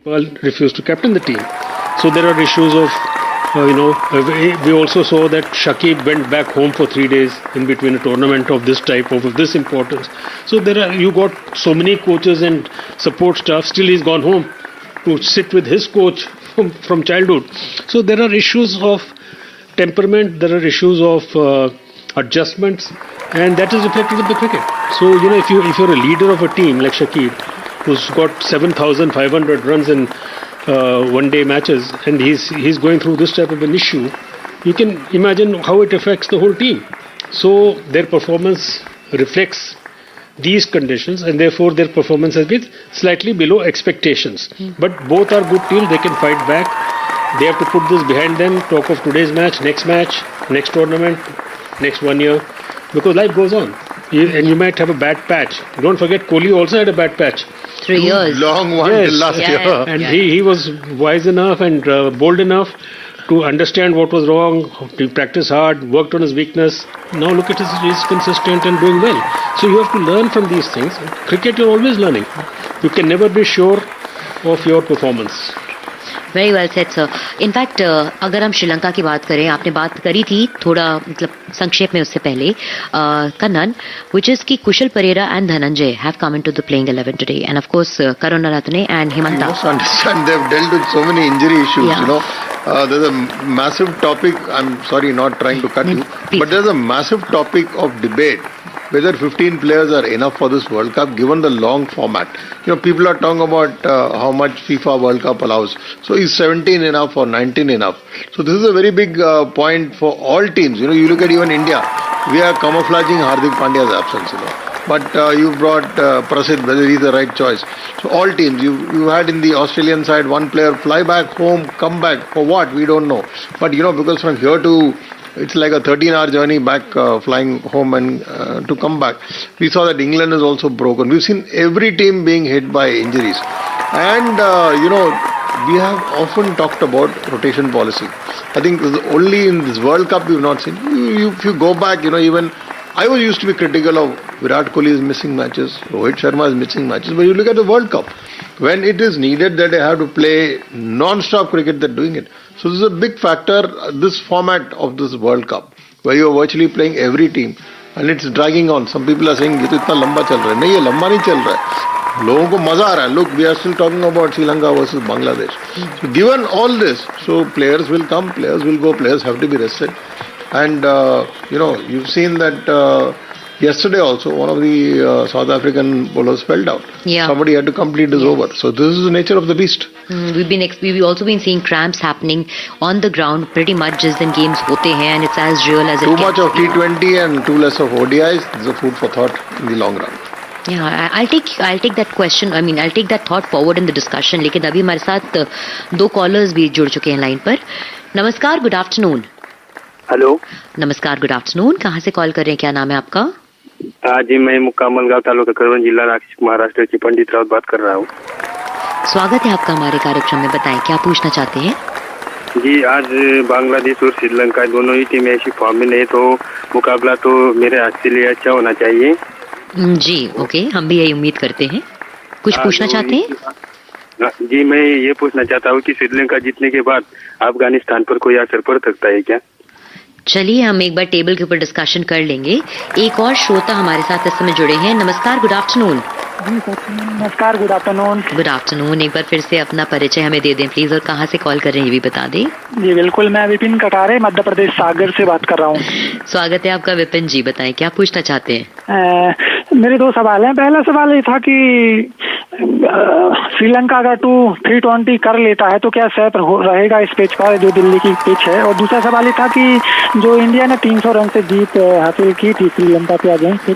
Pearl refused to captain the team. So there are issues of, we also saw that Shakib went back home for 3 days in between a tournament of this type, of this importance. So you got so many coaches and support staff, still he's gone home to sit with his coach from childhood. So there are issues of temperament, there are issues of adjustments, and that is reflected in the cricket. So, if you're a leader of a team like Shakib, who's got 7,500 runs in one-day matches, and he's going through this type of an issue, you can imagine how it affects the whole team. So their performance reflects these conditions, and therefore their performance has been slightly below expectations. But both are good teams, they can fight back. They have to put this behind them, talk of today's match, next tournament, next 1 year, because life goes on. And you might have a bad patch. Don't forget, Kohli also had a bad patch. 3 years. Long one till last year. And he was wise enough and bold enough to understand what was wrong, to practice hard, worked on his weakness. Now look at he's consistent and doing well. So you have to learn from these things. Cricket, you're always learning. You can never be sure of your performance. Very well said sir. In fact अगर हम श्रीलंका की बात करें, आपने बात करी थी थोड़ा मतलब संक्षेप में उससे पहले, कन्नन, which is कि कुशल Perera and Dhananjay have come into the playing 11 today, and of course Karunaratne and Himanta. You must understand they've dealt with so many injury issues. There's a massive topic. I'm sorry, not trying to cut you, but there's a massive topic of debate whether 15 players are enough for this World Cup given the long format. People are talking about how much FIFA World Cup allows. So is 17 enough or 19 enough? So this is a very big point for all teams. You look at even India. We are camouflaging Hardik Pandya's absence. But you brought Prasidh, whether he's the right choice. So all teams, you had in the Australian side one player fly back home, come back. For what? We don't know. But because from here to it's like a 13-hour journey back, flying home and to come back. We saw that England is also broken. We've seen every team being hit by injuries. And, we have often talked about rotation policy. I think only in this World Cup we've not seen. If you go back, even I was used to be critical of Virat Kohli is missing matches, Rohit Sharma is missing matches. But you look at the World Cup, when it is needed that they have to play non-stop cricket, they're doing it. So this is a big factor, this format of this World Cup, where you are virtually playing every team, and it's dragging on. Some people are saying, ये तो इतना लंबा चल रहा है. नहीं, ये लंबा नहीं चल रहा है. लोगों को मजा आ रहा है. Look, we are still talking about Sri Lanka versus Bangladesh. So given all this, so players will come, players will go, players have to be rested. And, you've seen that yesterday also, one of the South African bowlers fell down. Yeah. Somebody had to complete his over. So this is the nature of the beast. We've also been seeing cramps happening on the ground pretty much just in games hote hain, and it's as real as it Too gets. much of T20 and too less of ODIs is a food for thought in the long run. Yeah, I'll take that question. I mean, I'll take that thought forward in the discussion. लेकिन अभी हमारे साथ दो callers भी जुड़ चुके हैं line पर. नमस्कार, गुड आफ्टरनून. हेलो. नमस्कार, गुड आफ्टरनून. कहाँ से कॉल कर रहे हैं, क्या नाम है आपका? जी, मैं मुक्कामलगांव तालुका करवन जिला महाराष्ट्र की पंडित राउत बात कर रहा हूँ. स्वागत है आपका हमारे कार्यक्रम में. बताएं क्या पूछना चाहते हैं. जी, आज बांग्लादेश और श्रीलंका दोनों ही टीमें ऐसी फॉर्म में नहीं, तो मुकाबला तो मेरे हाथ के लिए अच्छा होना चाहिए. जी, ओके, हम भी यही उम्मीद करते हैं. कुछ पूछना चाहते हैं? जी, मैं ये पूछना चाहता हूँ कि श्रीलंका जीतने के बाद अफगानिस्तान पर कोई असर पड़ सकता है क्या? चलिए हम एक बार टेबल के ऊपर डिस्कशन कर लेंगे. एक और श्रोता हमारे साथ इस समय जुड़े हैं. नमस्कार, गुड आफ्टरनून. नमस्कार, गुड आफ्टरनून. Good afternoon. एक बार फिर से अपना परिचय हमें दे दें प्लीज, और कहाँ से कॉल कर रहे हैं ये भी बता दें. जी बिल्कुल, मैं विपिन कटारे मध्य प्रदेश सागर से बात कर रहा हूँ. स्वागत है आपका विपिन जी. बताएं क्या पूछना चाहते हैं. मेरे दो सवाल हैं. पहला सवाल ये था कि श्रीलंका अगर 320 कर लेता है तो क्या सेफ रहेगा इस पिच पर जो दिल्ली की पिच है. और दूसरा सवाल ये था कि जो इंडिया ने 300 रन से जीत हासिल की थी श्रीलंका पे अगेंस्ट.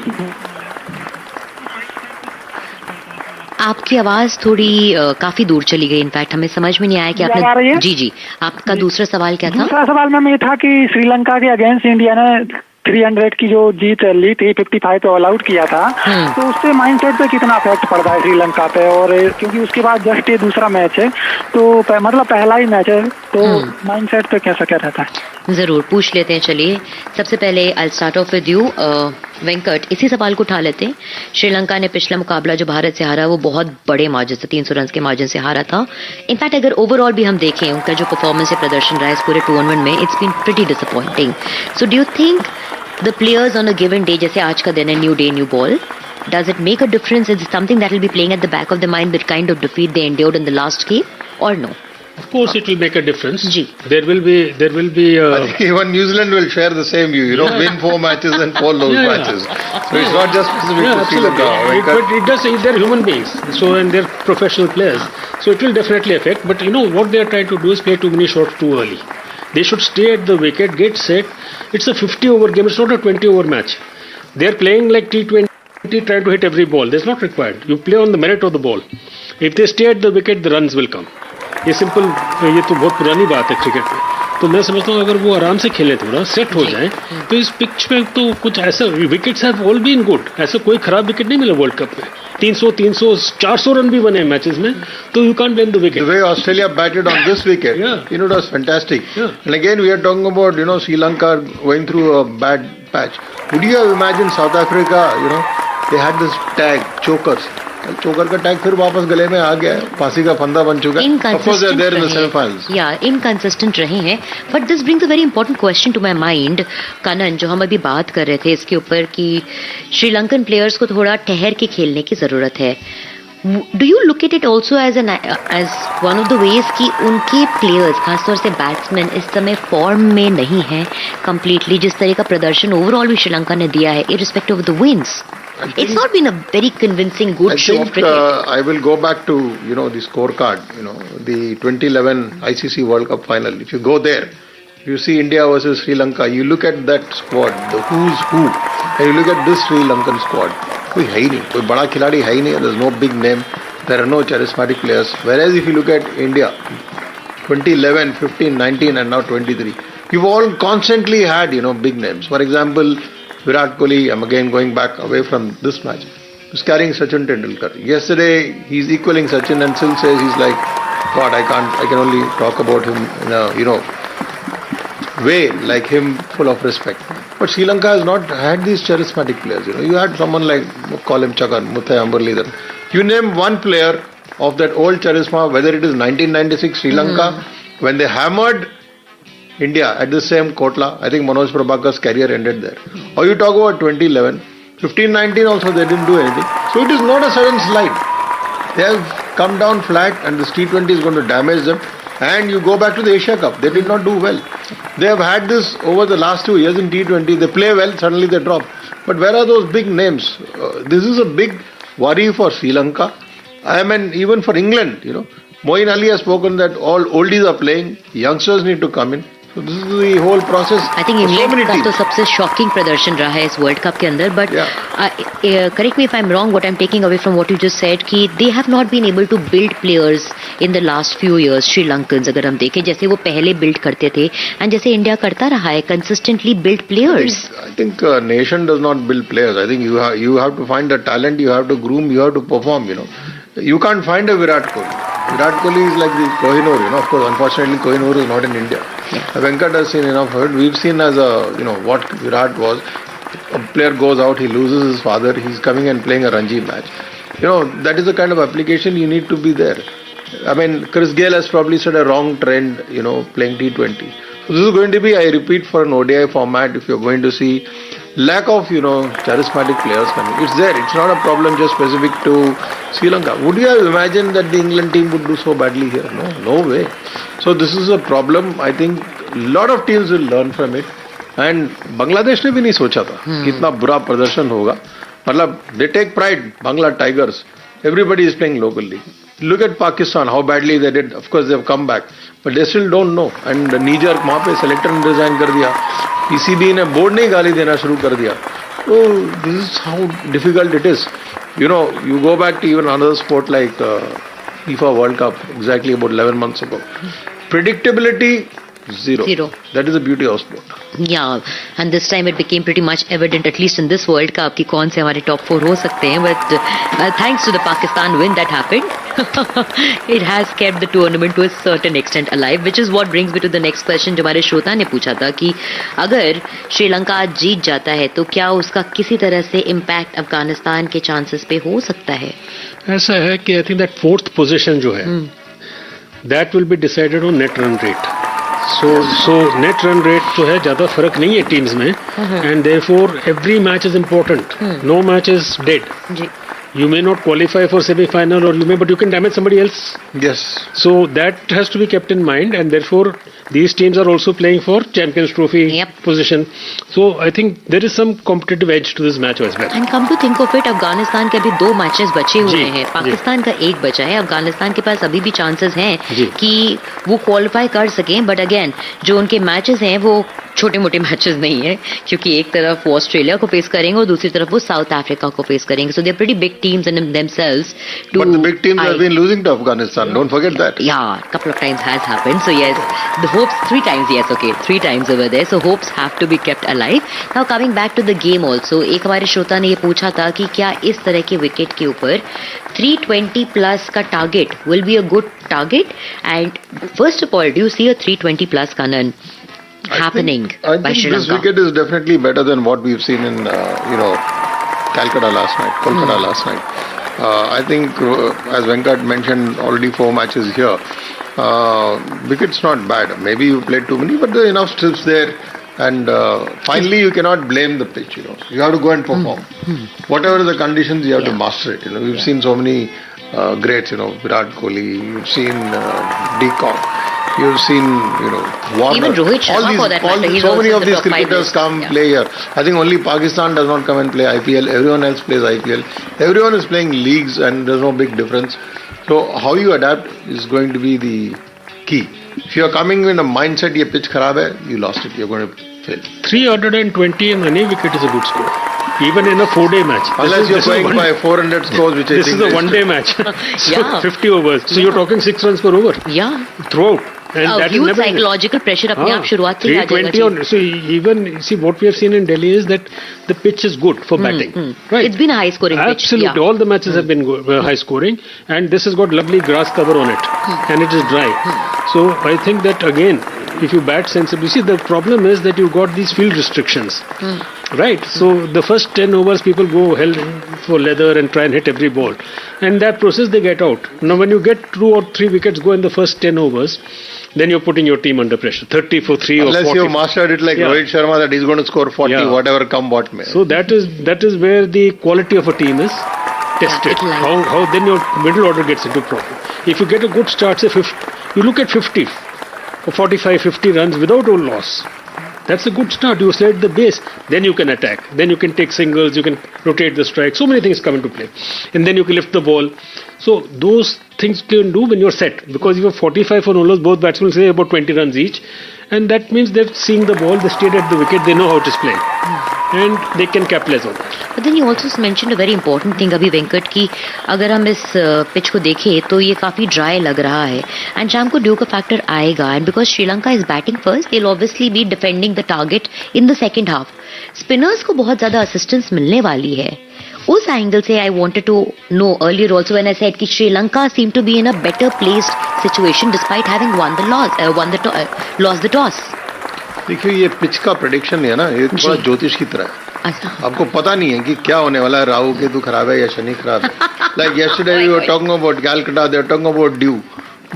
आपकी आवाज थोड़ी काफी दूर चली गई. इनफैक्ट हमें समझ में नहीं आया कि आपने. जी, आपका दूसरा सवाल क्या था? दूसरा सवाल मैम ये था कि श्रीलंका के अगेंस्ट इंडिया ने 300 की जो जीत ली थी, 55 पे ऑल आउट किया था, तो उससे माइंडसेट पे कितना इफेक्ट पड़ता है श्रीलंका पे. और क्योंकि उसके बाद जस्ट ये दूसरा मैच है, तो मतलब पहला ही मैच है, तो माइंडसेट पे कैसा क्या रहता है? जरूर पूछ लेते हैं. चलिए, सबसे पहले I start off with you. Venkat, इसी सवाल को उठा लेते हैं। श्रीलंका ने पिछला मुकाबला जो भारत से हारा वो बहुत बड़े मार्जिन से 300 रन के मार्जिन से हारा था। इनफैक्ट अगर ओवरऑल भी हम देखें उनका जो परफॉर्मेंस है, प्रदर्शन रहा है इस पूरे टूर्नामेंट में, it's been pretty disappointing. So do you think the players on a given day, जैसे आज का दिन है, new day new ball, does it make a difference? Is it something that will be playing at the back of the mind, the kind of defeat they endured in the last game, or no? Of course, it will make a difference. Ji. There will be. I think even New Zealand will share the same view. You know, win 4 matches and 4 lose matches. So it's not just specific to Sri Lanka. But it does. They're human beings. So and they're professional players. So it will definitely affect. But you know what they are trying to do is play too many shots too early. They should stay at the wicket, get set. It's a 50-over game. It's not a 20-over match. They're playing like T20. Trying to hit every ball. That's not required. You play on the merit of the ball. If they stay at the wicket, the runs will come. ये simple, ये तो बहुत पुरानी बात है cricket में। तो मैं समझता हूँ अगर वो आराम से खेले, थोड़ा सेट हो जाए, तो इस पिच पे तो कुछ ऐसा, wickets have all been good, ऐसा कोई खराब विकेट नहीं मिला वर्ल्ड कप में। 300, 400 रन भी बने मैचेस में, तो you can't blame the wicket. The way Australia batted on this wicket, you know, it was fantastic. And again, we are talking about, you know, Sri Lanka going through a bad patch. Would you have imagined South Africa, you know, they had this tag, chokers. चोकर का tag फिर वापस गले में आ गया है, फांसी का फंदा बन चुका है। Of course they are there in the semi-finals. Yeah, inconsistent रहे हैं. But this brings a very important question to my mind, Kanan, जो हम अभी बात कर रहे थे इसके ऊपर कि श्रीलंकन प्लेयर्स को थोड़ा ठहर के खेलने की जरूरत है. Do you look at it also as one of the ways कि उनके प्लेयर्स, खासतौर से बैट्समैन, इस समय फॉर्म में नहीं है कंप्लीटली, जिस तरह का प्रदर्शन ओवरऑल भी श्रीलंका ने दिया है, irrespective of the wins? It's not been a very convincing good show of cricket. I will go back to, you know, the scorecard, you know, the 2011 ICC World Cup final. If you go there, you see India versus Sri Lanka, you look at that squad, the who's who, and you look at this Sri Lankan squad. कोई है ही नहीं, कोई बड़ा खिलाड़ी है ही नहीं. There's no big name. There are no charismatic players. Whereas if you look at India, 2011, 15, 19 and now 23, you've all constantly had, you know, big names. For example, Virat Kohli, I'm again going back away from this match, is carrying Sachin Tendulkar. Yesterday, he's equaling Sachin and still says he's like, God, I can only talk about him in a, you know, way like him, full of respect. But Sri Lanka has not had these charismatic players. You know, you had someone like, call him Chakan, Muthai Amberleithan. You name one player of that old charisma, whether it is 1996 Sri Lanka, when they hammered India at the same Kotla. I think Manoj Prabhakar's career ended there. Or you talk about 2011, 15-19 also they didn't do anything. So it is not a sudden slide. They have come down flat and this T20 is going to damage them. And you go back to the Asia Cup, they did not do well. They have had this over the last 2 years in T20. They play well, suddenly they drop. But where are those big names? This is a big worry for Sri Lanka. I mean, even for England, you know. Moeen Ali has spoken that all oldies are playing, youngsters need to come in. So this is the whole process. I think England का तो सबसे shocking प्रदर्शन रहा है इस world cup के अंदर. But correct me if I'm wrong. What I'm taking away from what you just said कि they have not been able to build players in the last few years. Sri Lankans अगर हम देखें जैसे वो पहले build करते थे and जैसे इंडिया करता रहा है, consistently build players. I think nation does not build players. I think you have to find the talent, you have to groom, you have to perform. You know, you can't find a Virat Kohli. Virat Kohli is like the Kohinoor, you know. Of course, unfortunately, Kohinoor is not in India. Yeah. Venkat has seen enough of it. We've seen as a, you know, what Virat was. A player goes out, he loses his father, he's coming and playing a Ranji match. You know, that is the kind of application you need to be there. I mean, Chris Gayle has probably set a wrong trend, you know, playing T20. So this is going to be, I repeat, for an ODI format, if you're going to see lack of, you know, charismatic players coming. It's there. It's not a problem just specific to Sri Lanka. Would you have imagined that the England team would do so badly here? No way. So this is a problem. I think a lot of teams will learn from it. And Bangladesh ने भी नहीं सोचा था कि इतना बुरा प्रदर्शन होगा. मतलब they take pride, Bangla Tigers. Everybody is playing locally. Look at Pakistan, how badly they did. Of course, they have come back. But they still don't know. And knee-jerk वहाँ पे selector ने resign कर दिया. PCB ने board ने गाली देना शुरू कर दिया. So this is how difficult it is. You know, you go back to even another sport like FIFA World Cup, exactly about 11 months ago. Predictability Zero. That is the beauty of sport. Yeah, and this time it became pretty much evident, at least in this World Cup, कि कौन से हमारे top 4 हो सकते हैं. But thanks to the Pakistan win that happened, it has kept the tournament to a certain extent alive, which is what brings me to the next question जो हमारे श्रोता ने पूछा था कि अगर श्रीलंका आज जीत जाता है तो क्या उसका किसी तरह से इम्पैक्ट अफगानिस्तान के चांसेस पे हो सकता है? ऐसा है कि I think that 4th position जो है that will be decided on net run rate. So net run rate जो है ज्यादा फर्क नहीं है टीम्स में, and therefore every match is important. No match is dead. Ji. You may not qualify for semi-final, or you may, but you can damage somebody else. Yes. So that has to be kept in mind, and therefore these teams are also playing for Champions Trophy position. So I think there is some competitive edge to this match as well. And come to think of it, Afghanistan के अभी 2 matches बचे हुए हैं, पाकिस्तान का 1 बचा है. अफगानिस्तान के पास अभी भी चांसेस हैं कि वो क्वालिफाई कर सकें, बट अगेन जो उनके मैचेस हैं वो छोटे मोटे मैचेस नहीं है, क्योंकि एक तरफ वो ऑस्ट्रेलिया को फेस करेंगे और दूसरी तरफ वो साउथ अफ्रीका को फेस करेंगे. So they are pretty big teams in themselves. But the big teams have been losing to Afghanistan. Don't forget that. Yeah, couple of times has happened. So yes, the hopes 3 times. Yes, okay, 3 times over there. So hopes have to be kept alive. Now coming back to the game also, एक हमारे श्रोता ने ये पूछा था कि क्या इस तरह के विकेट के ऊपर 320 plus का target will be a good target? And first of all, do you see a 320 plus Kanan happening I by think Sri this Lanka? wicket is definitely better than what we've seen in Calcutta last night, Kolkata last night. I think as Venkat mentioned, already 4 matches here. Wicket's not bad. Maybe you played too many, but there are enough strips there. And finally, you cannot blame the pitch. You have to go and perform. Whatever the conditions, you have to master it. We've seen so many greats. Virat Kohli. You've seen De Kock. You've seen, Warner. Even Rohit Sharma for that matter. He's so also many in of the these top 5 cricketers list. come play here. I think only Pakistan does not come and play IPL. Everyone else plays IPL. Everyone is playing leagues, and there's no big difference. So how you adapt is going to be the key. If you are coming in a mindset, ये pitch खराब है, you lost it. You're going to fail. 320 in any wicket is a good score, even in a 4-day match. Unless you're going by 400 scores, which I this think is a 1-day match. So 50 overs. So you're talking 6 runs per over. Yeah. Throughout. And that is huge never psychological pressure अपने आप शुरुआत से ही आ जाएगा. 320 on. So even see what we have seen in Delhi is that the pitch is good for batting. Right. It's been a high scoring pitch. Absolutely. All the matches have been high scoring, and this has got lovely grass cover on it, and it is dry. So I think that again, if you bat sensibly, see the problem is that you got these field restrictions. Right, so the first 10 overs people go hell for leather and try and hit every ball, and that process they get out. Now when you get 2 or 3 wickets go in the first 10 overs, then you're putting your team under pressure, 30 for 3 Unless or 40. you mastered it like Rohit Sharma, that he's going to score 40 whatever come what may. So that is where the quality of a team is tested. How then your middle order gets into problem. If you get a good start, say 50, you look at 50 or 45, 50 runs without a loss. That's a good start. You slide the base, then you can attack. Then you can take singles, you can rotate the strike. So many things come into play. And then you can lift the ball. So those things you can do when you're set. Because if you're 45 for no loss, both batsmen say about 20 runs each. And that means they're seeing the ball, they stayed at the wicket, they know how it is playing. And they can capitalize on that. But then you also mentioned a very important thing अभी वेंकट की अगर हम इस pitch को देखें तो ये काफी ड्राई लग रहा है एंड शाम को ड्यू का फैक्टर आएगा and because Sri Lanka is batting first they will obviously be defending the target in the second half. Spinners को बहुत ज्यादा असिस्टेंस मिलने वाली है. उस एंगल से I wanted to know earlier also when I said कि Sri Lanka seem to be in a better placed situation despite having lost the toss. देखिए ये पिच का प्रेडिक्शन है ना, ये थोड़ा ज्योतिष की तरह है. आपको पता नहीं है कि क्या होने वाला है, राहु केतु खराब है या शनि खराब है. Like yesterday we were talking about Calcutta, they were talking about dew,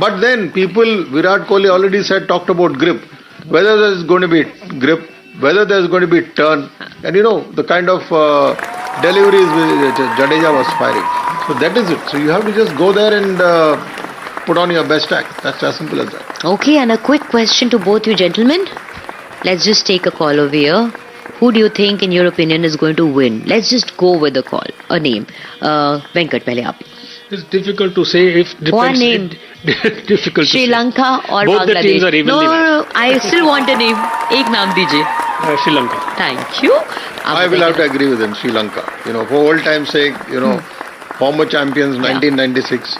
but then people, Virat Kohli already talked about grip, whether there's going to be grip, whether there's going to be turn, and the kind of deliveries Jadeja was firing. So that is it. So you have to just go there and put on your best act. That's as simple as that. Okay, and a quick question to both you gentlemen. Let's just take a call over here. Who do you think, in your opinion, is going to win? Let's just go with the call. A name. Venkat, pehle aap. It's difficult to say. If depends. One name. Difficult Sri Lanka or both Bangladesh? The teams are evenly No. I still want a name. एक नाम दीजिए. Sri Lanka. Thank you. I will have to agree with him. Sri Lanka. For old time's sake, former champions 1996.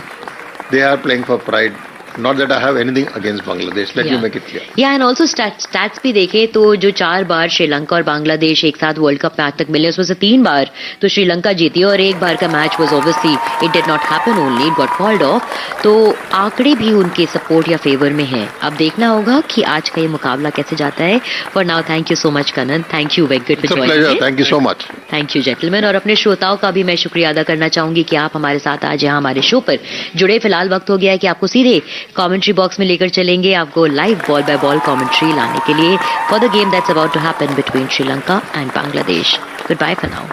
They are playing for pride. Not that I have anything against Bangladesh. Let me make it clear. Yeah, and also stats भी देखे तो जो 4 बार श्रीलंका और बांग्लादेश एक साथ world cup match तक मिले उसमें से 3 बार तो श्रीलंका जीती और एक बार का match was obviously it did not happen only it got called off तो आंकड़े भी उनके सपोर्ट या फेवर में हैं अब देखना होगा कि आज का ये मुकाबला कैसे जाता है for now thank you so much Kanan thank you very good for joining thank you so much thank you gentleman और अपने श्रोताओं का भी मैं शुक्रिया अदा करना चाहूंगी कि आप हमारे साथ आज यहाँ हमारे शो पर जुड़े फिलहाल वक्त हो गया है कि आपको सीधे कमेंट्री बॉक्स में लेकर चलेंगे आपको live ball by ball commentary लाने के लिए for the game that's about to happen between Sri Lanka and Bangladesh goodbye for now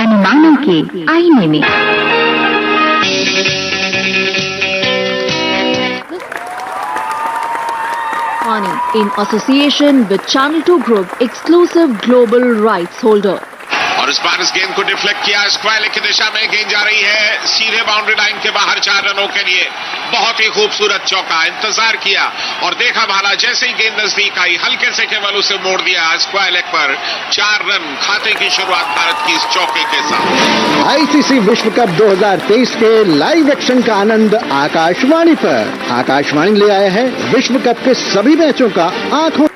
अनुमानों के आईने में in association with Channel 2 Group, exclusive global rights holder. और इस बार इस गेंद को डिफ्लेक्ट किया स्क्वायर की दिशा में गेंद जा रही है सीधे बाउंड्री लाइन के बाहर 4 रनों के लिए बहुत ही खूबसूरत चौका इंतजार किया और देखा भाला जैसे ही गेंद नजदीक आई हल्के से केवल उसे मोड़ दिया स्क्वायर लेग पर 4 रन खाते की शुरुआत भारत की इस चौके के साथ आईसीसी विश्व कप 2023 के लाइव एक्शन का आनंद आकाशवाणी पर आकाशवाणी ले आया है विश्व कप के सभी मैचों का आंखों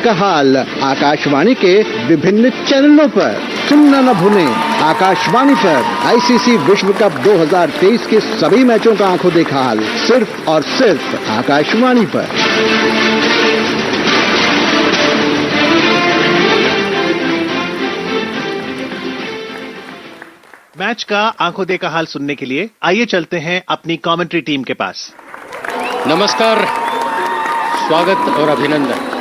का हाल आकाशवाणी के विभिन्न चैनलों पर सुनना न भूलें आकाशवाणी पर आईसीसी विश्व कप 2023 के सभी मैचों का आंखों देखा हाल सिर्फ और सिर्फ आकाशवाणी पर मैच का आंखों देखा हाल सुनने के लिए आइए चलते हैं अपनी कमेंट्री टीम के पास नमस्कार स्वागत और अभिनंदन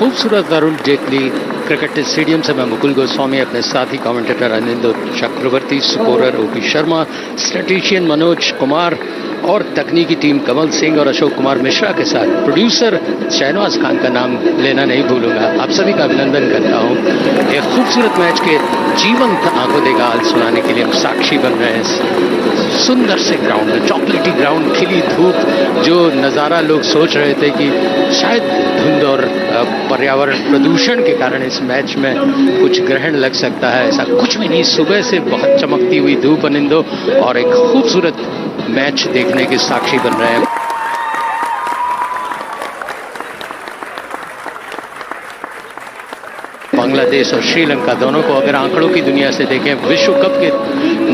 खूबसूरत अरुण जेटली क्रिकेट स्टेडियम से मैं मुकुल गोस्वामी अपने साथी कमेंटेटर अनिंदो चक्रवर्ती scorer OP Sharma statistician Manoj Kumar और तकनीकी टीम कमल सिंह और अशोक कुमार मिश्रा के साथ प्रोड्यूसर शहनवाज खान का नाम लेना नहीं भूलूंगा आप सभी का अभिनंदन करता हूं एक खूबसूरत मैच के जीवंत आंखों देखा हाल सुनाने के लिए हम साक्षी बन रहे हैं सुंदर से ग्राउंड में चॉकलेटी ग्राउंड खिली धूप जो नज़ारा लोग सोच रहे थे कि शायद धुंध और पर्यावरण प्रदूषण के कारण इस मैच में कुछ ग्रहण लग सकता है ऐसा कुछ भी नहीं सुबह से बहुत चमकती हुई धूप अनिंदो और एक खूबसूरत मैच देखने के साक्षी बन रहे हैं बांग्लादेश और श्रीलंका दोनों को अगर आंकड़ों की दुनिया से देखें विश्व कप के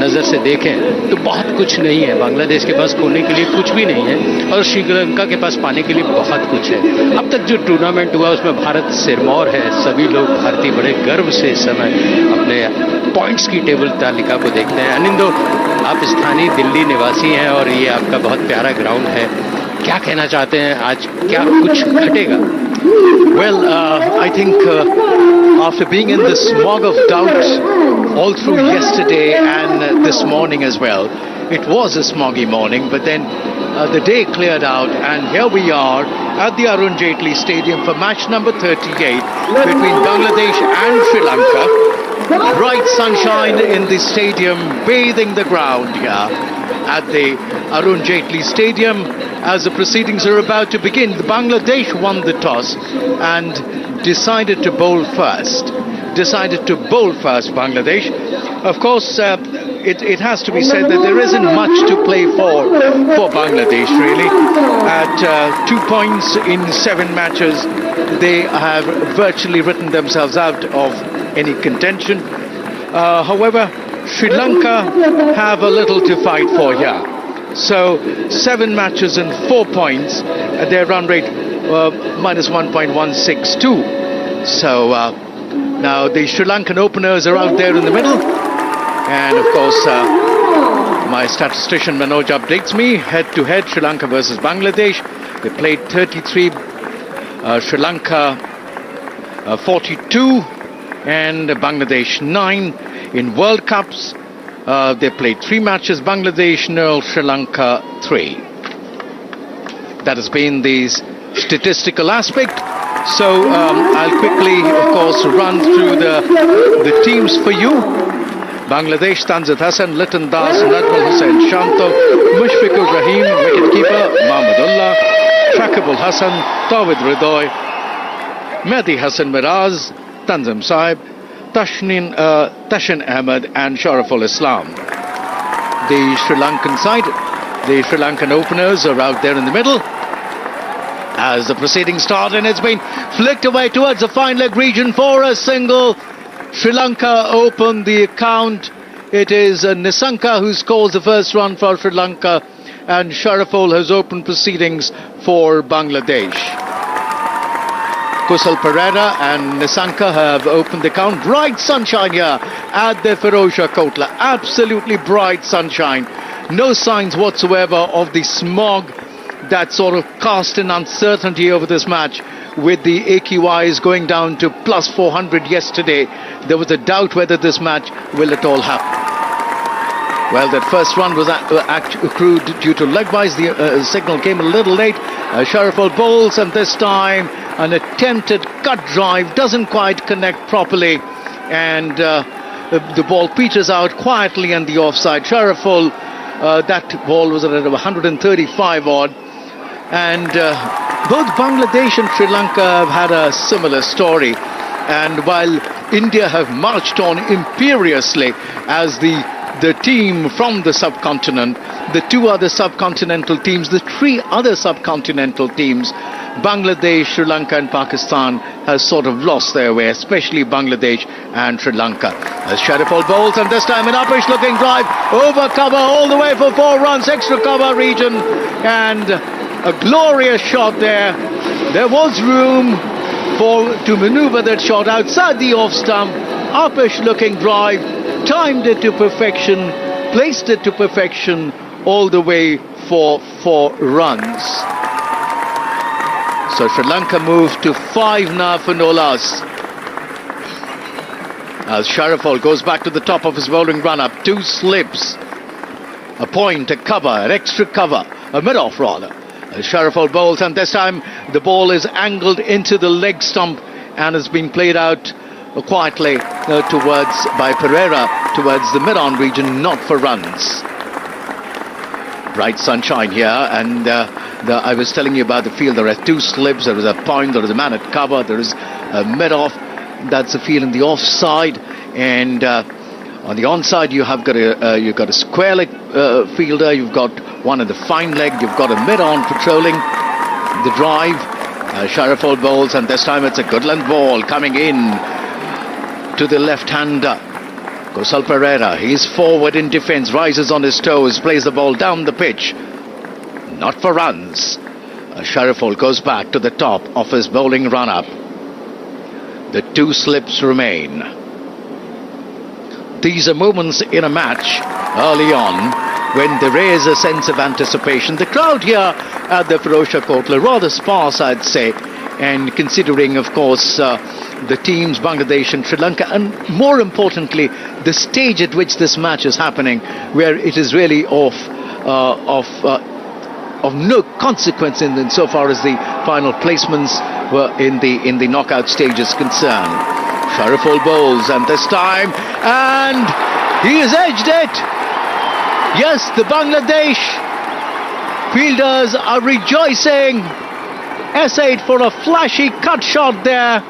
नज़र से देखें तो बहुत कुछ नहीं है बांग्लादेश के पास खोने के लिए कुछ भी नहीं है और श्रीलंका के पास पाने के लिए बहुत कुछ है अब तक जो टूर्नामेंट हुआ उसमें भारत सिरमौर है सभी लोग भारतीय बड़े गर्व से इस समय अपने पॉइंट्स की टेबल तालिका को देखते हैं अनिंदो आप स्थानीय दिल्ली निवासी हैं और ये आपका बहुत प्यारा ग्राउंड है क्या कहना चाहते हैं आज क्या कुछ घटेगा Well, I think after being in the smog of doubt all through yesterday and this morning as well, it was a smoggy morning, but then the day cleared out and here we are at the Arun Jaitley Stadium for match number 38 between Bangladesh and Sri Lanka. Bright sunshine in the stadium, bathing the ground here at the Arun Jaitley Stadium as the proceedings are about to begin. The Bangladesh won the toss and decided to bowl first. Bangladesh. Of course, it has to be said that there isn't much to play for Bangladesh really. At 2 points in 7 matches, they have virtually written themselves out of any contention. However, Sri Lanka have a little to fight for here. So 7 matches and 4 points, their run rate minus 1.162. So now the Sri Lankan openers are out there in the middle. And of course, my statistician Manoj updates me, head to head Sri Lanka versus Bangladesh. They played 33, Sri Lanka 42 and Bangladesh 9 in World Cups. They played 3 matches, Bangladesh 0, Sri Lanka 3. That has been the statistical aspect. So I'll quickly, of course, run through the teams for you. Bangladesh, Tanzit Hassan, Liton Das, Najmul Hussain Shanto, Mushfiqur Rahim, wicketkeeper, Mahmudullah, Shakibul Hassan, Tawid Ridoy, Mehdi Hassan Miraz, Tanzim Saib, Tashin Ahmed and Sharaful Islam. The Sri Lankan side, the Sri Lankan openers are out there in the middle as the proceedings start, and it's been flicked away towards the fine leg region for a single. Sri Lanka open the account. It is Nisanka who scores the first run for Sri Lanka, and Sharaful has opened proceedings for Bangladesh. Kusal Pereira and Nisanka have opened the count. Bright sunshine here at the Firozshah Kotla. Absolutely bright sunshine. No signs whatsoever of the smog that sort of cast an uncertainty over this match, with the AQIs going down to plus 400 yesterday. There was a doubt whether this match will at all happen. Well, that first run was accrued due to leg-wise. The signal came a little late. Sharaful bowls, and this time an attempted cut drive doesn't quite connect properly, and the ball peters out quietly on the offside. Sharaful, that ball was at 135 odd, and both Bangladesh and Sri Lanka have had a similar story. And while India have marched on imperiously as the team from the subcontinent, the two other subcontinental teams, the three other subcontinental teams, Bangladesh, Sri Lanka and Pakistan, has sort of lost their way, especially Bangladesh and Sri Lanka. As Sharaful bowls, and this time an uppish looking drive over cover all the way for 4 runs, extra cover region, and a glorious shot there. There was room to maneuver that shot outside the off stump. Uppish looking drive, timed it to perfection, placed it to perfection all the way for 4 runs. So Sri Lanka moved to 5 now for no loss. As Sharaful goes back to the top of his bowling run-up, 2 slips, a point, a cover, an extra cover, a mid-off rather. Sharaful bowls, and this time the ball is angled into the leg stump and has been played out quietly by Pereira towards the mid-on region, not for runs. Bright sunshine here, and I was telling you about the field. There are 2 slips, there is a point, there is a man at cover, there is a mid-off. That's the field in the offside, and on the onside you've got a square leg fielder, you've got one at the fine leg, you've got a mid-on patrolling the drive. Sharaful bowls, and this time it's a good length ball coming in to the left-hander. Kusal Pereira, he's forward in defence, rises on his toes, plays the ball down the pitch. Not for runs. Sharaful goes back to the top of his bowling run-up. The 2 slips remain. These are moments in a match early on when there is a sense of anticipation. The crowd here at the Firozshah Kotla rather sparse, I'd say, and considering, of course, the teams Bangladesh and Sri Lanka, and more importantly the stage at which this match is happening, where it is really of no consequence insofar as the final placements were in the knockout stage is concerned. Sharaful bowls, and this time, and he has edged it. Yes, the Bangladesh fielders are rejoicing. Essayed for a flashy cut shot there,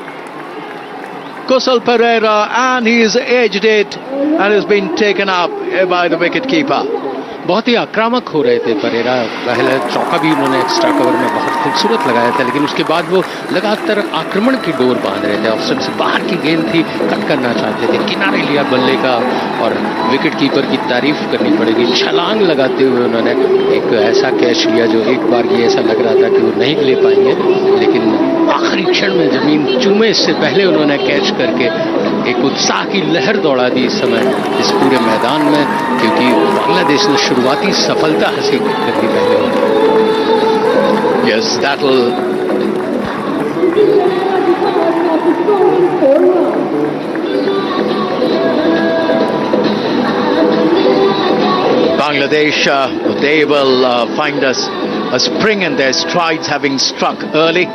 Kusal Pereira, and he has edged it and has been taken up by the wicketkeeper. बहुत ही आक्रामक हो रहे थे परेरा. पहले चौका भी उन्होंने extra cover में बहुत खूबसूरत लगाया था, लेकिन उसके बाद वो लगातार आक्रमण की डोर बांध रहे थे. ऑफ से बाहर की गेंद थी, कट करना चाहते थे, किनारे लिया बल्ले का, और विकेट कीपर की तारीफ करनी पड़ेगी. छलांग लगाते हुए उन्होंने एक ऐसा कैच लिया जो एक बार की ऐसा लग रहा था कि वो नहीं ले पाएंगे, लेकिन आखिरी क्षण में जमीन चूमे इससे पहले उन्होंने कैच करके एक उत्साह की लहर दौड़ा दी इस समय इस पूरे मैदान में, क्योंकि बांग्लादेश ने शुरुआती सफलता हासिल कर दी पहले. Yes, that'll Bangladesh, they will find us a spring in their strides, having struck early,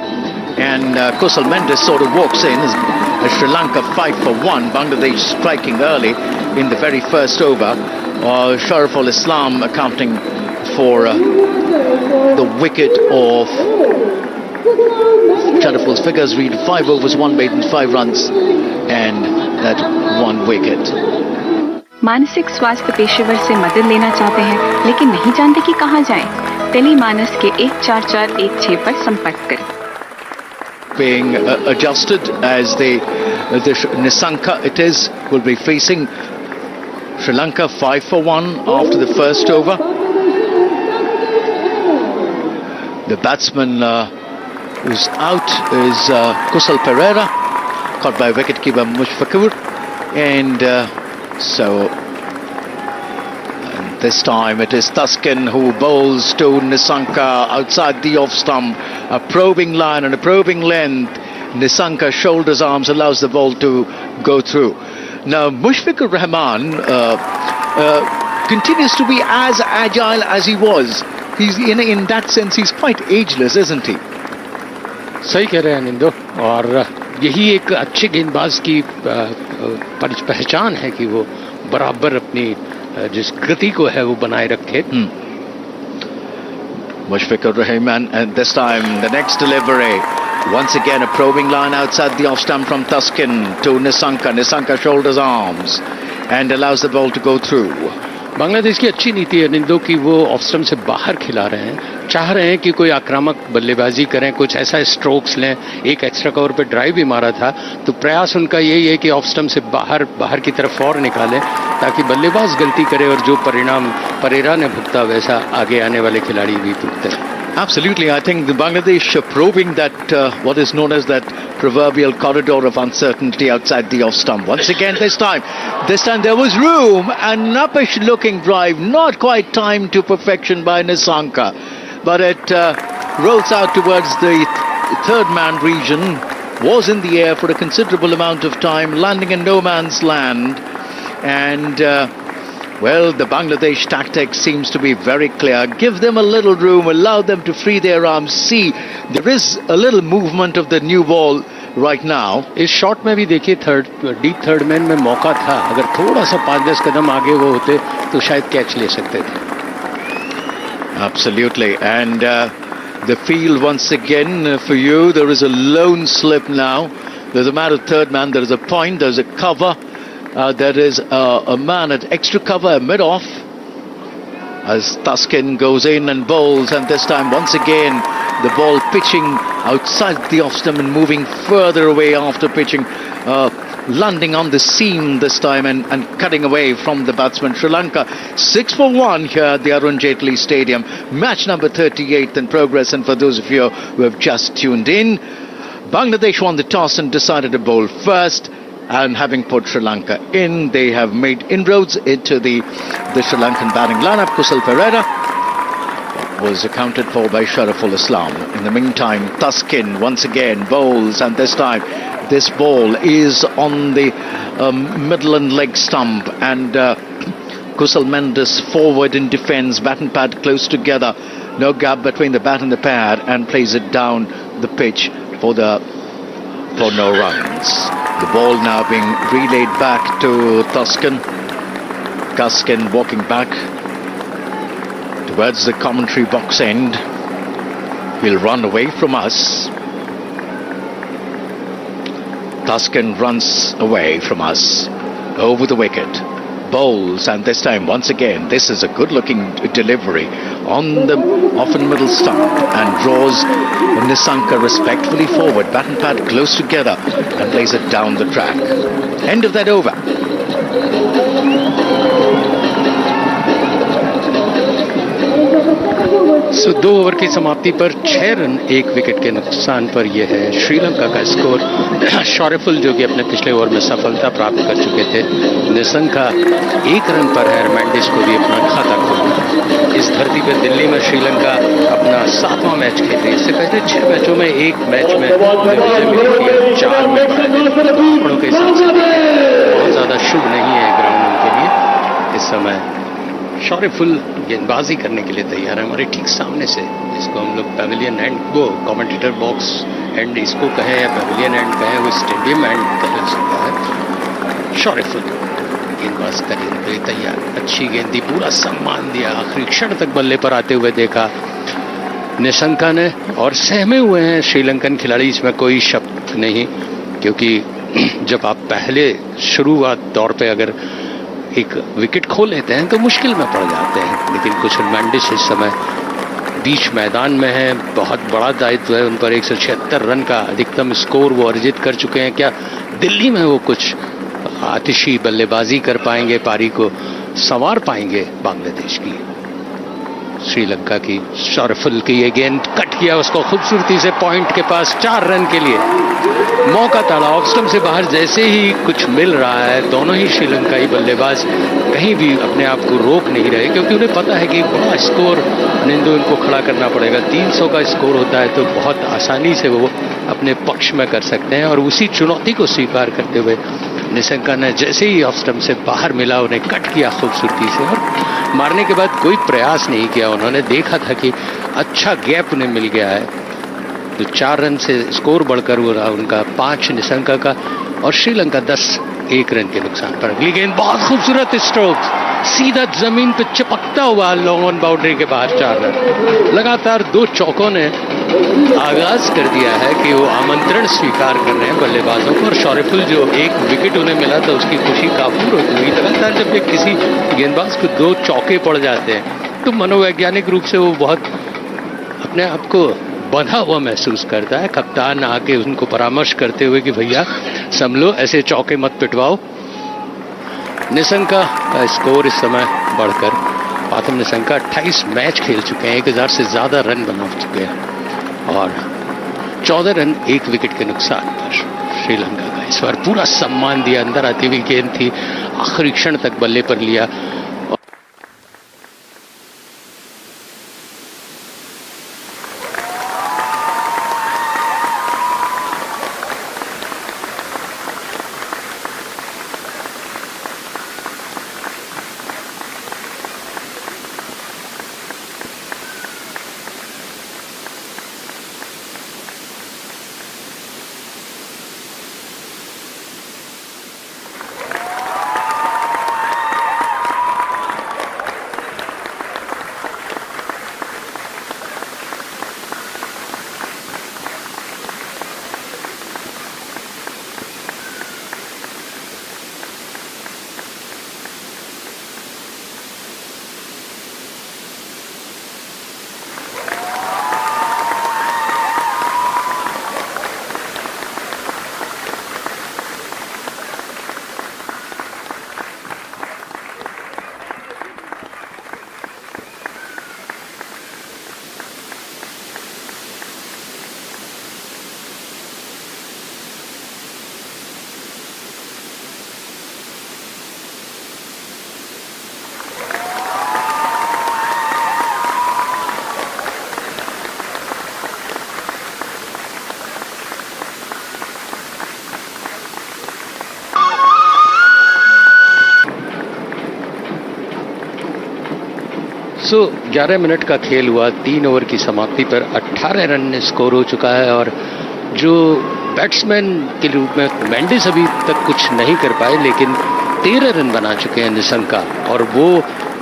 and Kusal Mendes sort of walks in, Sri Lanka 5 for 1. Bangladesh striking early in the very first over. Shariful Islam accounting for the wicket of Shariful's figures read 5 overs, 1 maiden, 5 runs and that 1 wicket. मानसिक स्वास्थ्य पेशेवर से मदद लेना चाहते हैं लेकिन नहीं जानते कि कहां जाएं? टेलीमानस के 14416 पर संपर्क करें. Being adjusted as the Nisanka it is will be facing Sri Lanka 5 for 1 after the first over. The batsman who's out is Kusal Pereira, caught by wicketkeeper Mushfiqur, and this time it is Tuscan who bowls to Nisanka outside the off stump. A probing line and a probing length. Nisanka shoulders arms, allows the ball to go through. Now Mushfiqur Rahman continues to be as agile as he was. He's in that sense he's quite ageless, isn't he? सही कह रहे हैं निंदो, और यही एक अच्छे गेंदबाज की पहचान है कि वो बराबर अपनी जिस गति को है वो बनाए रखे. Mushfiqur Rahman, and this time the next delivery. Once again a probing line outside the off stump from Tuscan to Nisanka. Nisanka shoulders arms and allows the ball to go through. Bangladesh की अच्छी नीति है निंदो कि वो off stump से बाहर खिला रहे हैं, चाह रहे हैं कि कोई आक्रामक बल्लेबाजी करें, कुछ ऐसा स्ट्रोक्स लें. एक एक्स्ट्रा कवर पे ड्राइव भी मारा था, तो प्रयास उनका यही है कि ऑफ स्टंप से बाहर की तरफ और निकालें ताकि बल्लेबाज गलती करे और जो परिणाम परेरा ने भुगता वैसा आगे आने वाले खिलाड़ी भी भुगते. Absolutely, I think the Bangladesh probing that what is known as that proverbial corridor of uncertainty outside the off stump. Once again, this time there was room, and uppish looking drive, not quite timed to perfection by Nisanka, but it rolls out towards the third man region, was in the air for a considerable amount of time, landing in no man's land, and well, the Bangladesh tactic seems to be very clear. Give them a little room, allow them to free their arms. See, there is a little movement of the new ball right now. इस shot में भी देखिए deep third man में मौका था, अगर थोड़ा सा 5-10 कदम आगे वो होते तो शायद कैच ले सकते थे. Absolutely, and the field once again for you. There is a lone slip now. There's a man at third man. There is a point. There's a cover. There is a man at extra cover mid-off as Tuscan goes in and bowls, and this time once again the ball pitching outside the off-stump and moving further away after pitching, landing on the seam this time and cutting away from the batsman. Sri Lanka 6 for 1 here at the Arun Jaitley Stadium. Match number 38 in progress, and for those of you who have just tuned in, Bangladesh won the toss and decided to bowl first. And having put Sri Lanka in, they have made inroads into the Sri Lankan batting lineup. Kusal Pereira was accounted for by Shariful Islam. In the meantime, Tuscan once again bowls, and this time this ball is on the middle and leg stump, and Kusal Mendes forward in defence, bat and pad close together, no gap between the bat and the pad, and plays it down the pitch for no runs. The ball now being relayed back to Tuscan. Tuscan walking back towards the commentary box end. He'll run away from us. Tuscan runs away from us over the wicket. Bowls, and this time once again this is a good looking delivery on the often middle stump, and draws Nisanka respectfully forward, bat and pad close together, and plays it down the track. End of that over. So 2 over की समाप्ति पर 6 run 1 wicket के नुकसान पर यह है श्रीलंका का score. शॉरिफुल जो कि अपने पिछले ओवर में सफलता प्राप्त कर चुके थे, निसंका 1 रन पर है. मेंडिस को भी अपना खाता खोलना. इस धरती पर दिल्ली में श्रीलंका अपना 7वां मैच खेल रही है. इससे पहले 6 मैचों में 1 मैच में विजय मिली थी, 4 में आंकड़ों के हिसाब से बहुत ज़्यादा शुभ नहीं है ग्राउंड उनके लिए. इस समय शौर्यफुल गेंदबाजी करने के लिए तैयार है हमारे ठीक सामने से, इसको हम लोग पैवेलियन एंड वो कमेंटेटर बॉक्स एंड इसको कहें या पैवेलियन एंड कहें, वो स्टेडियम एंड कह सकता है। शौर्यफुल गेंदबाज करने के लिए तैयार, अच्छी गेंद दी, पूरा सम्मान दिया, आखिरी क्षण तक बल्ले पर आते हुए देखा निशंका ने, और सहमे हुए हैं श्रीलंकन खिलाड़ी, इसमें कोई शक नहीं, क्योंकि जब आप पहले शुरुआत दौर पे अगर एक विकेट खो लेते हैं तो मुश्किल में पड़ जाते हैं, लेकिन कुछ मैंडिस इस समय बीच मैदान में है, बहुत बड़ा दायित्व है उन पर, 176 रन का अधिकतम स्कोर वो अर्जित कर चुके हैं। क्या दिल्ली में वो कुछ आतिशी बल्लेबाजी कर पाएंगे, पारी को संवार पाएंगे बांग्लादेश की? श्रीलंका की शौर्यफुल की ये गेंद कट किया उसको खूबसूरती से पॉइंट के पास, 4 रन के लिए मौका था। ऑफ स्टंप से बाहर जैसे ही कुछ मिल रहा है, दोनों ही श्रीलंकाई बल्लेबाज कहीं भी अपने आप को रोक नहीं रहे, क्योंकि उन्हें पता है कि बड़ा स्कोर निंदो इनको खड़ा करना पड़ेगा। 300 का स्कोर होता है तो बहुत आसानी से वो अपने पक्ष में कर सकते हैं, और उसी चुनौती को स्वीकार करते हुए निशंका ने जैसे ही ऑफ स्टंप से बाहर मिला उन्हें कट किया खूबसूरती से, और मारने के बाद कोई प्रयास नहीं किया। उन्होंने देखा था कि अच्छा गैप उन्हें मिल गया है, तो 4 रन से स्कोर बढ़कर हो रहा उनका 5 निशंका का, और श्रीलंका 10-1 रन के नुकसान पर। अगली गेंद बहुत खूबसूरत स्ट्रोक, सीधा जमीन पे चिपकता हुआ लॉन्ग ऑन बाउंड्री के बाहर 4 रन। लगातार 2 चौकों ने आगाज कर दिया है कि वो आमंत्रण स्वीकार कर रहे हैं बल्लेबाजों को, और शौर्यफुल जो एक विकेट उन्हें मिला था उसकी खुशी काफूर होती हुई। लगातार जब एक किसी गेंदबाज को 2 चौके पड़ जाते हैं तो मनोवैज्ञानिक रूप से वो बहुत अपने आप को बंधा हुआ महसूस करता है। कप्तान आके उनको परामर्श करते हुए कि भैया संभलो, ऐसे चौके मत पिटवाओ। निशंका का स्कोर इस समय बढ़कर, पाथम निशंका 28 मैच खेल चुके हैं, 1000 से ज्यादा रन बना चुके हैं, और 14 रन 1 विकेट के नुकसान पर श्रीलंका का। इस बार पूरा सम्मान दिया, अंदर आती हुई गेंद थी, आखिरी क्षण तक बल्ले पर लिया। सो 11 मिनट का खेल हुआ, 3 ओवर की समाप्ति पर 18 रन स्कोर हो चुका है, और जो बैट्समैन के रूप में मैंडिस अभी तक कुछ नहीं कर पाए, लेकिन 13 रन बना चुके हैं निशंका, और वो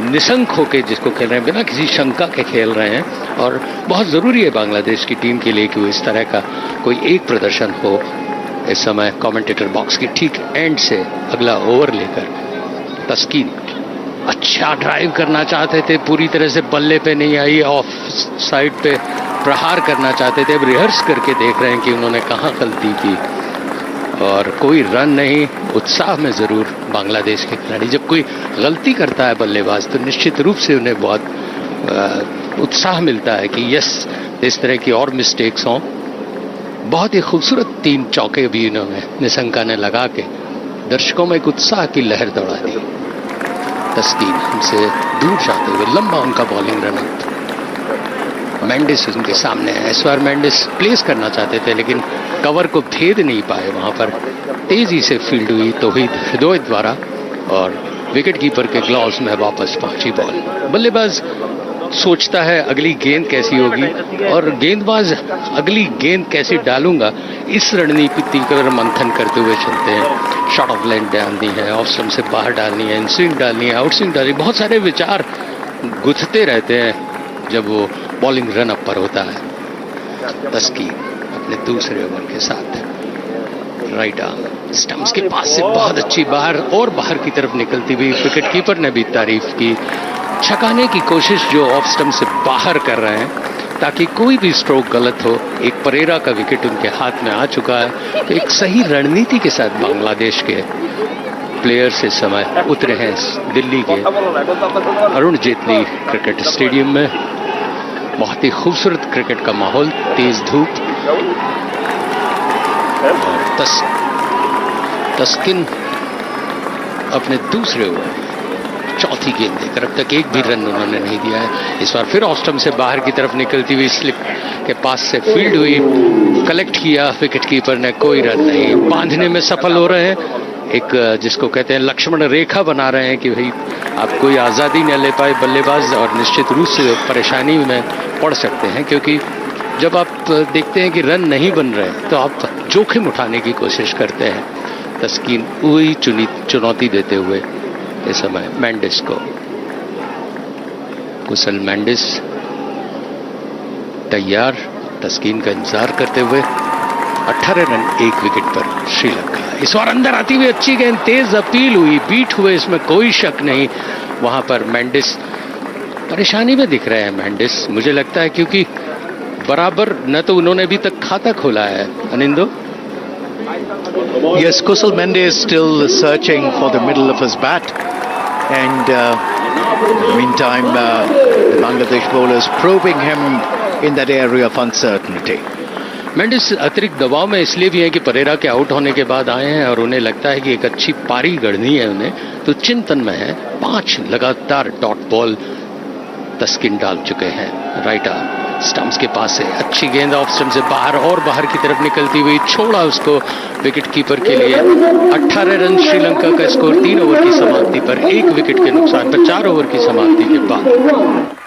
निशंक होके जिसको खेल रहे हैं, बिना किसी शंका के खेल रहे हैं, और बहुत ज़रूरी है बांग्लादेश की टीम के लिए कि वो इस तरह का कोई एक प्रदर्शन हो। इस समय कमेंटेटर बॉक्स की ठीक एंड से अगला ओवर लेकर तस्कीन अच्छा ड्राइव करना चाहते थे, पूरी तरह से बल्ले पे नहीं आई, ऑफ साइड पे प्रहार करना चाहते थे। अब रिहर्स करके देख रहे हैं कि उन्होंने कहाँ गलती की, और कोई रन नहीं। उत्साह में ज़रूर बांग्लादेश के खिलाड़ी, जब कोई गलती करता है बल्लेबाज तो निश्चित रूप से उन्हें बहुत उत्साह मिलता है कि यस, इस तरह की और मिस्टेक्स हों। बहुत ही खूबसूरत 3 चौके भी इन्होंने निशंका ने लगा के दर्शकों में एक उत्साह की लहर दौड़ा दी। तस्कीन हमसे दूर जाते हुए लंबा उनका बॉलिंग रन अप, मैंडिस उनके सामने है। इस बार मैंडिस प्लेस करना चाहते थे, लेकिन कवर को भेद नहीं पाए। वहां पर तेजी से फील्ड हुई तौहीद हिदोय द्वारा, और विकेट कीपर के ग्लव्स में वापस पहुंची बॉल। बल्लेबाज सोचता है अगली गेंद कैसी होगी और गेंदबाज अगली गेंद कैसे डालूंगा, इस रणनीति पर मंथन करते हुए चलते हैं। शॉर्ट ऑफ लेंथ डालनी है, ऑफ स्टंप से बाहर डालनी है, इन स्विंग डालनी है, आउट स्विंग डालनी है, बहुत सारे विचार गुथते रहते हैं जब वो बॉलिंग रन अप पर होता है। तस्कीन अपने दूसरे ओवर के साथ राइट आर्म स्टंप्स के पास से बहुत अच्छी बाहर की तरफ निकलती हुई विकेट कीपर ने भी तारीफ की। छकाने की कोशिश जो ऑफ स्टंप से बाहर कर रहे हैं ताकि कोई भी स्ट्रोक गलत हो। एक परेरा का विकेट उनके हाथ में आ चुका है तो एक सही रणनीति के साथ बांग्लादेश के प्लेयर से समय उतरे हैं दिल्ली के अरुण जेटली क्रिकेट स्टेडियम में। बहुत ही खूबसूरत क्रिकेट का माहौल, तेज धूप और तस्किन अपने दूसरे ओवर चौथी गेंद देकर अब तक एक भी रन उन्होंने नहीं दिया है। इस बार फिर ऑफ स्टंप से बाहर की तरफ निकलती हुई स्लिप के पास से फील्ड हुई, कलेक्ट किया विकेट कीपर ने, कोई रन नहीं। बांधने में सफल हो रहे हैं, एक जिसको कहते हैं लक्ष्मण रेखा बना रहे हैं कि भाई आप कोई आज़ादी न ले पाए बल्लेबाज, और निश्चित रूप से परेशानी में पड़ सकते हैं क्योंकि जब आप देखते हैं कि रन नहीं बन रहे तो आप जोखिम उठाने की कोशिश करते हैं। तस्कीन वही चुनौती देते हुए इस समय मैंडिस को, कुशल मैंडिस तैयार, तस्कीन का इंतजार करते हुए। 18 रन 1 विकेट पर श्रीलंका। इस बार अंदर आती हुई अच्छी गेंद, तेज अपील हुई, बीट हुए, इसमें कोई शक नहीं। वहां पर मैंडिस परेशानी में दिख रहे हैं। मैंडिस मुझे लगता है क्योंकि बराबर न तो उन्होंने अभी तक खाता खोला है। Anindo? Yes, Kusal Mendis still searching for the middle of his bat, and meantime the Bangladesh bowlers probing him in that area of uncertainty. Mendis अतिरिक्त दबाव में इसलिए भी है कि परेरा के आउट होने के बाद आए हैं और उन्हें लगता है कि एक अच्छी पारी गढ़नी है उन्हें, तो चिंतन में है। 5 लगातार डॉट बॉल तस्किन डाल चुके हैं। राइट आर्म स्टंप्स के पास से अच्छी गेंद ऑफ स्टंप से बाहर और बाहर की तरफ निकलती हुई, छोड़ा उसको विकेट कीपर के लिए। 18 रन श्रीलंका का स्कोर 3 ओवर की समाप्ति पर 1 विकेट के नुकसान पर 4 ओवर की समाप्ति के बाद।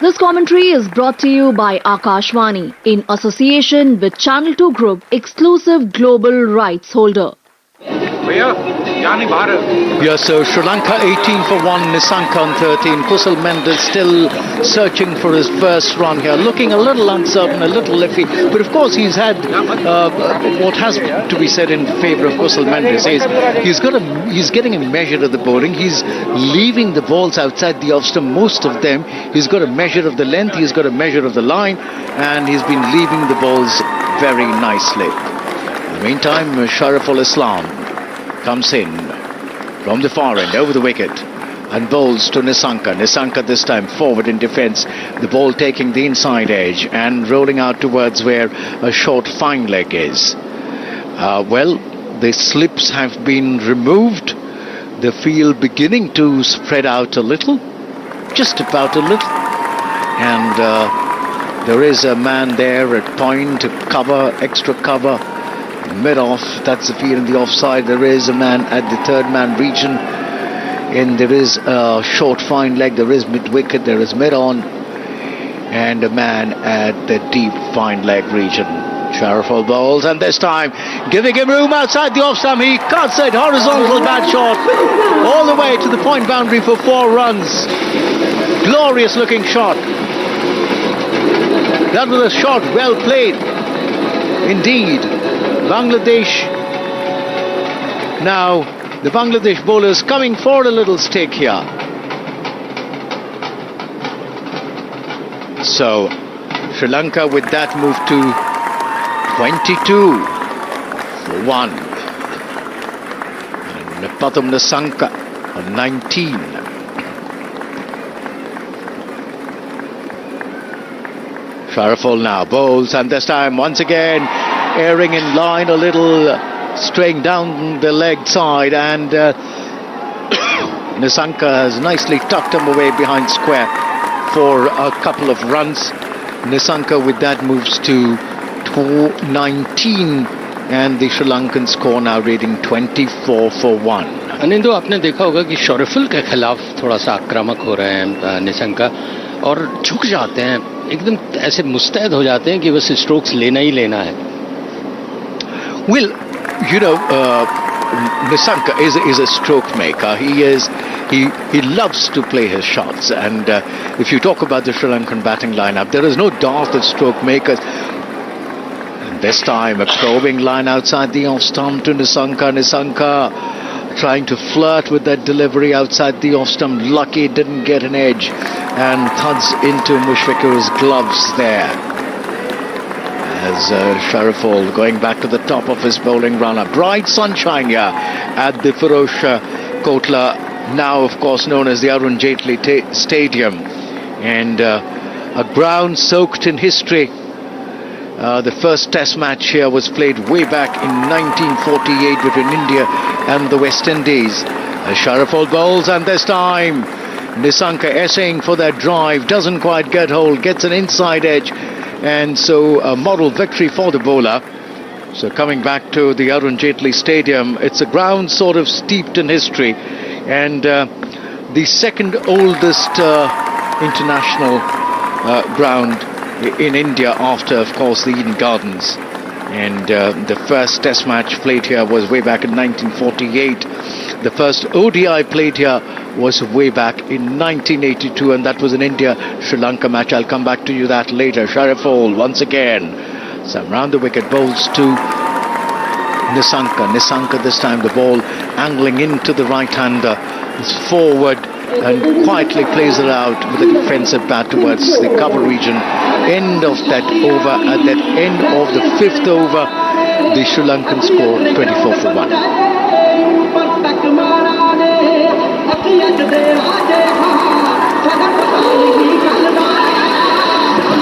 This commentary is brought to you by Akashvani in association with Channel 2 Group, exclusive global rights holder. Yeah, so Sri Lanka 18 for 1, Nisanka on 13. Kusal Mendis still searching for his first run here, looking a little uncertain, a little iffy. But of course, he's had what has to be said in favour of Kusal Mendis is he's getting a measure of the bowling. He's leaving the balls outside the off stump, most of them. He's got a measure of the length, he's got a measure of the line, and he's been leaving the balls very nicely. In the meantime, Shariful Islam comes in from the far end over the wicket and bowls to Nisanka. Nisanka this time forward in defence. The ball taking the inside edge and rolling out towards where a short fine leg is. Well, the slips have been removed. The field beginning to spread out a little, just about a little. And there is a man there at point, cover, extra cover. Mid-off, that's the field in the offside. There is a man at the third man region, and there is a short fine leg, there is mid-wicket, there is mid-on, and a man at the deep fine leg region. Shariful bowls, and this time giving him room outside the off-stump. He cuts it, horizontal bat shot, all the way to the point boundary for 4 runs. Glorious looking shot. That was a shot well played indeed. Bangladesh, now the Bangladesh bowlers coming for a little stake here. So Sri Lanka with that move to 22 for 1. And Pathum Nisanka on 19. Shariful now bowls, and this time once again airing in line a little, straying down the leg side, and Nisanka has nicely tucked him away behind square for a couple of runs. Nisanka with that moves to 19, and the Sri Lankan score now reading 24 for 1. Anindo, आपने देखा होगा कि शोरफुल के खिलाफ थोड़ा सा आक्रामक हो रहे हैं निशंका, और झुक जाते हैं, एकदम ऐसे मुस्तैद हो जाते हैं कि बस स्ट्रोक्स लेना ही लेना है. Well, you know, Nisanka is a stroke maker. He loves to play his shots, and if you talk about the Sri Lankan batting lineup, there is no doubt that stroke makers. And this time, a probing line outside the off stump to Nisanka. Nisanka trying to flirt with that delivery outside the off stump. Lucky didn't get an edge, and thuds into Mushfiqur's gloves there. As Shariful going back to the top of his bowling run-up. Bright sunshine here at the Feroz Kotla, now of course known as the Arun Jaitley Stadium, and a ground soaked in history. The first test match here was played way back in 1948 between India and the West Indies. Shariful bowls, and this time Nisanka essaying for that drive, doesn't quite get hold, gets an inside edge. And so a moral victory for the bowler. So coming back to the Arun Jaitley Stadium, it's a ground sort of steeped in history, and the second oldest international ground in India after, of course, the Eden Gardens. And the first test match played here was way back in 1948. The first ODI played here was way back in 1982, and that was an India-Sri Lanka match. I'll come back to you that later. Shariful once again. Some round the wicket bowls to Nisanka. Nisanka this time the ball angling into the right-hander. It's forward and quietly plays it out with a defensive bat towards the cover region. End of that over. At that end of the fifth over, the Sri Lankan score 24 for 1.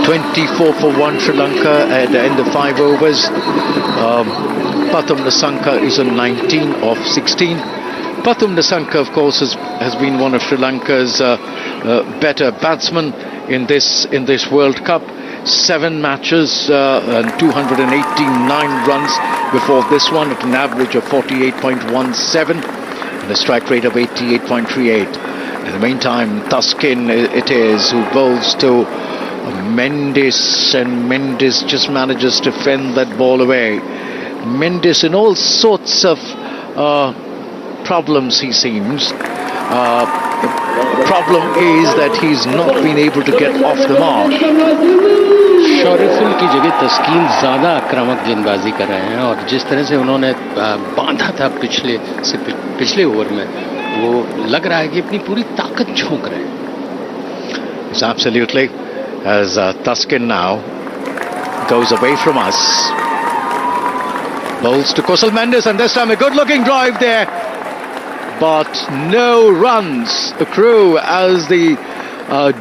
24 for 1 Sri Lanka at the end of 5 overs. Pathum Nisanka is on 19 of 16. Pathum Nisanka, of course, has been one of Sri Lanka's better batsmen in this World Cup. 7 matches and 289 runs before this one at an average of 48.17 and a strike rate of 88.38. In the meantime, Taskin it is who bowls to Mendes, and Mendes just manages to fend that ball away. Mendes in all sorts of problems, he seems. The problem is that he's not been able to get off the mark. Shoriful की जगह तस्कीन ज़्यादा आक्रामक गेंदबाजी कर रहे हैं, और जिस तरह से उन्होंने बांधा था पिछले ओवर में, वो लग रहा है कि अपनी पूरी ताकत झोंक रहे हैं. It's absolutely, as Taskin now goes away from us. Bowls to Kusal Mendes, and this time a good-looking drive there, but no runs accrue as the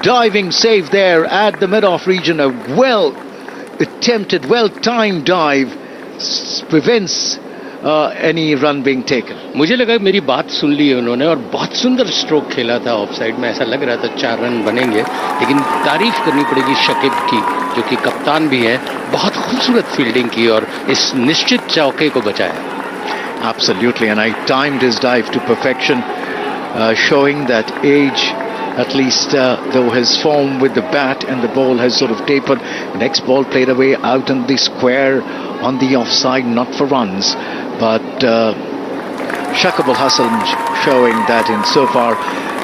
diving save there at the mid-off region. A well-attempted, well-timed dive prevents any run being taken. मुझे लगा मेरी बात सुन ली है उन्होंने, और बहुत सुंदर stroke खेला था ऑफ साइड में. ऐसा लग रहा था 4 रन बनेंगे, लेकिन तारीफ करनी पड़ेगी शकीब की, जो कि कप्तान भी है. बहुत खूबसूरत फील्डिंग की और इस निश्चित चौके को बचाया. Absolutely, and I timed his dive to perfection, showing that age, at least though his form with the bat and the ball has sort of tapered. The next ball played away out in the square on the offside, not for runs, but Shakib Al Hassan showing that in so far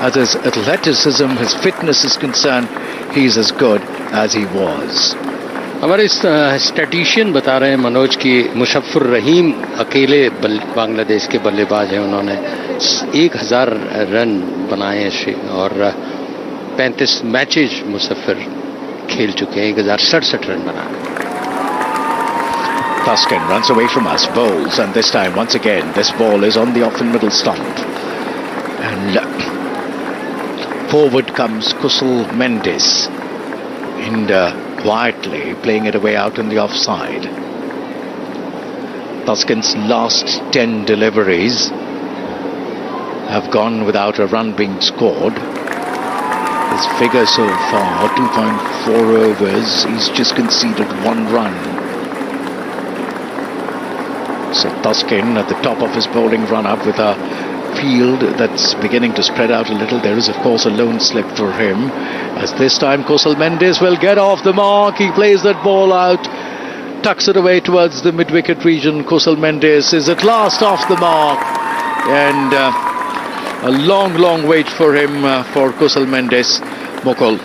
as his athleticism, his fitness is concerned, he's as good as he was. हमारे statistician बता रहे हैं मनोज की मुशफ़्फ़ुर रहीम अकेले बांग्लादेश के बल्लेबाज हैं. उन्होंने 1000 रन बनाए हैं और 35 मैचेज मुशफ़्फ़ुर खेल चुके हैं. 1067 रन बनाए. Taskin runs away from us, bowls, and this time once again this ball is on the off and middle stump, and forward comes Kusal Mendes and quietly playing it away out in the offside. Taskin's last 10 deliveries have gone without a run being scored. His figure so far, 2.4 overs, he's just conceded 1 run. So Taskin at the top of his bowling run-up with a field that's beginning to spread out a little. There is, of course, a lone slip for him. As this time, Kusal Mendes will get off the mark. He plays that ball out, tucks it away towards the mid-wicket region. Kusal Mendes is at last off the mark. And a long wait for him, for Kusal Mendes. Mukul.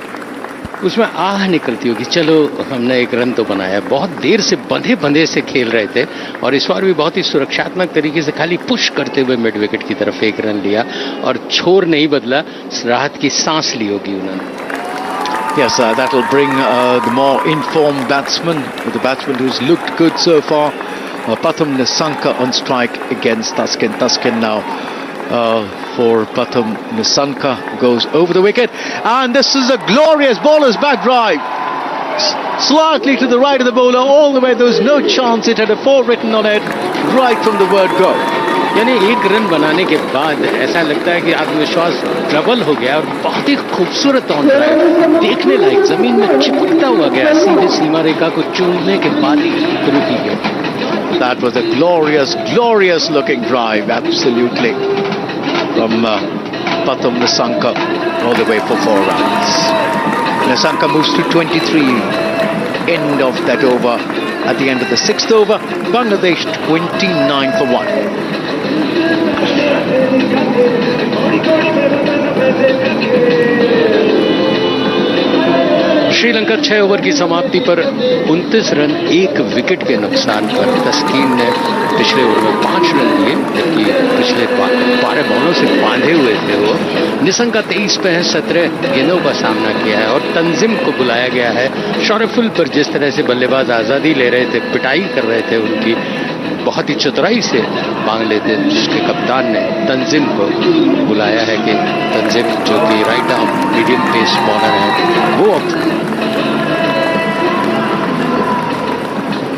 उसमें आह निकलती होगी, चलो हमने एक run तो बनाया. बहुत देर से बंधे से खेल रहे थे और इस बार भी बहुत ही सुरक्षात्मक तरीके से खाली पुश करते हुए मिड विकेट की तरफ एक रन लिया और छोर नहीं बदला, राहत की सांस ली होगी उन्होंने. Yes, that will bring the more informed batsman, the batsman who's looked good so far. Pathum Nissanka on strike against Taskin. Taskin now for Pathum Nissanka goes over the wicket, and this is a glorious bowler's back drive, slightly to the right of the bowler, all the way. There was no chance. It had a 4 written on it right from the word go. यानी एक run बनाने के बाद ऐसा लगता है कि आत्मविश्वास डबल हो गया और बहुत ही खूबसूरत ऑन ड्राइव, देखने लायक, जमीन में चिपकता हुआ गया, सीधे सीमा रेखा को चूमने के बाद ही रुकी गई. That was a glorious looking drive, absolutely, from Pathum Nissanka all the way for 4 runs. Nissanka moves to 23. End of that over. At the end of the 6th over, Bangladesh 29 for 1. Sri Lanka 6 over की समाप्ति पर 29 run 1 wicket के नुकसान पर. तस्कीन ने पिछले over में 5 run दिए, जबकि पिछले 12 बॉलों से बांधे हुए थे वो. निशंका 23 पे है, 17 गेंदों का सामना किया है और तंजिम को बुलाया गया है. शॉर्टफुल पर जिस तरह से बल्लेबाज आज़ादी ले रहे थे, पिटाई कर रहे थे उनकी, बहुत ही चतुराई से बांग्लादेश के कप्तान ने तंजिम को बुलाया है कि तंजिम, जो कि right arm medium pace bowler है, वो अब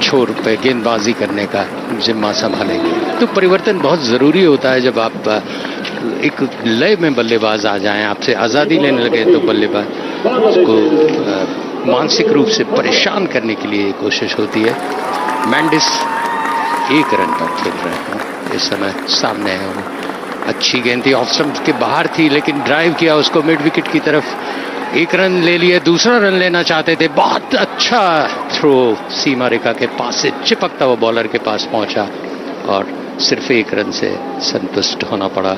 छोर पे गेंदबाजी करने का जिम्मा संभालेंगे. तो परिवर्तन बहुत जरूरी होता है जब आप एक लय में बल्लेबाज आ जाएं, आपसे आज़ादी लेने लगे तो बल्लेबाज को मानसिक रूप से परेशान करने के लिए कोशिश होती है. मैंडिस 1 रन पर खेल रहे हैं इस समय, सामने है वो. अच्छी गेंद थी, ऑफ स्टंप के बाहर थी, लेकिन ड्राइव किया उसको मिड विकेट की तरफ. 1 रन ले लिए, दूसरा रन लेना चाहते थे. बहुत अच्छा थ्रो सीमा रेखा के पास से चिपकता हुआ बॉलर के पास पहुंचा और सिर्फ 1 रन से संतुष्ट होना पड़ा.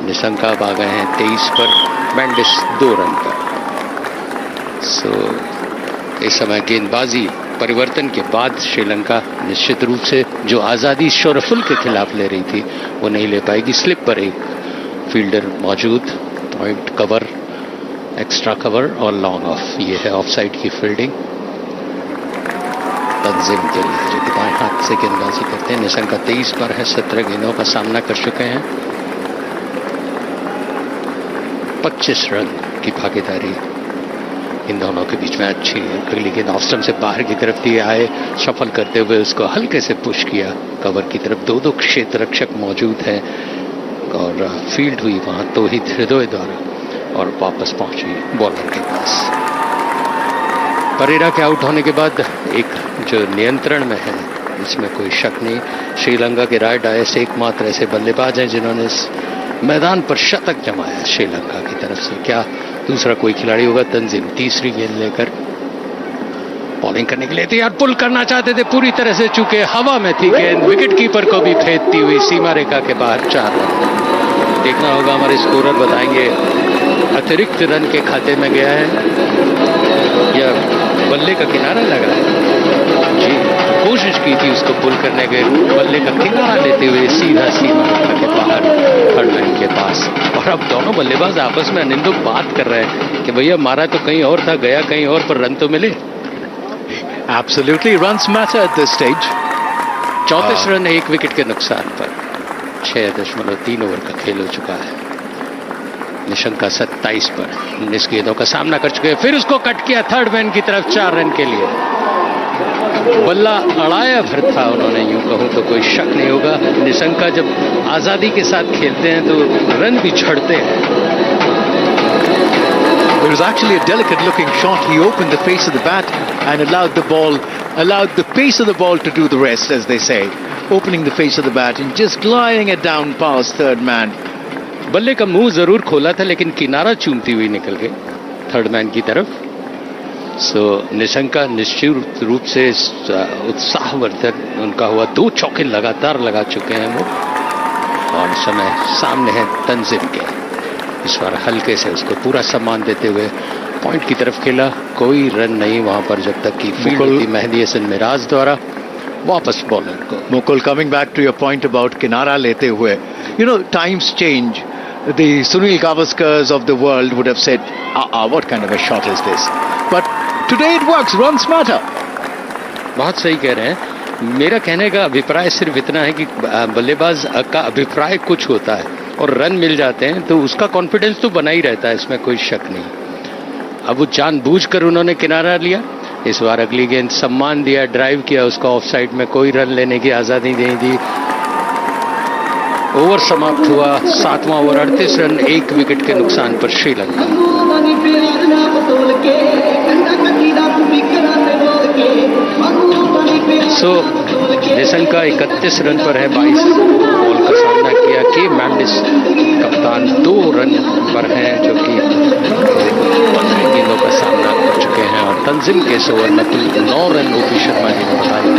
निशंका आ गए हैं 23 पर, मैंडिस 2 रन पर. इस समय गेंदबाजी परिवर्तन के बाद श्रीलंका निश्चित रूप से जो आज़ादी शोरफुल के खिलाफ ले रही थी वो नहीं ले पाएगी. स्लिप पर एक फील्डर मौजूद, पॉइंट कवर, एक्स्ट्रा कवर और लॉन्ग ऑफ. ये है ऑफ साइड की फील्डिंग तंजिम के लिए, जो कि बाएं हाथ से गेंदबाजी करते हैं. निशंका 23 पर है, 17 गेंदों का सामना कर चुके हैं. 25 रन की भागीदारी इन दोनों के बीच में अच्छी है. अगली गेंद ऑफ स्टंप से बाहर की तरफ दिए आए, शफल करते हुए उसको हल्के से पुश किया कवर की तरफ. 2 क्षेत्र रक्षक मौजूद हैं और फील्ड हुई वहां तो ही हृदय द्वारा और वापस पहुंची बॉलर के पास. परेरा के आउट होने के बाद एक जो नियंत्रण में है, इसमें कोई शक नहीं. श्रीलंका के राय डायस एकमात्र ऐसे बल्लेबाज हैं जिन्होंने इस मैदान पर शतक जमाया श्रीलंका की तरफ से. क्या दूसरा कोई खिलाड़ी होगा? तंजिम तीसरी गेंद लेकर बॉलिंग करने के लिए तैयार, पुल करना चाहते थे पूरी तरह से, चूंकि हवा में थी गेंद, विकेट कीपर को भी फेंकती हुई सीमा रेखा के बाहर 4 रन. देखना होगा, हमारे स्कोरर बताएंगे अतिरिक्त रन के खाते में गया है या बल्ले का किनारा लगा है. जी, कोशिश की थी उसको पुल करने के, बल्ले का किनारा लेते हुए सीधा सीमा रेखा के बाहर थर्ड लाइन के पास. और अब दोनों बल्लेबाज आपस में अनिंदुक बात कर रहे हैं कि भैया मारा तो कहीं और था, गया कहीं और, पर रन तो मिले. Absolutely, runs matter at this stage. 34 run 1 wicket के नुकसान पर. 6.3 ओवर का खेल हो चुका है. निशंका 27 पर 19 गेंदों का सामना कर चुके हैं. फिर उसको कट किया थर्ड मैन की तरफ 4 रन के लिए. बल्ला अड़ाया भर था उन्होंने, यूं कहूं तो कोई शक नहीं होगा. निशंका जब आज़ादी के साथ खेलते हैं तो रन भी छड़ते हैं. It was actually a delicate looking shot. He opened the face of the bat and allowed the pace of the ball to do the rest, as they say. Opening the face of the bat and just gliding it down past third man. बल्ले का मुंह जरूर खोला था लेकिन किनारा चूमती हुई निकल गई थर्ड मैन की तरफ। सो निशंका निश्चित रूप से उत्साहवर्धक उनका हुआ, 2 चौके लगातार लगा चुके हैं वो, और समय सामने है तंजिम के। इस बार हल्के से उसको पूरा सम्मान देते हुए पॉइंट की तरफ खेला, कोई रन नहीं वहां पर जब तक कि फील्ड होती मेहदी हसन मिराज द्वारा। वापस बॉलर को। Mukul, coming back to your point about किनारा लेते हुए, you know, times change. The Sunil Gavaskars of the world would have said, what kind of a shot is this? But today it works, runs matter. बहुत सही कह रहे हैं। मेरा कहने का अभिप्राय सिर्फ इतना है कि बल्लेबाज का अभिप्राय कुछ होता है और रन मिल जाते हैं तो उसका कॉन्फिडेंस तो बना ही रहता है, इसमें कोई शक नहीं। अब वो जानबूझकर उन्होंने किनारा लिया, इस बार अगली गेंद सम्मान दिया, ड्राइव किया उसका, ऑफ साइड में कोई रन लेने की आजादी नहीं दी। ओवर समाप्त हुआ, 7वां ओवर, 38 रन 1 विकेट के नुकसान पर श्रीलंका। सो निशंका 31 रन पर है, 22 बॉल का सामना किया। के मैंडिस कप्तान 2 रन पर हैं जो कि 15 गेंदों का सामना कर चुके हैं, और तंजिम के इस ओवर में कुल 9 रन ओपी शर्मा जी ने बताया कि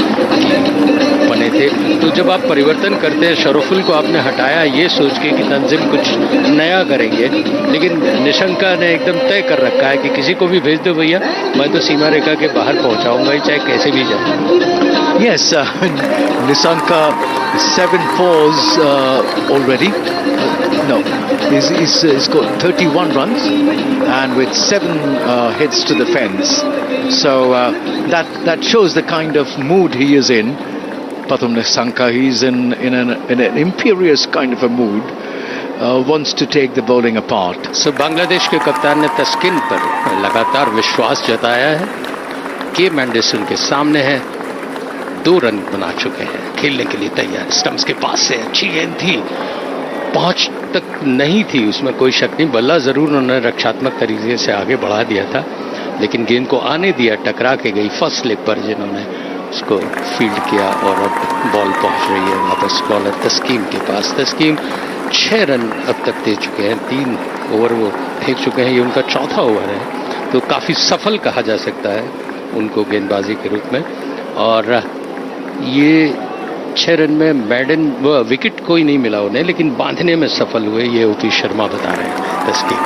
बने थे। तो जब आप परिवर्तन करते हैं, शरफुल को आपने हटाया ये सोच के कि तंजिम कुछ नया करेंगे, लेकिन निशंका ने एकदम तय कर रखा है कि किसी को भी भेज दो भैया, मैं तो सीमा रेखा के बाहर पहुंचाऊंगा ही, चाहे कैसे भी जाए। Yes, Nissanka 7 fours already. No, he's got 31 runs and with 7 hits to the fence. So that shows the kind of mood he is in. Pathum Nissanka, he's in an imperious kind of a mood. Wants to take the bowling apart. So Bangladesh के कप्तान ने तस्किन पर लगातार विश्वास जताया है। के Mendes उनके सामने है, 2 रन बना चुके हैं, खेलने के लिए तैयार। स्टंप्स के पास से अच्छी गेंद थी, पहुंच तक नहीं थी, उसमें कोई शक नहीं। बल्ला जरूर उन्होंने रक्षात्मक तरीके से आगे बढ़ा दिया था, लेकिन गेंद को आने दिया, टकरा के गई फर्स्ट लेग पर, जिन्होंने उसको फील्ड किया, और अब बॉल पहुंच रही है वापस बॉलर तस्कीम के पास। तस्कीम 6 रन अब तक दे चुके हैं, 3 ओवर वो फेंक चुके हैं, ये उनका 4था ओवर है, तो काफी सफल कहा जा सकता है उनको गेंदबाजी के रूप में। और ये 6 रन में मैडन विकेट कोई नहीं मिला उन्हें, लेकिन बांधने में सफल हुए, ये ओपी शर्मा बता रहे हैं। तस्कीम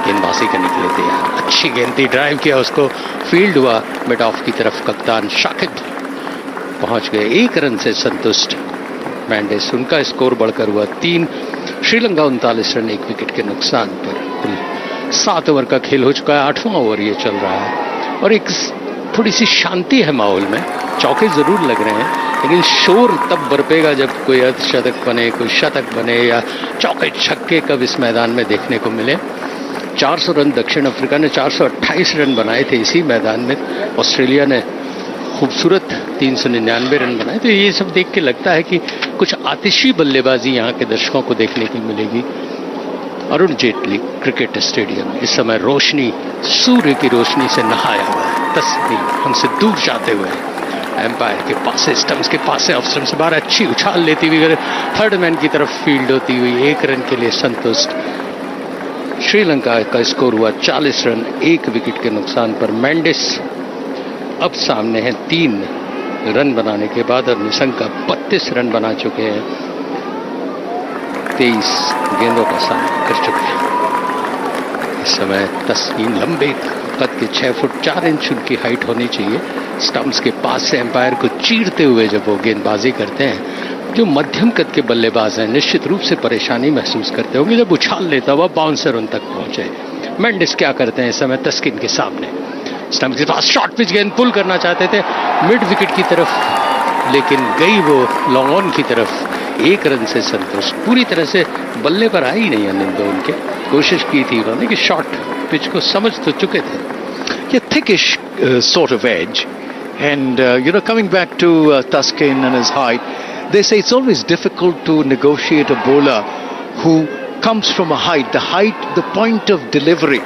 गेंदबाजी करने के लिए तैयार, अच्छी गेंद थी, ड्राइव किया उसको, फील्ड हुआ मिड ऑफ की तरफ, कप्तान शाकिब पहुंच गए। 1 रन से संतुष्ट मैंडिस, उनका स्कोर बढ़कर हुआ 3। श्रीलंका 39 रन 1 विकेट के नुकसान पर। कुल 7 ओवर का खेल हो चुका है, 8वां ओवर ये चल रहा है, और एक थोड़ी सी शांति है माहौल में। चौके जरूर लग रहे हैं, लेकिन शोर तब बरपेगा जब कोई अर्धशतक बने, कोई शतक बने, या चौके छक्के कब इस मैदान में देखने को मिले। 400 रन दक्षिण अफ्रीका ने 428 रन बनाए थे इसी मैदान में, ऑस्ट्रेलिया ने खूबसूरत 399 रन बनाए। तो ये सब देख के लगता है कि कुछ आतिशी बल्लेबाजी यहाँ के दर्शकों को देखने की मिलेगी। अरुण जेटली क्रिकेट स्टेडियम इस समय रोशनी, सूर्य की रोशनी से नहाया हुआ है। तस्वीर हमसे दूर जाते हुए एम्पायर के पास से, स्टंप्स के पास से, ऑफ स्टंप से बाहर अच्छी उछाल लेती हुई थर्ड मैन की तरफ फील्ड होती हुई 1 रन के लिए संतुष्ट। श्रीलंका का स्कोर हुआ 40 रन 1 विकेट के नुकसान पर। मैंडिस अब सामने है 3 रन बनाने के बाद, और निशंका 32 रन बना चुके हैं, 23 गेंदों का सामना कर चुके हैं। इस समय तस्वीर लंबे कद के 6 फुट 4 इंच उनकी हाइट होनी चाहिए। स्टंप्स के पास से एम्पायर को चीरते हुए जब वो गेंदबाजी करते हैं, जो मध्यम कद के बल्लेबाज हैं निश्चित रूप से परेशानी महसूस करते होंगे जब उछाल लेता हुआ बाउंसर उन तक पहुंचे। मैंडिस क्या करते हैं इस समय तस्किन के सामने, स्टंप्स के पास शॉर्ट पिच गेंद पुल करना चाहते थे मिड विकेट की तरफ, लेकिन गई वो लॉन्ग ऑन की तरफ। 1 रन से संतुष्ट, पूरी तरह से बल्ले पर आई नहीं अनिंदो, उनके कोशिश की थी उन्होंने कि शॉर्ट पिच को समझ तो चुके थे। Yeah, thickish sort of edge, and coming back to Tuskin and his height, they say it's always difficult to negotiate a bowler who comes from a height, the point of delivery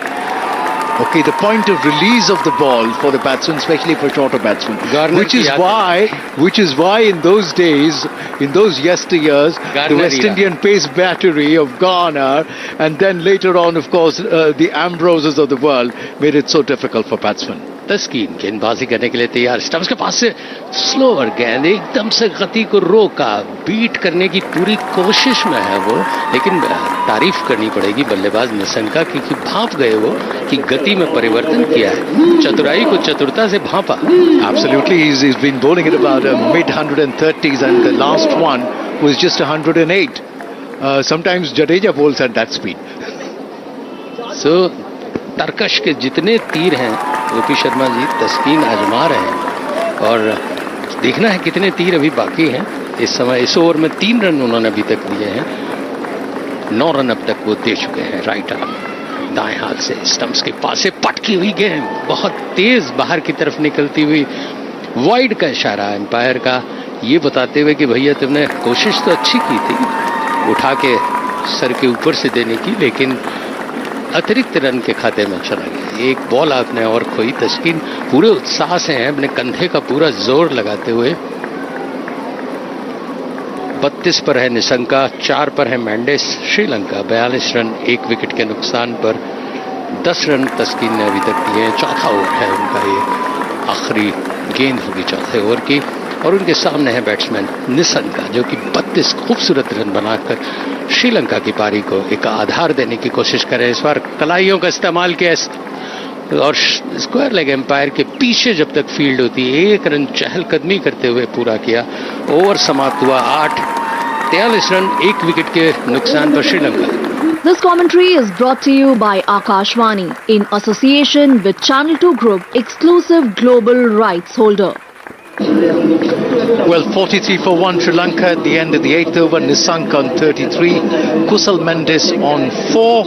Okay, the point of release of the ball for the batsman, especially for shorter batsmen, which is why in those days, in those yesteryears, the West Indian pace battery of Garner, and then later on, of course, the Ambroses of the world made it so difficult for batsmen. तस्कीन गेंदबाजी करने के लिए तैयार, stumps के पास से slower गेंद, एकदम से गति को रोका, बीट करने की पूरी कोशिश में है वो, लेकिन तारीफ करनी पड़ेगी बल्लेबाज निशंका की कि भांप गए वो कि गति में परिवर्तन किया है, चतुराई को चतुरता से भांपा. Absolutely, he's been bowling at about mid 130s and the last one was just 108. Sometimes Jadeja bowls at that speed. So तरकश के जितने तीर हैं ओपी शर्मा जी तस्कीन आजमा रहे हैं और देखना है कितने तीर अभी बाकी हैं. इस समय इस ओवर में 3 रन उन्होंने अभी तक दिए हैं, 9 रन अब तक वो दे चुके हैं. राइट आर्म दाएं हाथ से स्टंप्स के पास से पटकी हुई गेंद बहुत तेज बाहर की तरफ निकलती हुई, वाइड का इशारा एम्पायर का ये बताते हुए कि भैया तुमने कोशिश तो अच्छी की थी उठा के सर के ऊपर से देने की, लेकिन अतिरिक्त रन के खाते में चला गया. एक बॉल आपने और खोई. तस्कीन पूरे उत्साह से हैं, अपने कंधे का पूरा जोर लगाते हुए. 32 पर है निशंका, 4 पर है मैंडिस. श्रीलंका 42 रन 1 विकेट के नुकसान पर 10 रन तस्कीन ने अभी तक दिए हैं. चौथा ओवर है उनका, ये आखिरी गेंद होगी चौथे ओवर की और उनके सामने है बैट्समैन निशंका जो कि 32 खूबसूरत रन बनाकर श्रीलंका की पारी को एक आधार देने की कोशिश करें. इस बार कलाइयों का इस्तेमाल किया और स्क्वायर लेग एम्पायर के पीछे जब तक फील्ड होती है 1 रन चहलकदमी करते हुए पूरा किया. ओवर समाप्त हुआ 8, 43 रन 1 विकेट के नुकसान पर Sri Lanka. This commentary is brought to you by Akashvani in association with Channel 2 Group, exclusive global rights holder. Well, 43 for 1 Sri Lanka at the end of the 8th over. Nisanka on 33, Kusal Mendis on 4,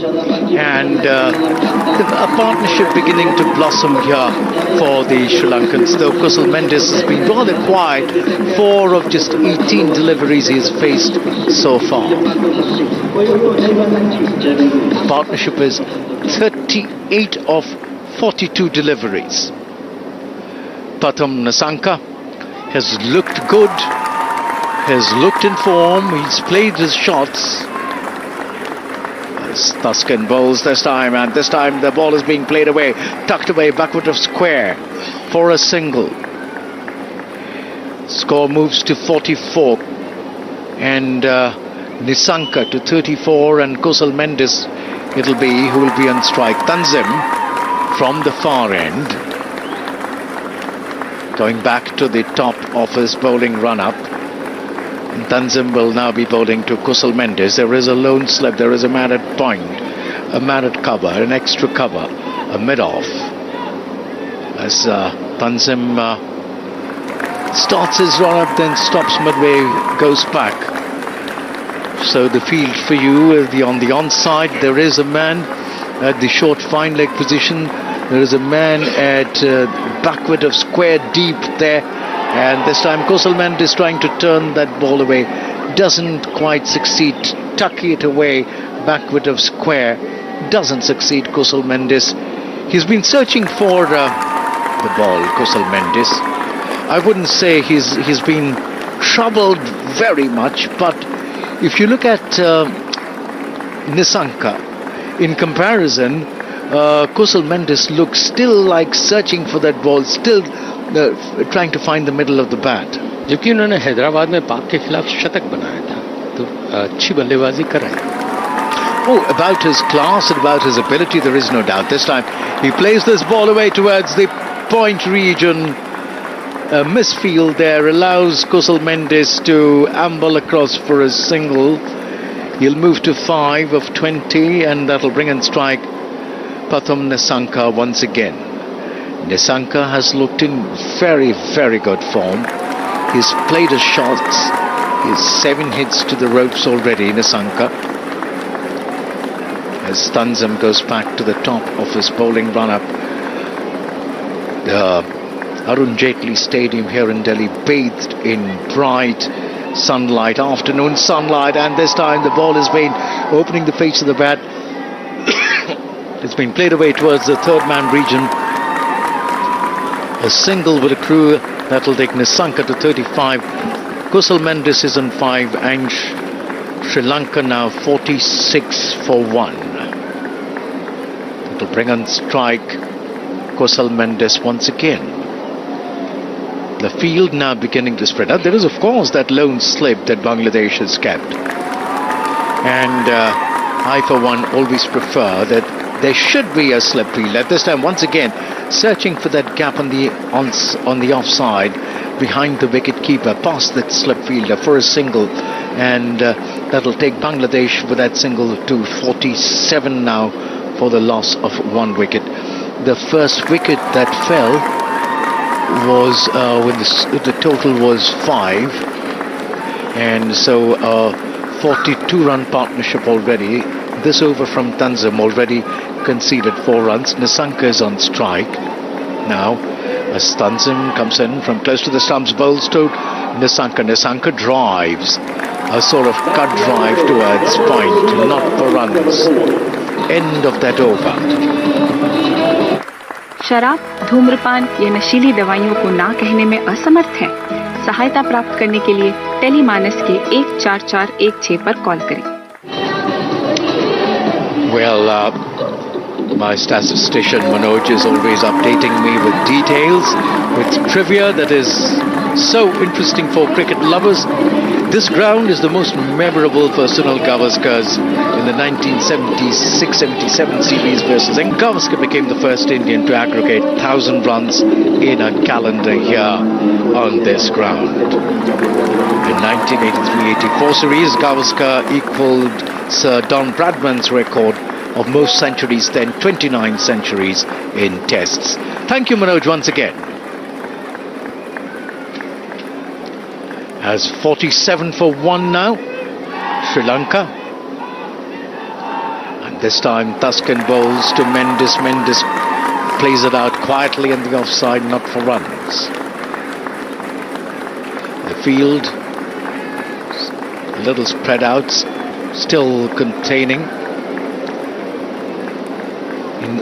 and a partnership beginning to blossom here for the Sri Lankans. Though Kusal Mendis has been rather quiet, 4 of just 18 deliveries he has faced so far. Partnership is 38 of 42 deliveries. Pathum Nisanka has looked good, has looked in form, he's played his shots. As Tuscan bowls this time, and this time the ball is being played away, tucked away backward of square for a single. Score moves to 44 and Nisanka to 34, and Kusal Mendis it'll be who will be on strike. Tanzim from the far end, going back to the top of his bowling run-up. Tanzim will now be bowling to Kusal Mendis. There is a lone slip, there is a man at point, a man at cover, an extra cover, a mid-off. As Tanzim starts his run-up, then stops midway, goes back. So the field for you, on the onside, there is a man at the short fine leg position. There is a man at backward of square deep there, and this time Kusal Mendis trying to turn that ball away, doesn't quite succeed. Tuck it away backward of square, doesn't succeed. Kusal Mendis, he's been searching for the ball. Kusal Mendis, I wouldn't say he's been troubled very much, but if you look at Nisanka in comparison, Kusal Mendis looks still like searching for that ball, still trying to find the middle of the bat. जबकि उन्होंने हैदराबाद में पाक के खिलाफ शतक बनाया था, तो अच्छी बल्लेबाजी कर रहे हैं. Oh, about his class and about his ability, there is no doubt. This time he plays this ball away towards the point region. A misfield there allows Kusal Mendis to amble across for a single. He'll move to 5 of 20, and that'll bring in strike Pathum Nisanka once again. Nisanka has looked in very, very good form. He's played his shots. He's 7 hits to the ropes already, Nisanka. As Tanzim goes back to the top of his bowling run-up. Arun Jaitley Stadium here in Delhi, bathed in bright sunlight, afternoon sunlight, and this time the ball has been opening the face of the bat. It's been played away towards the third man region. A single with a crew that will take Nisanka to 35. Kusal Mendis is on 5 and Sri Lanka now 46 for 1. That will bring on strike Kusal Mendis once again. The field now beginning to spread out. There is of course that lone slip that Bangladesh has kept. And I for one always prefer that there should be a slip field. At this time once again searching for that gap on the offside behind the wicket keeper, past that slip fielder for a single, and that will take Bangladesh with that single to 47 now for the loss of 1 wicket. The first wicket that fell was when the total was 5, and so 42 run partnership already. This over from Tanzim already conceded 4 runs. Nisanka is on strike now as Tanzim comes in from close to the stumps, bowls to Nisanka. Nisanka drives a sort of cut drive towards point, not for runs. End of that over. शराब, धूम्रपान या नशीली दवाइयों को ना कहने में असमर्थ हैं। सहायता प्राप्त करने के लिए टेलीमानस के 14416 पर कॉल करें। Well, my statistician Manoj is always updating me with details, with trivia that is so interesting for cricket lovers. This ground is the most memorable for Sunil Gavaskars in the 1976-77 series versus, and Gavaskar became the first Indian to aggregate 1,000 runs in a calendar year on this ground. In 1983-84 series, Gavaskar equalled Sir Don Bradman's record of most centuries, then 29 centuries in tests. Thank you, Manoj, once again. As 47 for 1 now, Sri Lanka. And this time Tuscan bowls to Mendis. Mendis plays it out quietly in the offside, not for runs. The field a little spread out, still containing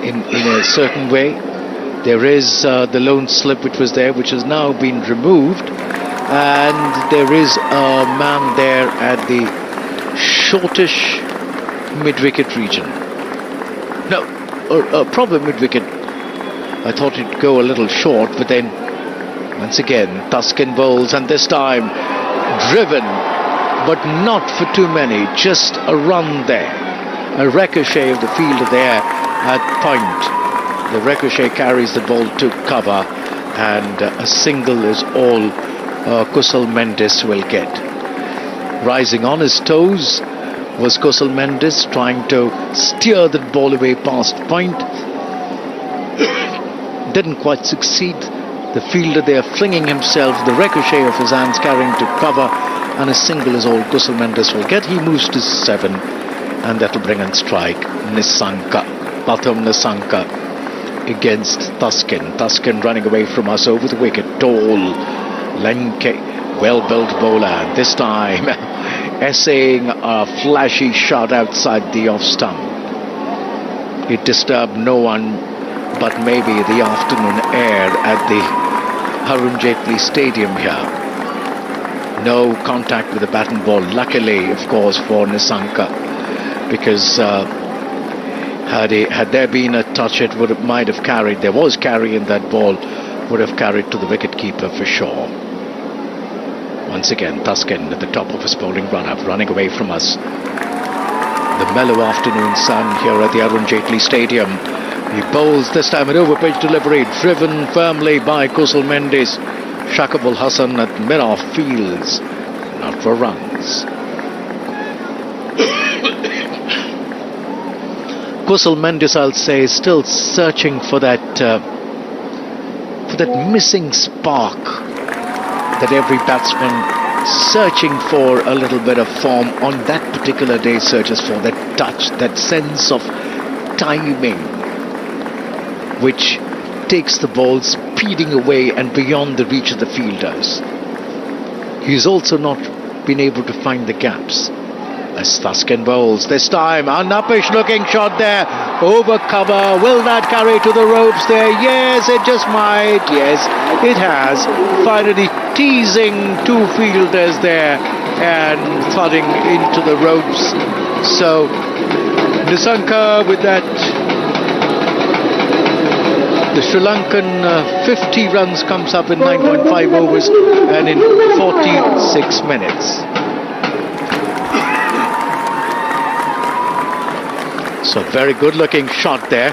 in a certain way. There is the lone slip which was there, which has now been removed, and there is a man there at the shortish mid-wicket region. No, proper mid-wicket. I thought it'd go a little short, but then once again Tuscan bowls, and this time driven, but not for too many, just a run there. A ricochet of the fielder there at point. The ricochet carries the ball to cover, and a single is all Kusal Mendis will get. Rising on his toes was Kusal Mendis, trying to steer the ball away past point. Didn't quite succeed. The fielder there flinging himself, the ricochet of his hands carrying to cover, and a single is all Kusal Mendis will get. He moves to 7, and that will bring on strike Nisanka. Patham Nisanka against Tuscan. Tuscan running away from us over the wicket. Tall, lanky, well-built bowler. This time essaying a flashy shot outside the off-stump. It disturbed no one but maybe the afternoon air at the Arun Jaitley Stadium here. No contact with the bat and ball, luckily, of course, for Nisanka, because had there been a touch, it might have carried. There was carry in that ball, would have carried to the wicket-keeper for sure. Once again, Tuscan at the top of his bowling run-up, running away from us. The mellow afternoon sun here at the Arun Jaitley Stadium. He bowls this time an over-pitch delivery, driven firmly by Kusal Mendis. Shakib Hassan at mid-off fields, not for runs. Kusal Mendis, I'll say, still searching for that missing spark that every batsman searching for a little bit of form on that particular day searches for, that touch, that sense of timing, which takes the ball speeding away and beyond the reach of the fielders. He's also not been able to find the gaps. As Tuscan bowls, this time an uppish looking shot there, Over cover. Will that carry to the ropes there? Yes, it just might. Yes, it has. Finally teasing two fielders there and thudding into the ropes. So Nisanka with that, the Sri Lankan 50 runs comes up in 9.5 overs and in 46 minutes. So very good looking shot there.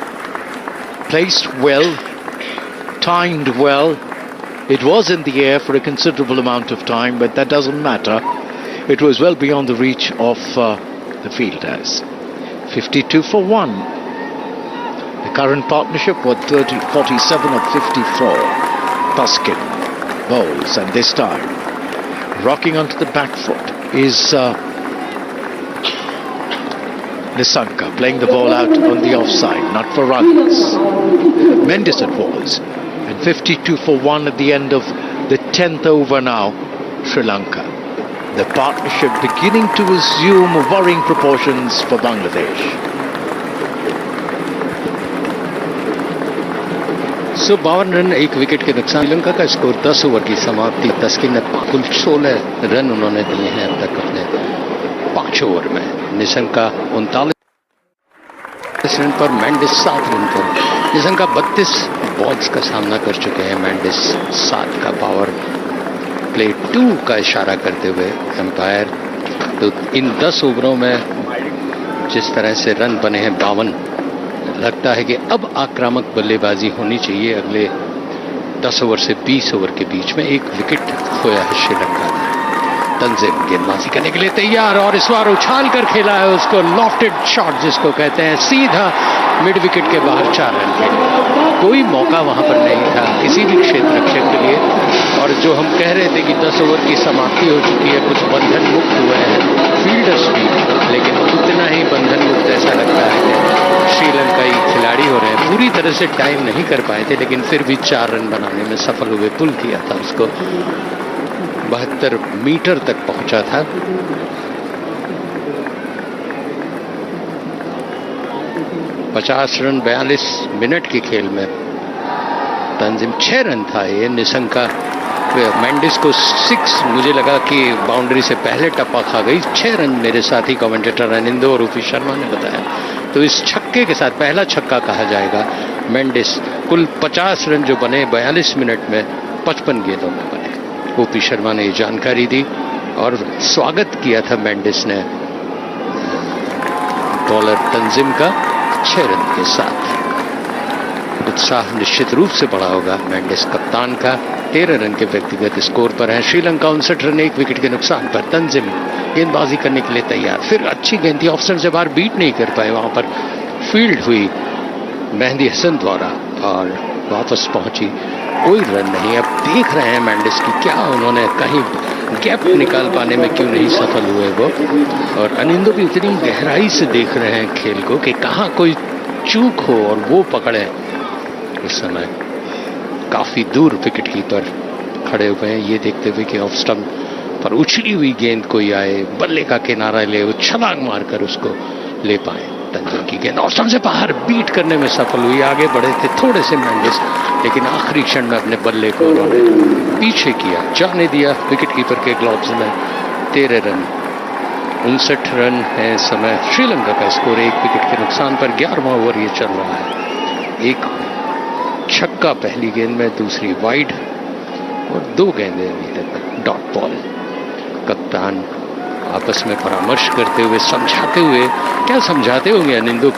Placed well, timed well. It was in the air for a considerable amount of time, but that doesn't matter. It was well beyond the reach of the fielders. 52 for 1. The current partnership was 47 of 54. Paskin bowls, and this time rocking onto the back foot is Nisanka, playing the ball out on the offside, not for runs. Mendes it was, and 52 for 1 at the end of the 10th over now. Sri Lanka. The partnership beginning to assume worrying proportions for Bangladesh. 52 run, 1 wicket के नुकसान। श्रीलंका का score 10 over की समाप्ति। तस्किन ने कुल 16 run उन्होंने दिए हैं अब तक अपने 5 ओवर में। निशंका 39 रन पर, मेंडिस 7 रन पर। निशंका 32 बॉल्स का सामना कर चुके हैं। मेंडिस 7 का पावर प्ले 2 का इशारा करते हुए एम्पायर। तो इन 10 ओवरों में जिस तरह से रन बने हैं 52, लगता है कि अब आक्रामक बल्लेबाजी होनी चाहिए। अगले 10 ओवर से 20 ओवर के बीच में 1 विकेट खोया है श्रीलंका ने। तंजिम गेंदबाजी करने के लिए तैयार और इस बार उछाल कर खेला है उसको, लॉफ्टेड शॉट जिसको कहते हैं, सीधा मिड विकेट के बाहर 4 रन के लिए। कोई मौका वहां पर नहीं था किसी भी क्षेत्र रक्षक के लिए। और जो हम कह रहे थे कि 10 ओवर की समाप्ति हो चुकी है, कुछ बंधन मुक्त हुए हैं फील्डर्स भी, लेकिन उतना ही बंधन मुक्त ऐसा लगता है कि श्रीलंकाई खिलाड़ी हो रहे हैं। पूरी तरह से टाइम नहीं कर पाए थे, लेकिन फिर भी 4 रन बनाने में सफल हुए। पुल किया था उसको, 72 मीटर तक पहुंचा था। पचास रन 42 मिनट के खेल में। तंजिम 6 रन था ये। निशंका मेंडिस को 6, मुझे लगा कि बाउंड्री से पहले टप्पा खा गई। 6 रन मेरे साथी कमेंटेटर अनिंदो और रूपी शर्मा ने बताया। तो इस छक्के के साथ पहला छक्का कहा जाएगा मेंडिस। कुल 50 रन जो बने 42 मिनट में 55 गेंदों में बने। ओपी शर्मा ने ये जानकारी दी और स्वागत किया था मेंडिस ने बॉलर तंजिम का 6 रन के साथ। उत्साह निश्चित रूप से बढ़ा होगा मेंडिस कप्तान का। 13 रन के व्यक्तिगत स्कोर पर है श्रीलंका। 59 रन 1 विकेट के नुकसान पर। तंजिम गेंदबाजी करने के लिए तैयार। फिर अच्छी गेंद थी, ऑफ स्टंप से बाहर बीट नहीं कर पाए। वहां पर फील्ड हुई मेहंदी हसन द्वारा और वापस पहुंची। कोई रन नहीं। अब देख रहे हैं मेंडिस की क्या उन्होंने कहीं गैप निकाल पाने में क्यों नहीं सफल हुए वो। और अनिंदो भी इतनी गहराई से देख रहे हैं खेल को कि कहाँ कोई चूक हो और वो पकड़े। इस समय काफी दूर विकेट कीपर खड़े हुए हैं ये देखते हुए कि ऑफ स्टंप पर उछली हुई गेंद कोई आए, बल्ले का किनारा ले, वो छलांग मारकर उसको ले पाए। तंजिम की गेंद ऑफ स्टंप से बाहर बीट करने में सफल हुई। आगे बढ़े थे थोड़े से मेंडिस, लेकिन आखिरी क्षण में अपने बल्ले को उन्होंने पीछे किया, जाने दिया विकेट कीपर के ग्लव्स में। 13 रन 59 रन है समय। श्रीलंका का स्कोर 1 विकेट के नुकसान पर। 11वां ओवर ये चल रहा है। 1 छक्का पहली गेंद में, दूसरी वाइड और 2 गेंदें अभी तक डॉट बॉल। कप्तान आपस में परामर्श करते हुए, समझाते हुए, क्या समझाते होंगे अनिंदो,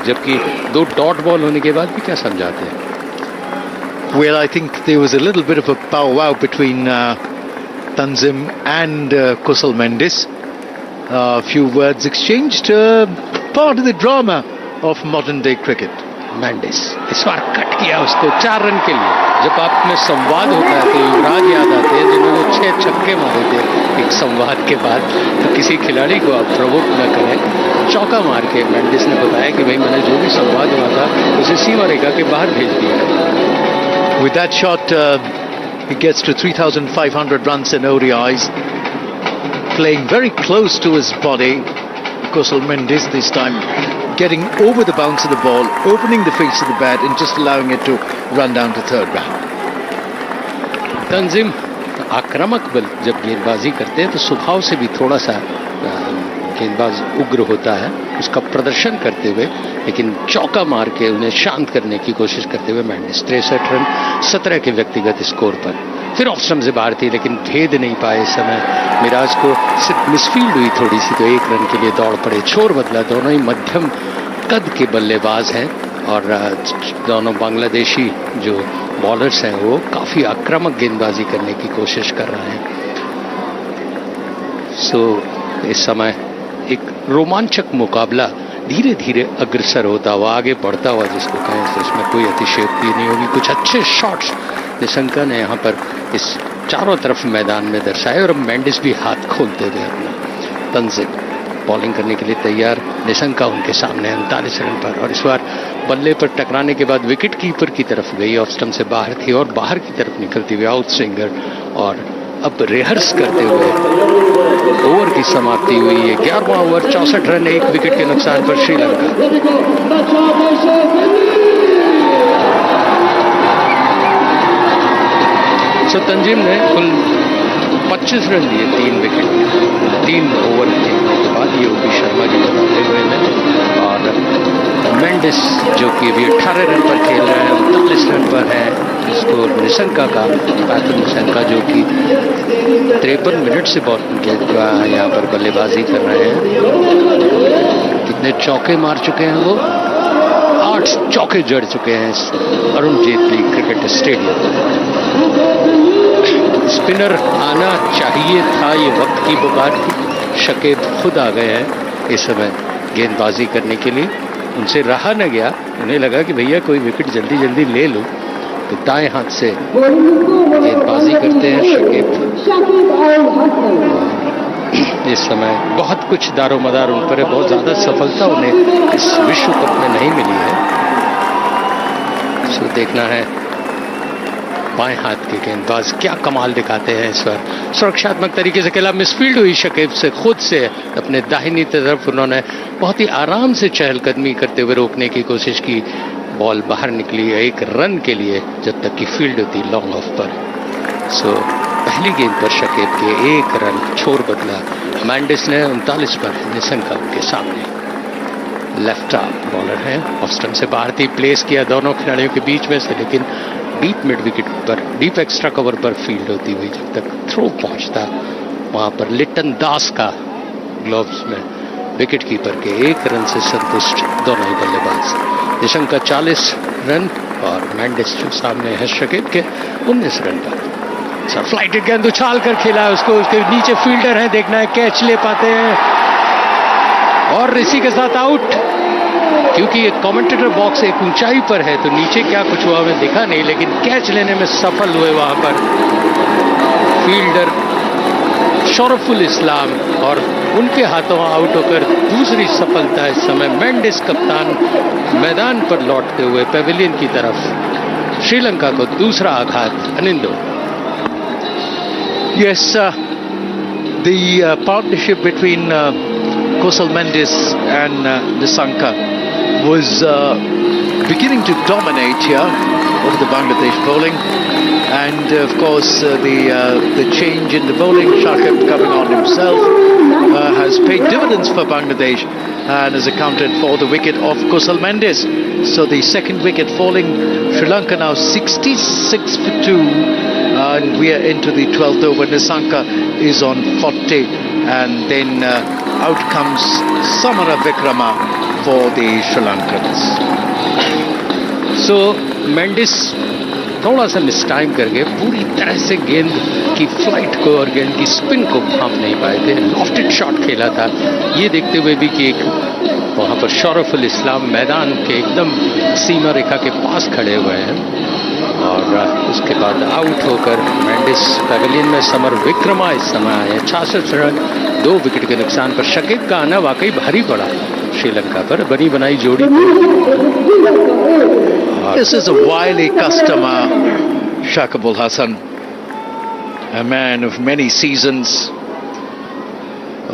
जबकि 2 डॉट बॉल होने के बाद भी क्या समझाते हैं? Well, I think there was a little bit of a powwow between Tanzim and Kusal Mendes. A few words exchanged, part of the drama of modern day cricket. Mendis इस बार कट किया उसको 4 रन के लिए। जब आप में संवाद होता है तो युवराज याद आते हैं जिन्होंने 6 छक्के मारे थे एक संवाद के बाद। तो किसी खिलाड़ी को आप प्रवोक न करें। चौका मार के मेंडिस ने बताया कि भाई मैंने जो भी संवाद हुआ था उसे सीमा रेखा के बाहर भेज दिया। With that shot, he gets to 3,500 runs in ODIs, playing very close to his body. Kusal Mendes this time getting over the bounce of the ball, opening the face of the bat and just allowing it to run down to third round. तंजीम आक्रामक बल जब गेंदबाजी करते हैं तो स्वभाव से भी थोड़ा सा गेंदबाज उग्र होता है, उसका प्रदर्शन करते हुए, लेकिन चौका मार के उन्हें शांत करने की कोशिश करते हुए मैंडिस 63 रन 17 के व्यक्तिगत स्कोर पर फिर ऑफ स्टंप से बाहर थी, लेकिन भेद नहीं पाए इस समय। मिराज को सिर्फ मिसफील्ड हुई थोड़ी सी तो 1 रन के लिए दौड़ पड़े। छोर बदला, दोनों ही मध्यम कद के बल्लेबाज हैं और दोनों बांग्लादेशी जो बॉलर्स हैं वो काफी आक्रामक गेंदबाजी करने की कोशिश कर रहे हैं। इस समय एक रोमांचक मुकाबला धीरे धीरे अग्रसर होता हुआ, आगे बढ़ता हुआ जिसको कहें, तो इसमें कोई अतिशयोक्ति नहीं होगी। कुछ अच्छे शॉट्स निशंका ने यहाँ पर इस चारों तरफ मैदान में दर्शाए और अब मैंडिस भी हाथ खोलते हुए अपना तंजीम बॉलिंग करने के लिए तैयार। निशंका उनके सामने 39 रन पर और इस बार बल्ले पर टकराने के बाद विकेट कीपर की तरफ गई, ऑफ स्टंप से बाहर थी और बाहर की तरफ निकलती हुई आउट स्विंगर। और अब रिहर्स करते हुए ओवर की समाप्ति हुई है। 11वां ओवर, 64 रन 1 विकेट के नुकसान पर श्रीलंका। तंजीम ने कुल 25 रन दिए 3 विकेट 3 ओवर खेलने के बाद, ये ओपी शर्मा जी बताते हुए हैं। और मेंडिस जो कि अभी 18 रन पर खेल रहे हैं, 39 रन पर है। इसको निशंका का पैथन निशंका जो कि 53 मिनट से यहाँ पर बल्लेबाजी कर रहे हैं। कितने चौके मार चुके हैं वो? 8 चौके जड़ चुके हैं इस Arun Jaitley cricket stadium. Spinner आना चाहिए था, ये वक्त की पुकार थी। शकीब खुद आ गए हैं इस समय गेंदबाजी करने के लिए, उनसे रहा न गया। उन्हें लगा कि भैया कोई विकेट जल्दी जल्दी ले लो, तो दाएं हाथ से गेंदबाजी करते हैं शकीब। इस समय बहुत कुछ दारोमदार उन पर है, बहुत ज्यादा सफलता उन्हें इस विश्व कप में नहीं मिली है। देखना है बाएं हाथ के गेंदबाज क्या कमाल दिखाते हैं इस बार। सुरक्षात्मक तरीके से खेला, मिसफील्ड हुई शकीब से, खुद से अपने दाहिनी तरफ उन्होंने बहुत ही आराम से चहलकदमी करते हुए रोकने की कोशिश की। बॉल बाहर निकली 1 रन के लिए जब तक कि फील्ड होती लॉन्ग ऑफ पर। पहली गेंद पर शकीब के 1 रन छोर बदला। मैंडिस ने 39 पर निशंका उनके सामने। लेफ्ट आर्म बॉलर है, ऑफ स्टंप से बाहर थी, प्लेस किया दोनों खिलाड़ियों के बीच में से, लेकिन डीप मिड विकेट पर, डीप एक्स्ट्रा कवर पर फील्ड होती हुई जब तक थ्रो पहुंचता, वहां पर लिटन दास का ग्लव्स में विकेट कीपर के 1 रन से संतुष्ट दोनों ही बल्लेबाज। निशंका 40 रन और मैंडिस जो सामने है शकीब के 19 रन पर। फ्लाइटेड गेंद उछाल कर खेला है उसको, उसके नीचे फील्डर है, देखना है कैच ले पाते हैं और इसी के साथ आउट। क्योंकि ये कमेंटेटर बॉक्स एक ऊंचाई पर है तो नीचे क्या कुछ हुआ हमें दिखा नहीं, लेकिन कैच लेने में सफल हुए वहां पर फील्डर शरफुल इस्लाम और उनके हाथों आउट होकर दूसरी सफलता इस समय मेंडिस कप्तान मैदान पर लौटते हुए पेविलियन की तरफ। श्रीलंका को दूसरा आघात। Anindo. Yes, the partnership between Kosal Mendis and Nisanka was beginning to dominate here over the Bangladesh bowling, and of course the change in the bowling, Shakib coming on himself, has paid dividends for Bangladesh and has accounted for the wicket of Kosal Mendis. So the second wicket falling, Sri Lanka now 66 for 2, and we are into the 12th over. Nisanka is on 40, and then out comes Samara Vikrama for the Sri Lankans. So Mendis थोड़ा सा miss time करके पूरी तरह से गेंद की flight को और गेंद की स्पिन को भांप नहीं पाए थे। लॉफ्टेड शॉट खेला था, ये देखते हुए भी कि एक वहां पर शरफुल इस्लाम मैदान के एकदम सीमा रेखा के पास खड़े हुए हैं और उसके बाद आउट होकर मेंडिस पेविलियन में समर विक्रमा इस समय आए 66 रन 2 विकेट के नुकसान पर। शकीब का आना वाकई भारी पड़ा श्रीलंका पर, बनी बनाई जोड़ी। This is a wily customer, Shakib Al Hasan, a man of many seasons,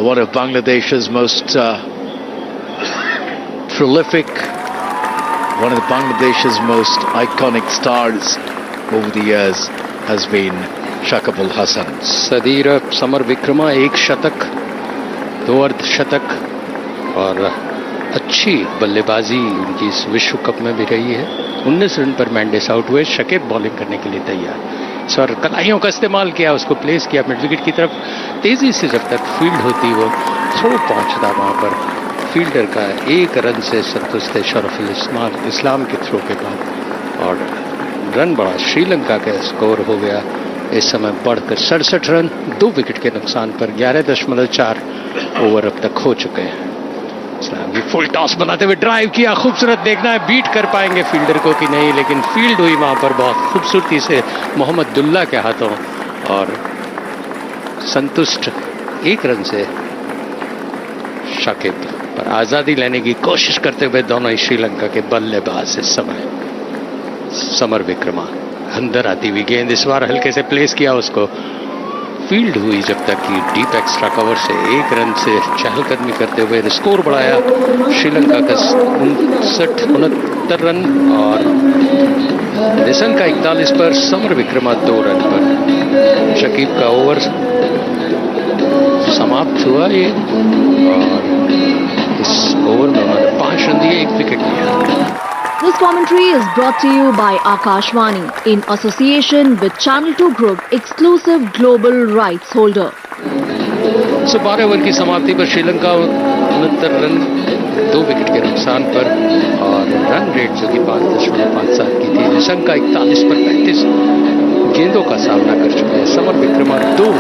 one of Bangladesh's most prolific, one of the Bangladesh's most iconic stars over the years has been Shakib Al Hasan. Sadeera Samarawickrama, एक शतक, 2 अर्धशतक और अच्छी बल्लेबाजी उनकी इस विश्व cup में भी रही है. 19 रन पर मैंडेस आउट हुए. शकीब बॉलिंग करने के लिए तैयार. सर कलाइयों का इस्तेमाल किया, उसको प्लेस किया मिड विकेट की तरफ. तेजी से जब तक फील्ड होती वो थ्रो पहुंचता वहां पर फील्डर का 1 रन से संतुष्ट है शरफुल इस्लाम के थ्रो के बाद. और रन बढ़ा. श्रीलंका का स्कोर हो गया इस समय बढ़कर 67 रन 2 विकेट के नुकसान पर. 11.4 ओवर अब तक हो चुके हैं. इस्लाम फुल टॉस बनाते हुए ड्राइव किया. खूबसूरत. देखना है बीट कर पाएंगे फील्डर को कि नहीं, लेकिन फील्ड हुई वहां पर बहुत खूबसूरती से मोहम्मद दुल्ला के हाथों और संतुष्ट 1 रन से शाकिब पर आजादी लेने की कोशिश करते हुए दोनों ही श्रीलंका के बल्लेबाज इस समय. समर विक्रमा अंदर आती हुई गेंद इस बार हल्के से प्लेस किया. उसको फील्ड हुई जब तक कि डीप एक्स्ट्रा कवर से 1 रन से चहलकदमी करते हुए स्कोर बढ़ाया श्रीलंका का 69 रन और निशन का 41 पर. समर विक्रमा 2 रन पर. शकीब का ओवर समाप्त हुआ ये और इस ओवर में उन्होंने 5 रन दिए, 1 विकेट लिया. This commentary is brought to you by Akashvani in association with Channel 2 Group, exclusive global rights holder. 12 over की समाप्ति पर श्रीलंका 69 रन 2 विकेट के नुकसान पर और रन रेट जो कि 5.57 की थी. निशंक का 41 पर 35 गेंदों का सामना कर चुके हैं. समर विक्रमा 2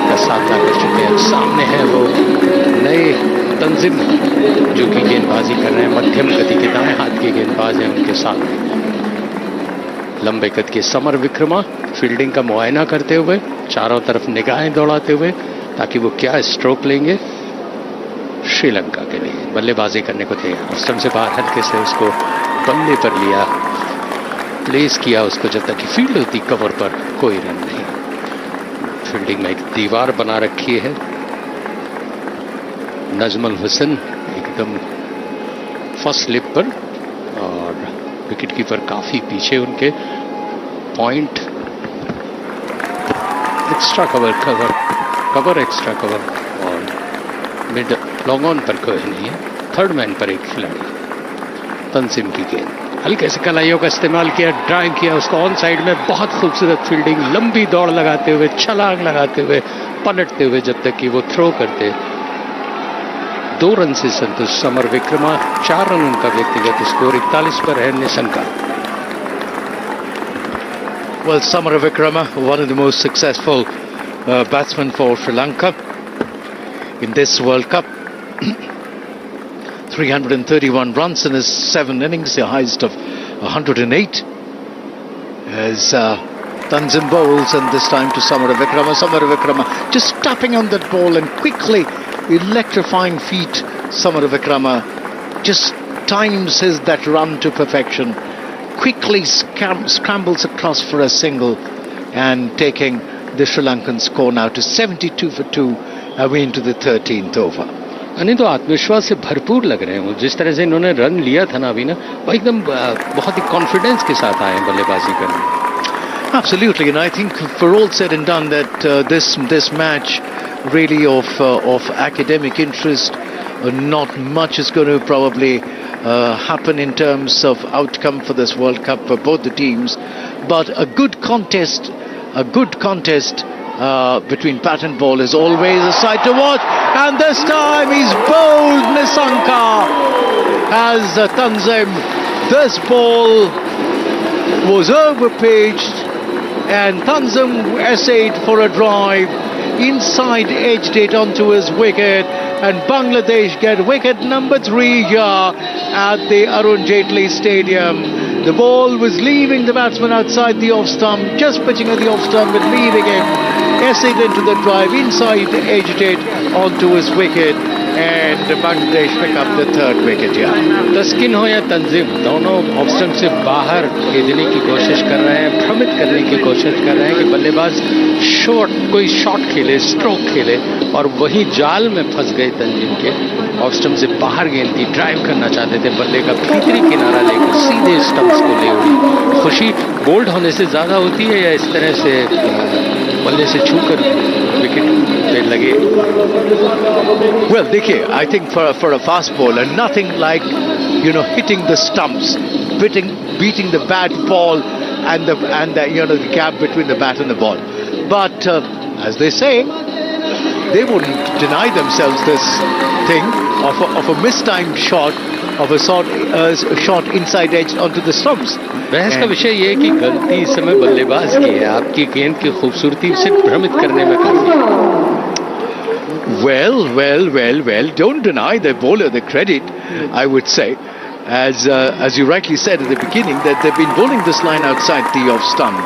का सामना कर चुके हैं. सामने है वो नए तंजिम जो कि गेंदबाजी कर रहे हैं. मध्यम गति के दाएं हाथ के गेंदबाज हैं उनके सामने. लंबे कद के समर विक्रमा फील्डिंग का मुआयना करते हुए चारों तरफ निगाहें दौड़ाते हुए ताकि वो क्या स्ट्रोक लेंगे श्रीलंका के लिए. बल्लेबाजी करने को तैयार. स्टंप से बाहर हल्के से उसको बल्ले पर लिया, प्लेस किया उसको जब तक कि फील्ड होती कवर पर कोई रन नहीं. फील्डिंग में एक दीवार बना रखी है. नजमुल हुसैन एकदम फर्स्ट स्लिप पर और विकेट कीपर काफी पीछे उनके. Point extra cover extra cover और मिड लॉन्ग ऑन पर कोई नहीं है. थर्ड मैन पर एक खिलाड़ी. तंजिम की गेंद हल्के से कलाइयों का इस्तेमाल किया, ड्राइव किया उसको ऑन साइड में. बहुत खूबसूरत फील्डिंग. लंबी दौड़ लगाते हुए, छलांग लगाते हुए, पलटते हुए जब तक कि वो थ्रो करते. 2 रन से संतुष्ट समर विक्रमा. 4 रन उनका व्यक्तिगत स्कोर. 41 पर है Nissanka. Well, Samar Vikrama, one of the most successful batsmen for Sri Lanka in this World Cup. 331 runs in his 7 innings, the highest of 108. As Tanzim bowls, and this time to Samar Vikrama. Samar Vikrama just tapping on that ball and quickly electrifying feet. Samar Vikrama just times that run to perfection. Quickly scrambles across for a single and taking the Sri Lankan score now to 72 for 2 away into the 13th over. नहीं तो आत्मविश्वास से भरपूर लग रहे हैं वो. जिस तरह से इन्होंने रन लिया था ना अभी ना, वो एकदम बहुत ही कॉन्फिडेंस के साथ आए हैं बल्लेबाजी करने. Absolutely, and I think for all said and done that this match really of academic interest, not much is going to probably happen in terms of outcome for this World Cup for both the teams, but a good contest between bat and ball is always a sight to watch. And this time he's bowled Nisanka as Tanzim. This ball was overpitched and Tanzim essayed for a drive, inside edged it onto his wicket, and Bangladesh get wicket number 3 here at the Arun Jaitley Stadium. The ball was leaving the batsman outside the off stump, just pitching at the off stump and leaving him, essayed into the drive, inside edged it onto his wicket, and Bangladesh pick up the third wicket here. Taskin हो या तंजीम, दोनों off stump से बाहर भेजने की कोशिश कर रहे हैं, भ्रमित करने की कोशिश कर रहे हैं कि बल्लेबाज कोई शॉट खेले, स्ट्रोक खेले, और वही जाल में फंस गए तंजीम के। ऑफ स्टंप से बाहर गेंद थी, ड्राइव करना चाहते थे, बल्ले का भीतरी किनारा लेकर सीधे स्टंप्स को ले उड़ी। खुशी बोल्ड होने से ज्यादा होती है या इस तरह से बल्ले से छूकर विकेट पे लगे? Well, देखिए, I think for a fast bowler, nothing like, hitting the stumps, beating the bat ball and the gap between the bat and the ball. But as they say, they wouldn't deny themselves this thing of a mistimed shot, of a shot inside edge onto the stumps. बहस का विषय ये है कि गलती इस समय बल्लेबाज की है, आपकी गेंद की खूबसूरती से भ्रमित करने में काफी। Well, don't deny the bowler the credit, I would say. As you rightly said at the beginning, that they've been bowling this line outside the off stump.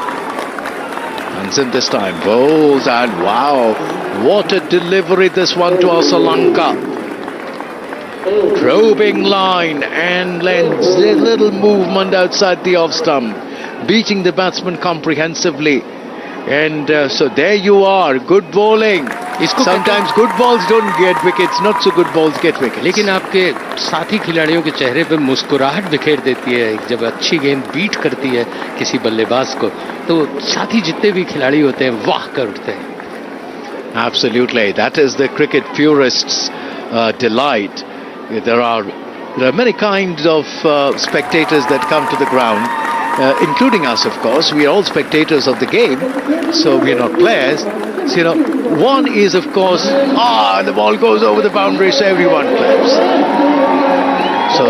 And this time, bowls, and wow, what a delivery this one to Sri Lanka. Probing line and length, a little movement outside the off stump, beating the batsman comprehensively. And so there you are, good bowling. Sometimes good balls don't get wickets, not so good balls get wickets. लेकिन आपके साथी खिलाड़ियों के चेहरे पे मुस्कुराहट बिखेर देती है जब अच्छी गेंद बीट करती है किसी बल्लेबाज को, तो साथी जितने भी खिलाड़ी होते हैं वाह कर उठते हैं। Absolutely, that is the cricket purists' delight. There are many kinds of spectators that come to the ground, including us, of course. We are all spectators of the game, so we are not players. So, one is, of course, the ball goes over the boundary, so everyone claps. So,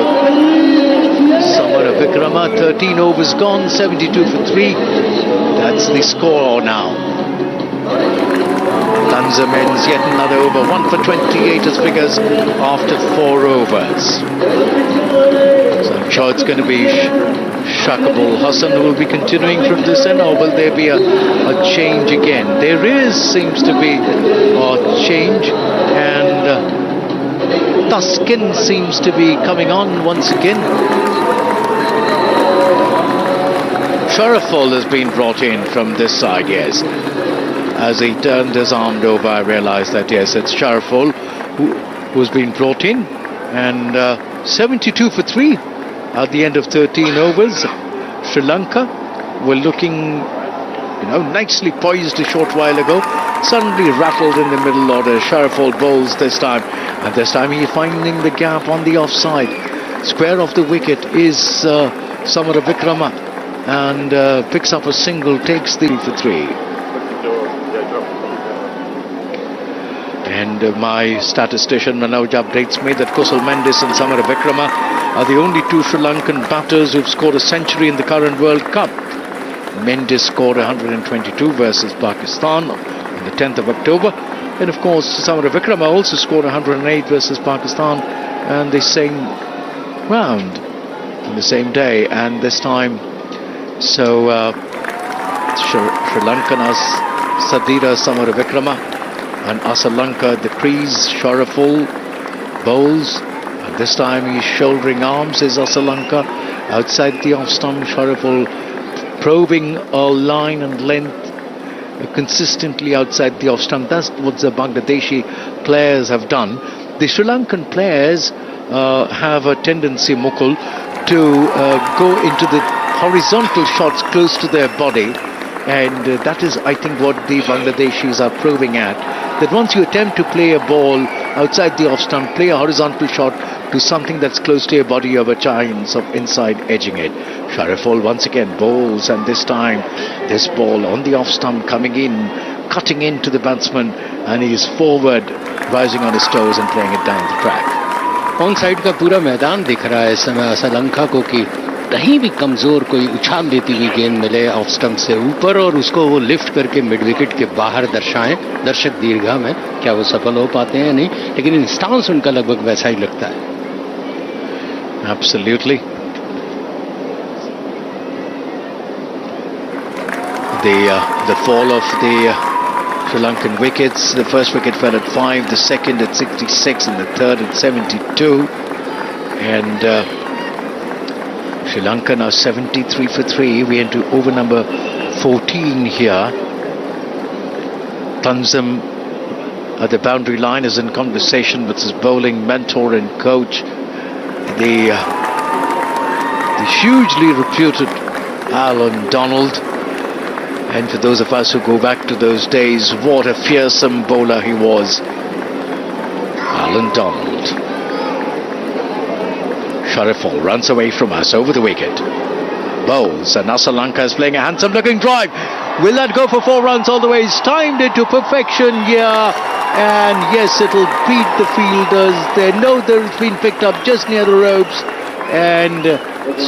Samara Vikrama, 13 overs gone, 72 for 3. That's the score now. Tanzam ends yet another over, 1 for 28 as figures after 4 overs. So I'm sure it's going to be Shakibul Hasan who will be continuing from this end, or will there be a change again? There seems to be a change, and Taskin seems to be coming on once again. Sharaful has been brought in from this side, yes. As he turned his arm over, I realized that, yes, it's Sharaful who's been brought in. And 72 for 3 at the end of 13 overs. Sri Lanka were looking, nicely poised a short while ago. Suddenly rattled in the middle order. Sharaful bowls this time. And this time he's finding the gap on the offside. Square off the wicket is Samara Vikrama. And picks up a single, takes the for 3. And my statistician Manoj updates me that Kusal Mendis and Samara Vikrama are the only two Sri Lankan batters who've scored a century in the current World Cup. Mendis scored 122 versus Pakistan on the 10th of October. And of course, Samara Vikrama also scored 108 versus Pakistan and the same round on the same day. And this time, so Sri Lanka's Sadira Samara Vikrama. And Sri Lanka, the crease, Sharaful bowls. And this time he's shouldering arms, is Sri Lanka. Outside the off-stump, Sharaful probing a line and length consistently outside the off-stump. That's what the Bangladeshi players have done. The Sri Lankan players have a tendency, Mukul, to go into the horizontal shots close to their body. And that is, I think, what the Bangladeshis are proving at. That once you attempt to play a ball outside the off-stump, play a horizontal shot to something that's close to your body, you have a chance of inside edging it. Sharaful once again bowls, and this time this ball on the off-stump coming in, cutting into the batsman, and he is forward, rising on his toes and playing it down the track. On side का पूरा मैदान दिख रहा है इस समय श्रीलंका को कि कहीं भी कमजोर कोई उछाल देती हुई गेंद मिले ऑफ स्टंप से ऊपर और उसको वो लिफ्ट करके मिड विकेट के बाहर दर्शाएं दर्शक दीर्घा में, क्या वो सफल हो पाते हैं नहीं, लेकिन स्टांस उनका लगभग वैसा ही लगता है. Absolutely. The fall of the Sri Lankan wickets. The first wicket fell at 5, the second at 66 and the third at 72. And Sri Lanka now 73 for 3. We into over number 14 here. Tanzim at the boundary line is in conversation with his bowling mentor and coach, the hugely reputed Alan Donald. And for those of us who go back to those days, what a fearsome bowler he was, Alan Donald. Shariful runs away from us over the wicket. Bowls, and Sri Lanka is playing a handsome looking drive. Will that go for 4 runs all the way? He's timed it to perfection here. And yes, it'll beat the fielders. They know that it's been picked up just near the ropes. And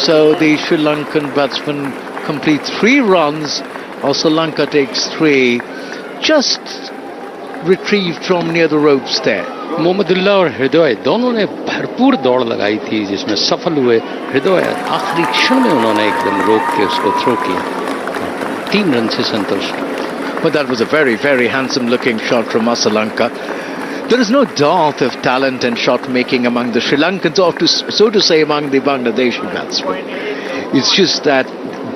so the Sri Lankan batsman completes 3 runs. Or Sri Lanka takes 3. Just retrieved from near the ropes there. Mahmudullah और हृदय दोनों ने भरपूर दौड़ लगाई थी, जिसमें सफल हुए। हृदय आखिरी क्षण में उन्होंने एकदम रोक के उसको थ्रो किया। 3 रन से संतुष्ट। But that was a very, very handsome looking shot from Sri Lanka. There is no dearth of talent and shot making among the Sri Lankans, or so to say among the Bangladeshi batsmen. It's just that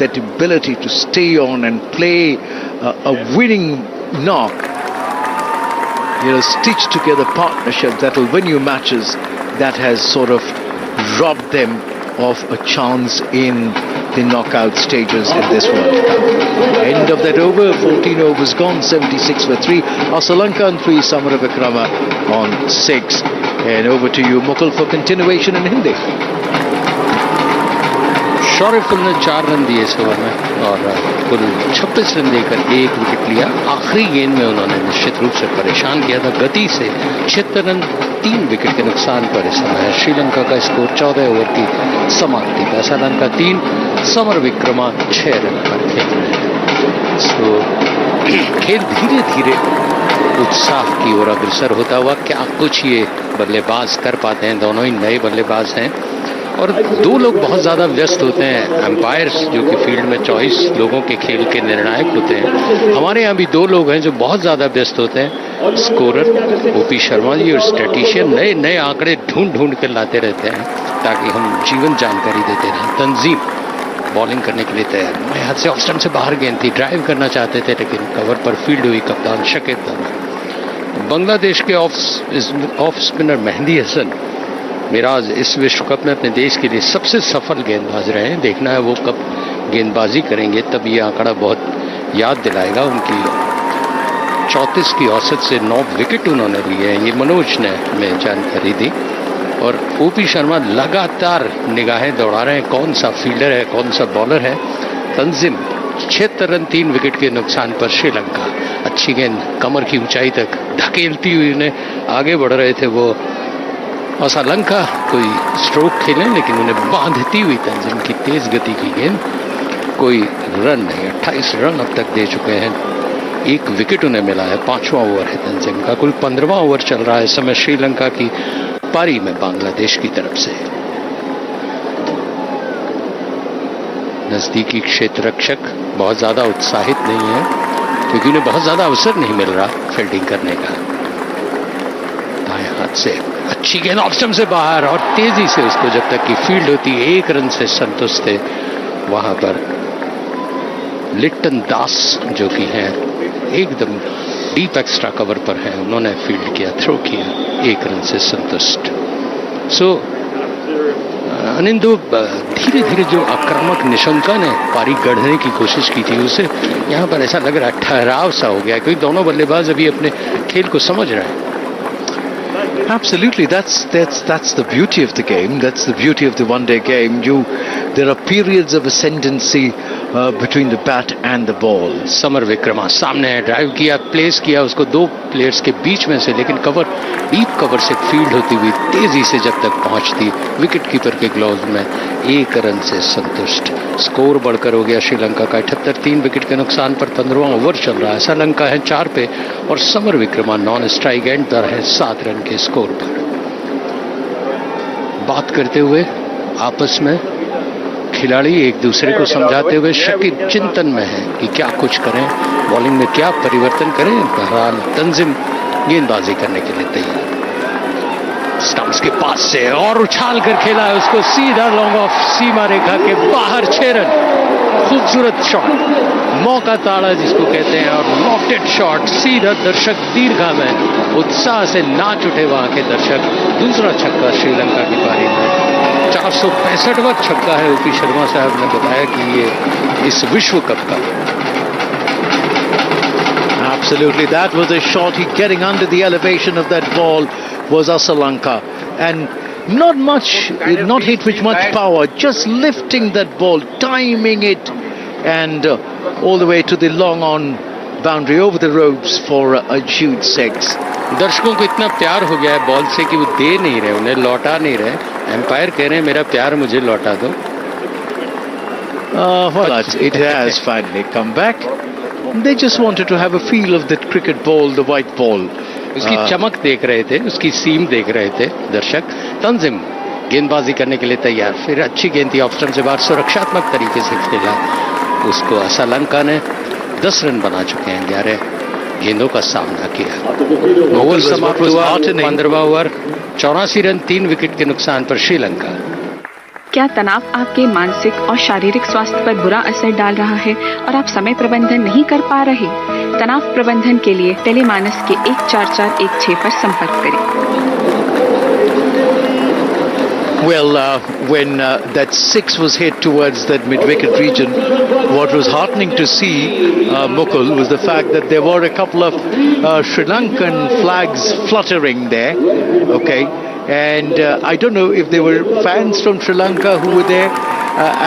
ability to stay on and play a winning knock, stitched together partnership that will win you matches, that has sort of robbed them of a chance in the knockout stages in this World Cup. End of that over, 14 overs gone, 76 for 3. Sri Lanka on 3, Samara Vikrama on 6. And over to you, Mukul, for continuation in Hindi. शॉरिफुल ने 4 run दिए इस over में और कुल 26 run देकर 1 wicket लिया। आखिरी गेंद में उन्होंने निश्चित रूप से परेशान किया था गति से। 76 रन 3 विकेट के नुकसान पर इस समय श्रीलंका का स्कोर 14 ओवर की समाप्ति पर। श्री लंका 3, समर विक्रमा 6 रन पर खेल रहे हैं। तो खेल धीरे धीरे उत्साह की ओर अग्रसर होता हुआ, क्या कुछ ये बल्लेबाज कर पाते हैं। दोनों ही नए बल्लेबाज हैं और 2 लोग बहुत ज़्यादा व्यस्त होते हैं, एम्पायर्स जो कि फील्ड में 24 लोगों के खेल के निर्णायक होते हैं। हमारे यहाँ भी 2 लोग हैं जो बहुत ज़्यादा व्यस्त होते हैं, स्कोरर ओपी शर्मा जी और स्टैटिशियन नए नए आंकड़े ढूंढ कर लाते रहते हैं ताकि हम जीवन जानकारी देते रहें। तंजीम बॉलिंग करने के लिए तैयार। मेरे हाथ से ऑफ स्टंप से बाहर गेंद थी, ड्राइव करना चाहते थे लेकिन कवर पर फील्ड हुई। कप्तान शकीब धवन। बांग्लादेश के ऑफ स्पिनर मेहंदी हसन मिराज इस विश्व कप में अपने देश के लिए सबसे सफल गेंदबाज रहे हैं। देखना है वो कब गेंदबाजी करेंगे, तब ये आंकड़ा बहुत याद दिलाएगा। उनकी 34 की औसत से 9 विकेट उन्होंने लिए हैं, ये मनोज ने हमें जानकारी दी। और ओपी शर्मा लगातार निगाहें दौड़ा रहे हैं, कौन सा फील्डर है, कौन सा बॉलर है। तंजिम 76 रन 3 विकेट के नुकसान पर श्रीलंका। अच्छी गेंद कमर की ऊंचाई तक धकेलती हुई उन्हें आगे बढ़ रहे थे वो। और श्री लंका कोई स्ट्रोक खेलें लेकिन उन्हें बांधती हुई तंजीम की तेज गति की गेंद, कोई रन नहीं। 28 रन अब तक दे चुके हैं, 1 विकेट उन्हें मिला है। 5वां ओवर है तंजीम का। कुल 15वां ओवर चल रहा है इस समय श्रीलंका की पारी में बांग्लादेश की तरफ से। नजदीकी क्षेत्र रक्षक बहुत ज्यादा उत्साहित नहीं है क्योंकि उन्हें बहुत ज्यादा अवसर नहीं मिल रहा फील्डिंग करने का। दाएं हाथ से अच्छी गेंद ऑफ स्टंप से बाहर और तेजी से उसको जब तक की फील्ड होती 1 रन से संतुष्ट थे। वहां पर लिट्टन दास जो कि हैं एकदम डीप एक्स्ट्रा कवर पर हैं, उन्होंने फील्ड किया, थ्रो किया, 1 रन से संतुष्ट। सो अनिंदु धीरे धीरे जो आक्रामक निशंका ने पारी गढ़ने की कोशिश की थी उसे यहाँ पर ऐसा लग रहा है ठहराव सा हो गया क्योंकि दोनों बल्लेबाज अभी अपने खेल को समझ रहे हैं। Absolutely, that's the beauty of the game. That's the beauty of the one-day game. There are periods of ascendancy between the bat and the ball. Samarawickrama सामने ड्राइव किया, प्लेस किया उसको 2 प्लेयर्स के बीच में से, लेकिन कवर डीप कवर से field होती हुई तेजी से जब तक पहुंचती विकेट कीपर के ग्लव्स में 1 रन से संतुष्ट। स्कोर बढ़कर हो गया श्रीलंका का 78, 3 विकेट के नुकसान पर 15वां ओवर चल रहा है। श्रीलंका है 4 पे और summer Vikrama non strike and पर है 7 रन के स्कोर पर। बात करते हुए आपस में खिलाड़ी एक दूसरे को समझाते हुए शकीब चिंतन में है कि क्या कुछ करें, बॉलिंग में क्या परिवर्तन करें। बहरहाल तंजिम गेंदबाजी करने के लिए तैयार। स्टंप्स के पास से और उछाल कर खेला है उसको सीधा लॉन्ग ऑफ सीमा रेखा के बाहर 6 रन। खूबसूरत शॉट, मौका ताड़ा जिसको कहते हैं, और लॉफ्टेड शॉट सीधा दर्शक दीर्घा में उत्साह से नाच उठे वहां के दर्शक। दूसरा छक्का श्रीलंका की पारी में, 465वां छक्का है। ओपी शर्मा साहब ने बताया कि ये इस विश्व कप का। Absolutely, that was a shot. He getting under the elevation of that ball was Sri Lanka, and not hit with much power, just lifting that ball, timing it, and all the way to the long on boundary over the ropes for a huge 6. दर्शकों को इतना प्यार हो गया है ball से कि वो दे नहीं रहे, उन्हें लौटा नहीं रहे। एम्पायर कह रहे हैं मेरा प्यार मुझे लौटा दो। Well, it has finally come back. They just wanted to have a feel of that cricket ball, the white ball. उसकी चमक देख रहे थे, उसकी सीम देख रहे थे दर्शक। तंजिम गेंदबाजी करने के लिए तैयार, फिर अच्छी गेंद थी ऑफ स्टंप से बाहर, सुरक्षात्मक तरीके से खेला उसको। श्रीलंका ने 10 रन बना चुके हैं, 11 गेंदों का सामना किया। ओवर समाप्त हुआ 15वां ओवर, 84 रन 3 विकेट के नुकसान पर श्रीलंका। क्या तनाव आपके मानसिक और शारीरिक स्वास्थ्य पर बुरा असर डाल रहा है और आप समय प्रबंधन नहीं कर पा रहे? तनाव प्रबंधन के लिए टेलीमानस के 14416 पर संपर्क करें। Well, when that 6 was hit towards that mid-wicket region, what was heartening to see, Mukul, was the fact that there were a couple of Sri Lankan flags fluttering there, okay? And I don't know if there were fans from Sri Lanka who were there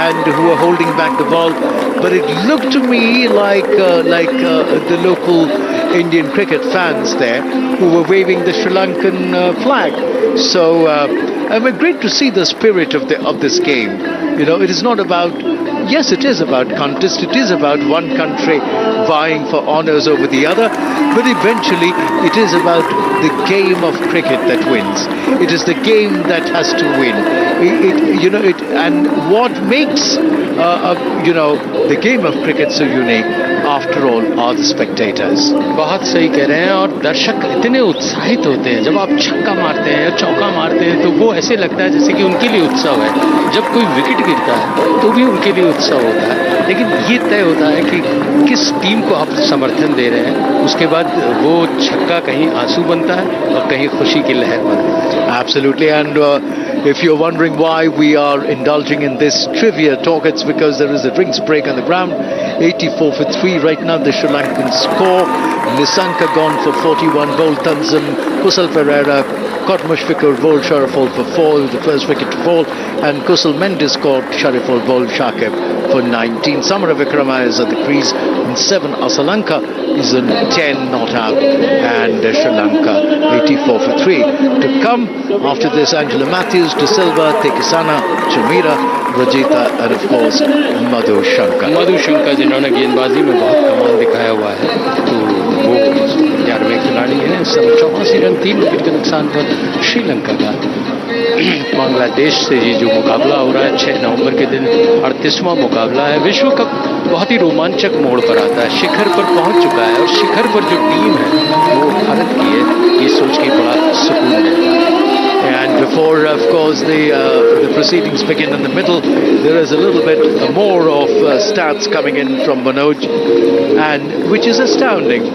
and who were holding back the ball, but it looked to me like the local Indian cricket fans there who were waving the Sri Lankan flag. So I mean, great to see the spirit of this game. You know, it is not about, yes, it is about contest, it is about one country vying for honours over the other, but eventually it is about the game of cricket that wins. It is the game that has to win. And what makes the game of cricket so unique, after all, are the spectators. बहुत सही कह रहे हैं, और दर्शक इतने उत्साहित होते हैं जब आप छक्का मारते हैं या चौका मारते हैं, तो वो ऐसे लगता है जैसे कि उनके लिए उत्सव है। जब कोई विकेट गिरता है तो भी उनके लिए उत्सव होता है, लेकिन ये तय होता है कि किस टीम को आप समर्थन दे रहे हैं। उसके बाद वो छक्का कहीं आंसू बनता है और कहीं खुशी की लहर बनता है। Absolutely, and if you're wondering why we are indulging in this trivia talk, it's because there is a drinks break on the ground. 84 for 3 right now, the Sri Lankan score. Nisanka gone for 41, bowled Tanzim, Kusal Pereira, caught Mushfiqur, bowled Shariful for 4, the first wicket to fall, and Kusal Mendes caught Shariful, bowled Shakib for 19. Samara Vikrama is at the crease in 7. Sri Lanka is in 10 not out, and Sri Lanka 84 for 3. To come after this, Angela Matthews, De Silva, Tekisana, Chamira, Rajita, and of course Madhu Shankar. मधु शंकर जिन्होंने गेंदबाजी में बहुत कमाल दिखाया हुआ है, तो वो 11वें खिलाड़ी हैं। 84 रन 3 विकेट के नुकसान पर श्रीलंका का बांग्लादेश से ये जो मुकाबला हो रहा है 6 नवंबर के दिन 38वां मुकाबला है। विश्व कप बहुत ही रोमांचक मोड़ पर आता है, शिखर पर पहुंच चुका है, और शिखर पर जो टीम है वो भारत की है, ये सोच के बड़ा सुकून मिलता है। And before, of course, the proceedings begin in the middle, there is a little bit more of stats coming in from Manoj, and which is astounding.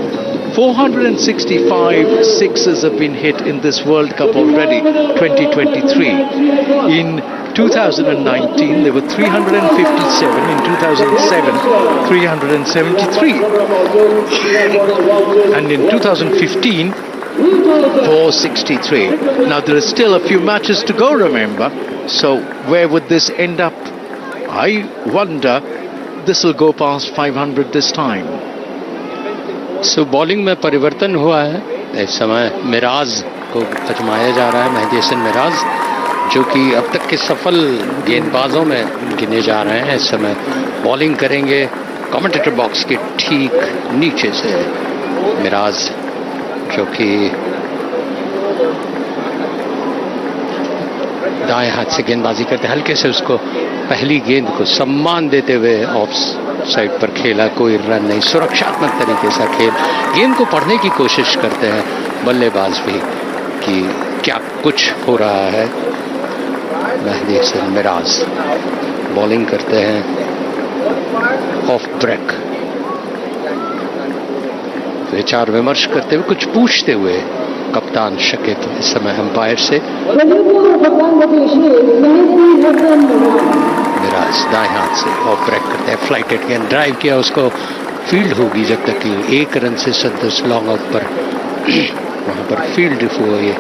465 sixes have been hit in this World Cup already, 2023. In 2019, there were 357. In 2007, 373. And in 2015, 463. Now, there is still a few matches to go, remember. So, where would this end up? I wonder this will go past 500 this time. So bowling में परिवर्तन हुआ है। इस समय मिराज को आजमाया जा रहा है, मेहदी हसन मिराज, जो कि अब तक के सफल गेंदबाजों में गिने जा रहे हैं। इस समय बॉलिंग करेंगे कमेंटेटर बॉक्स के ठीक नीचे से मिराज, जो कि दाएं हाथ से गेंदबाजी करते, हल्के से उसको पहली गेंद को सम्मान देते हुए ऑफ साइड पर खेला, कोई रन नहीं, सुरक्षात्मक तरीके से खेल, गेंद को पढ़ने की कोशिश करते हैं बल्लेबाज भी कि क्या कुछ हो रहा है। मेहदी हसन मिराज बॉलिंग करते हैं ऑफ ब्रेक, विचार विमर्श करते हुए, कुछ पूछते हुए कप्तान शकीब इस समय अंपायर से। मिराज दाएं हाथ से ऑफ ब्रेक करते हैं, फ्लाइटेड गेंद ड्राइव किया, उसको फील्ड होगी जब तक कि एक रन से संतोष लॉन्ग आउट पर वहां पर फील्ड हुआ। ये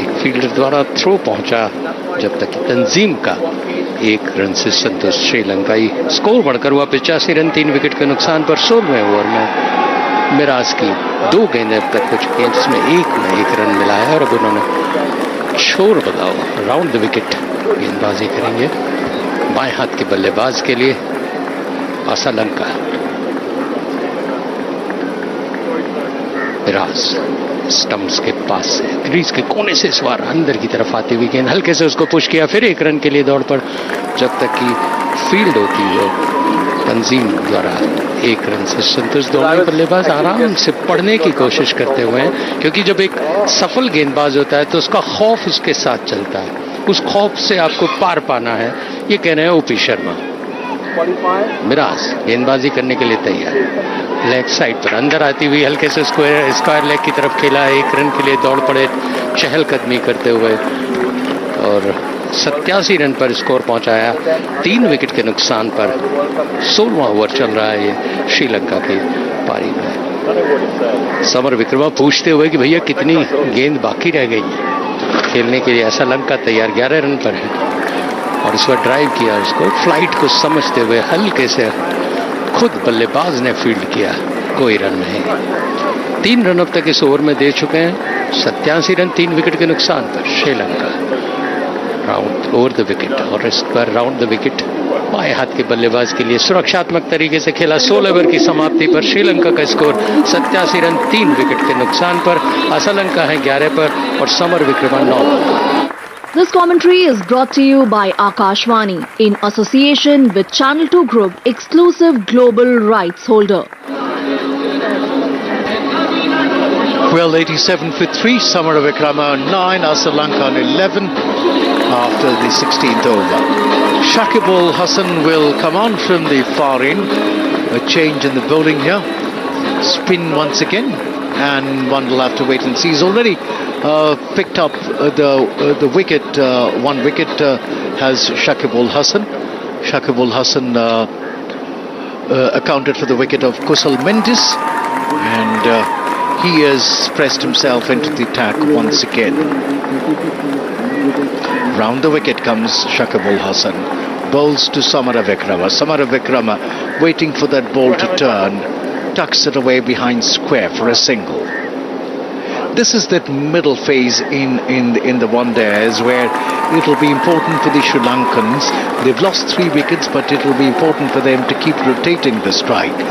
एक फील्डर द्वारा थ्रो पहुंचा जब तक कि तंजीम का एक रन से संतोष श्रीलंकाई। स्कोर बढ़कर हुआ 85 रन, 3 विकेट के नुकसान पर 16वें ओवर में मिराज की 2 गेंदें अब तक हो चुकी हैं, जिसमें एक रन मिला है और अब उन्होंने छोर बगाओ राउंड द विकेट गेंदबाजी करेंगे बाएं हाथ के बल्लेबाज के लिए असलंका। मिराज स्टंप्स के पास से क्रीज के कोने से इस बार अंदर की तरफ आती हुई गेंद हल्के से उसको पुश किया, फिर 1 रन के लिए दौड़ पर जब तक कि फील्ड होती है तंजीम द्वारा 1 रन से संतोष। दोनों बल्लेबाज आराम से पढ़ने की कोशिश करते हुए हैं, क्योंकि जब एक सफल गेंदबाज होता है तो उसका खौफ उसके साथ चलता है, उस खौफ से आपको पार पाना है। ये कह रहे हैं ओपी शर्मा। मिराज गेंदबाजी करने के लिए तैयार, लेग साइड पर अंदर आती हुई हल्के से स्क्वायर लेग की तरफ खेला, 1 रन के लिए दौड़ पड़े चहलकदमी करते हुए और 87 रन पर स्कोर पहुंचाया 3 विकेट के नुकसान पर। 16वां ओवर चल रहा है ये श्रीलंका की पारी में। समर विक्रमा पूछते हुए कि भैया कितनी गेंद बाकी रह गई खेलने के लिए। असलंका तैयार 11 रन पर है और इस बार ड्राइव किया उसको, फ्लाइट को समझते हुए हल्के से खुद बल्लेबाज ने फील्ड किया, कोई रन नहीं। 3 रन अब तक इस ओवर में दे चुके हैं, 87 रन 3 विकेट के नुकसान पर Sri Lanka. Round over the wicket और इस पर राउंड द विकेट बाएं हाथ के बल्लेबाज के लिए सुरक्षात्मक तरीके से खेला। 16 ओवर की समाप्ति पर श्रीलंका का स्कोर 87 रन 3 विकेट के नुकसान पर। असलंका है 11 पर और समर विक्रमा 9 पर। This commentary is brought to you by Akashvani in association with Channel 2 Group, exclusive global rights holder. Well, 87 for 3, Samara Vikrama on 9, Asalanka on 11 after the 16th over. Shakib Al Hasan will come on from the far end. A change in the bowling here. Spin once again, and one will have to wait and see. He's already picked up the wicket. 1 wicket has Shakib Al Hasan. Shakib Al Hasan accounted for the wicket of Kusal Mendis, and he has pressed himself into the attack once again. Round the wicket comes Shakib Al Hasan. Bowls to Samara Vikrama. Samara Vikrama waiting for that ball to turn. Tucks it away behind square for a single. This is that middle phase in the one days where it will be important for the Sri Lankans. They've lost 3 wickets, but it will be important for them to keep rotating the strike.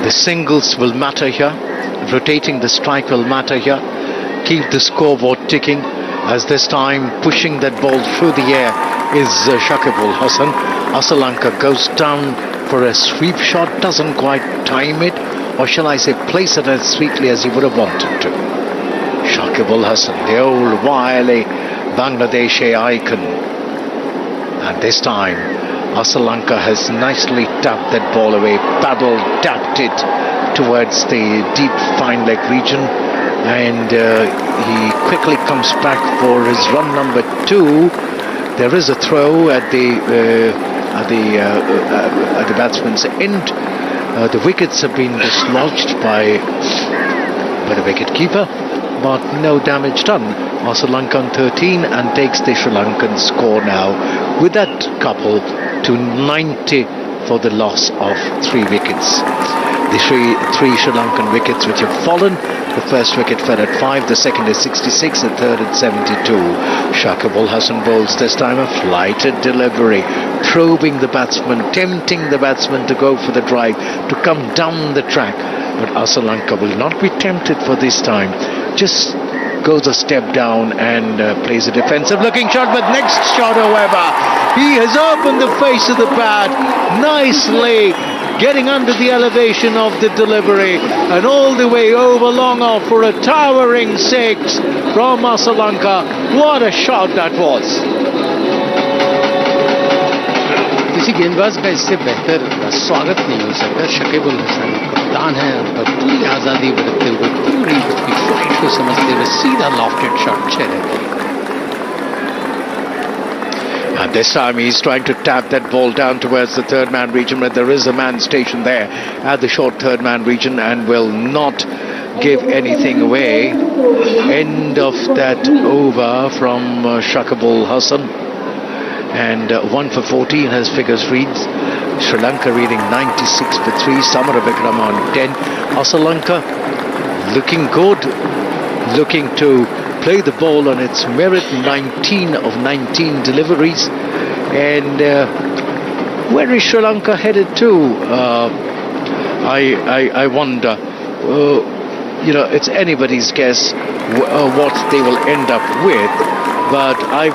The singles will matter here. Rotating the strike will matter here. Keep the scoreboard ticking, as this time pushing that ball through the air is Shakib Al Hasan. Asalanka goes down for a sweep shot, doesn't quite time it, or shall I say place it as sweetly as he would have wanted to. Shakib Al Hasan, the old wily Bangladeshi icon. And this time Asalanka has nicely tapped that ball away, tapped it towards the deep fine leg region, and he quickly comes back for his run number 2. There is a throw at the batsman's end. The wickets have been dislodged by the wicket-keeper, but no damage done. Asalanka on 13 and takes the Sri Lankan score now with that couple to 90 for the loss of 3 wickets. The three Sri Lankan wickets which have fallen. The first wicket fell at 5, the second is 66, the third at 72. Shakib Al Hasan bowls this time a flighted delivery, probing the batsman, tempting the batsman to go for the drive, to come down the track. But Asalanka will not be tempted for this time. just goes a step down and plays a defensive looking shot. But next shot, however, he has opened the face of the bat nicely, getting under the elevation of the delivery and all the way over long off for a towering six from Sri Lanka. What a shot that was. किसी गेंदबाज का इससे बेहतर स्वागत नहीं हो सकता। शकीब उल हसन कप्तान है, उनका पूरी आज़ादी बरतते हुए, पूरी उसकी फ्लाइट को समझते हुए सीधा लॉफ्टेड शॉट छह रहते हैं। And this time he's trying to tap that ball down towards the third man region, but there is a man stationed there at the short third man region and will not give anything away. End of that over from Shakib ul Hasan. And 1 for 14 as figures reads. Sri Lanka reading 96 for 3. Samara Vikrama on 10. Sri Lanka looking good, looking to play the ball on its merit. 19 of 19 deliveries. And where is Sri Lanka headed to? I wonder. It's anybody's guess what they will end up with. But I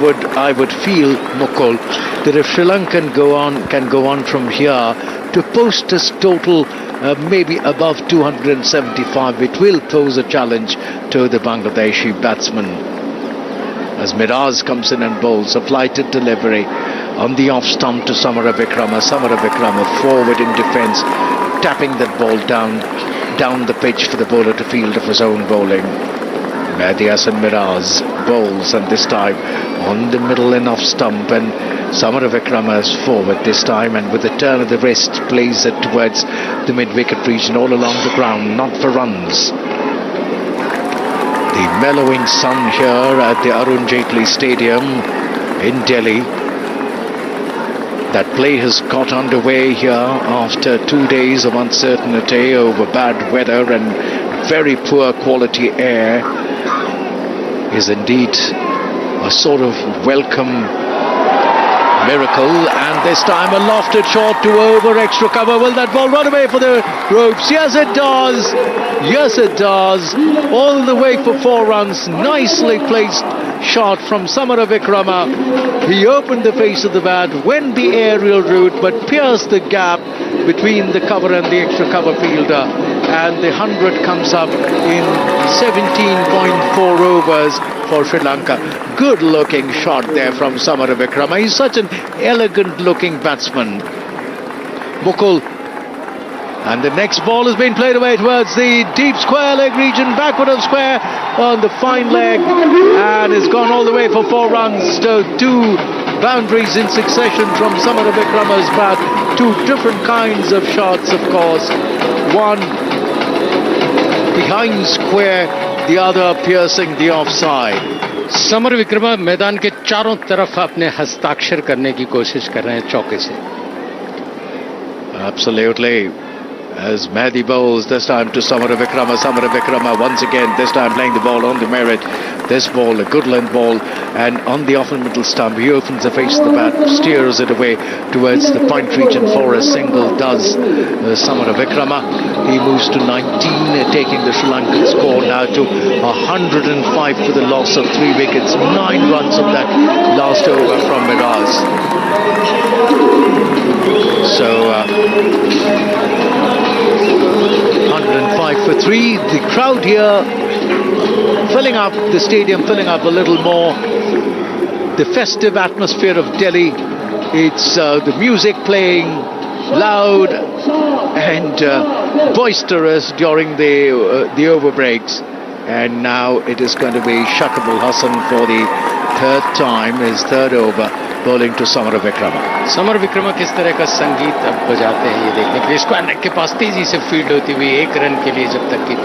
would feel, Mukul, that if Sri Lanka can go on from here to post this total maybe above 275, it will pose a challenge to the Bangladeshi batsmen. As Miraz comes in and bowls a flighted delivery on the off stump to Samara Vikrama. Samara Vikrama forward in defence, tapping that ball down the pitch for the bowler to field of his own bowling. Mehdi Hasan Miraz bowls, and this time on the middle and off stump, and Samara Vikrama is forward this time, and with a turn of the wrist plays it towards the mid-wicket region all along the ground, not for runs. The mellowing sun here at the Arun Jaitley Stadium in Delhi. That play has got underway here after 2 days of uncertainty over bad weather and very poor quality air. Is indeed a sort of welcome miracle, and this time a lofted shot to over extra cover. Will that ball run away for the ropes? Yes it does. Yes it does. All the way for 4 runs. Nicely placed shot from Samara Vikrama. He opened the face of the bat, went the aerial route, but pierced the gap between the cover and the extra cover fielder, and the 100 comes up in 17.4 overs for Sri Lanka. Good looking shot there from Samara Vikrama. He's such an elegant looking batsman. Mukul. And the next ball has been played away towards the deep square leg region, backward of square on the fine leg, and it's gone all the way for 4 runs to 2 boundaries in succession from Samara Vikrama's bat. 2 different kinds of shots, of course. One behind square, the other piercing the offside. Samarawickrama मैदान के चारों तरफ अपने हस्ताक्षर करने की कोशिश कर रहे हैं चौके से. Absolutely. As Mehdi bowls, this time to Samara Vikrama. Samara Vikrama once again, this time playing the ball on the merit. This ball, a good length ball, and on the off and middle stump, he opens the face of the bat, steers it away towards the point region for a single. Does Samara Vikrama. He moves to 19, taking the Sri Lankan score now to 105 for the loss of 3 wickets. 9 runs of that last over from Miraz. So 105 for 3. The crowd here filling up the stadium, filling up a little more. The festive atmosphere of Delhi. It's the music playing loud and boisterous during the over breaks. And now it is going to be Shakib ul Hasan for the 3rd time, his 3rd over, bowling to Samara Vikrama. Samarawickrama किस तरह का संगीत अब बजाते हैं ये देखने के लिए. स्क्वायर नेक के पास तेजी से फील्ड होती हुई 1 रन के लिए जब तक की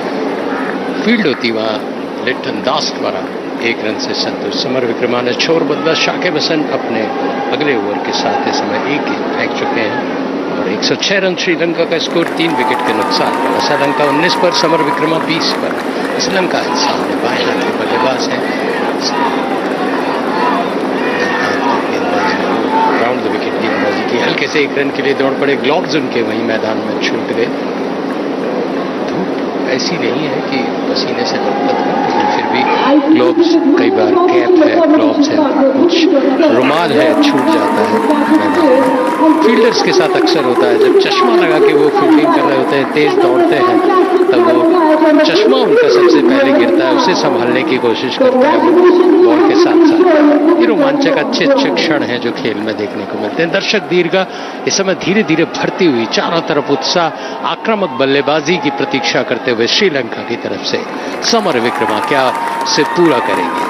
फील्ड होती वहाँ लिटन दास द्वारा 1 रन से संतुष्ट. समर विक्रमा ने छोर बदला. शाकिब हसन अपने अगले ओवर के साथ इस समय 1 गेंद फेंक चुके हैं और 106 रन श्रीलंका का स्कोर 3 विकेट के नुकसान पर. श्रीलंका 19 पर, समर विक्रमा 20 पर. श्रीलंका सामने बाएं हाथ के बल्लेबाज हैं. राउंड द विकेट गेंदबाजी की हल्के से 1 रन के लिए दौड़ पड़े. ग्लव्स उनके वहीं मैदान में छूट गए. धूप ऐसी नहीं है कि पसीने से लथपथ है, लेकिन फिर भी ग्लोव्स, कई बार कैप है, ग्लोव्स है, कुछ रुमाल है, छूट जाता है मैदान में। फील्डर्स के साथ अक्सर होता है, जब चश्मा लगा के वो फील्डिंग कर रहे होते हैं, तेज दौड़ते हैं, तब वो चश्मा उनका सबसे पहले गिरता है, उसे संभालने की कोशिश करते हैं बॉल के साथ साथ। ये रोमांचक अच्छे अच्छे क्षण हैं जो खेल में देखने को मिलते हैं। दर्शक दीर्घा इस समय धीरे धीरे भरती हुई, चारों तरफ उत्साह, आक्रामक बल्लेबाजी की प्रतीक्षा करते हुए श्रीलंका की तरफ से समर विक्रमा क्या से पूरा करेंगे।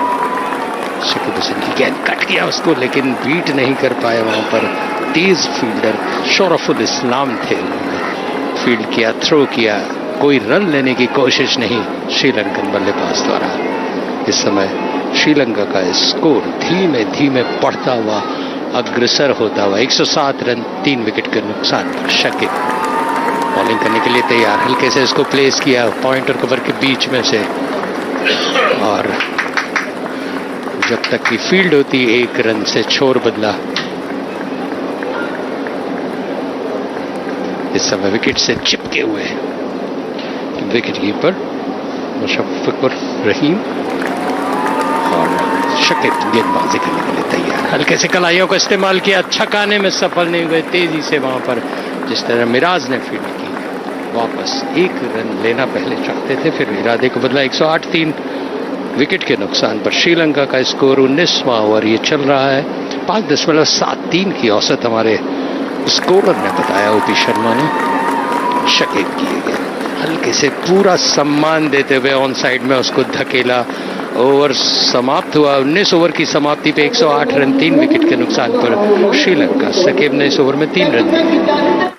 शकीब हुसैन की गेंद कट गया उसको, लेकिन बीट नहीं कर पाए वहां पर तेज फील्डर शौरफुल इस्लाम थे। उन्होंने फील्ड किया, थ्रो किया, कोई रन लेने की कोशिश नहीं श्रीलंकन बल्लेबाज द्वारा। इस समय श्रीलंका का स्कोर धीमे धीमे बढ़ता हुआ, अग्रसर होता हुआ 107 रन 3 विकेट के नुकसान पर। शकीब बॉलिंग करने के लिए तैयार, हल्के से इसको प्लेस किया पॉइंट और कवर के बीच में से, और जब तक की फील्ड होती 1 रन से छोर बदला। इस समय विकेट से चिपके हुए विकेट कीपर मुशफ़िकुर रहीम और शकीब गेंदबाजी करने के लिए तैयार, हल्के से कलाइयों का इस्तेमाल किया, छकाने में सफल नहीं हुए। तेजी से वहां पर जिस तरह मिराज ने फील्ड की, वापस 1 रन लेना पहले चाहते थे, फिर इरादे को बदला। 108 3 विकेट के नुकसान पर श्रीलंका का स्कोर 19वां ओवर ये चल रहा है। 5.73 की औसत हमारे स्कोरर ने बताया, ओपी शर्मा ने। शकीब किए गए हल्के से पूरा सम्मान देते हुए ऑन साइड में उसको धकेला। ओवर समाप्त हुआ। 19 ओवर की समाप्ति पे 108 रन 3 विकेट के नुकसान पर श्रीलंका। शकीब ने इस ओवर में 3 रन दिए।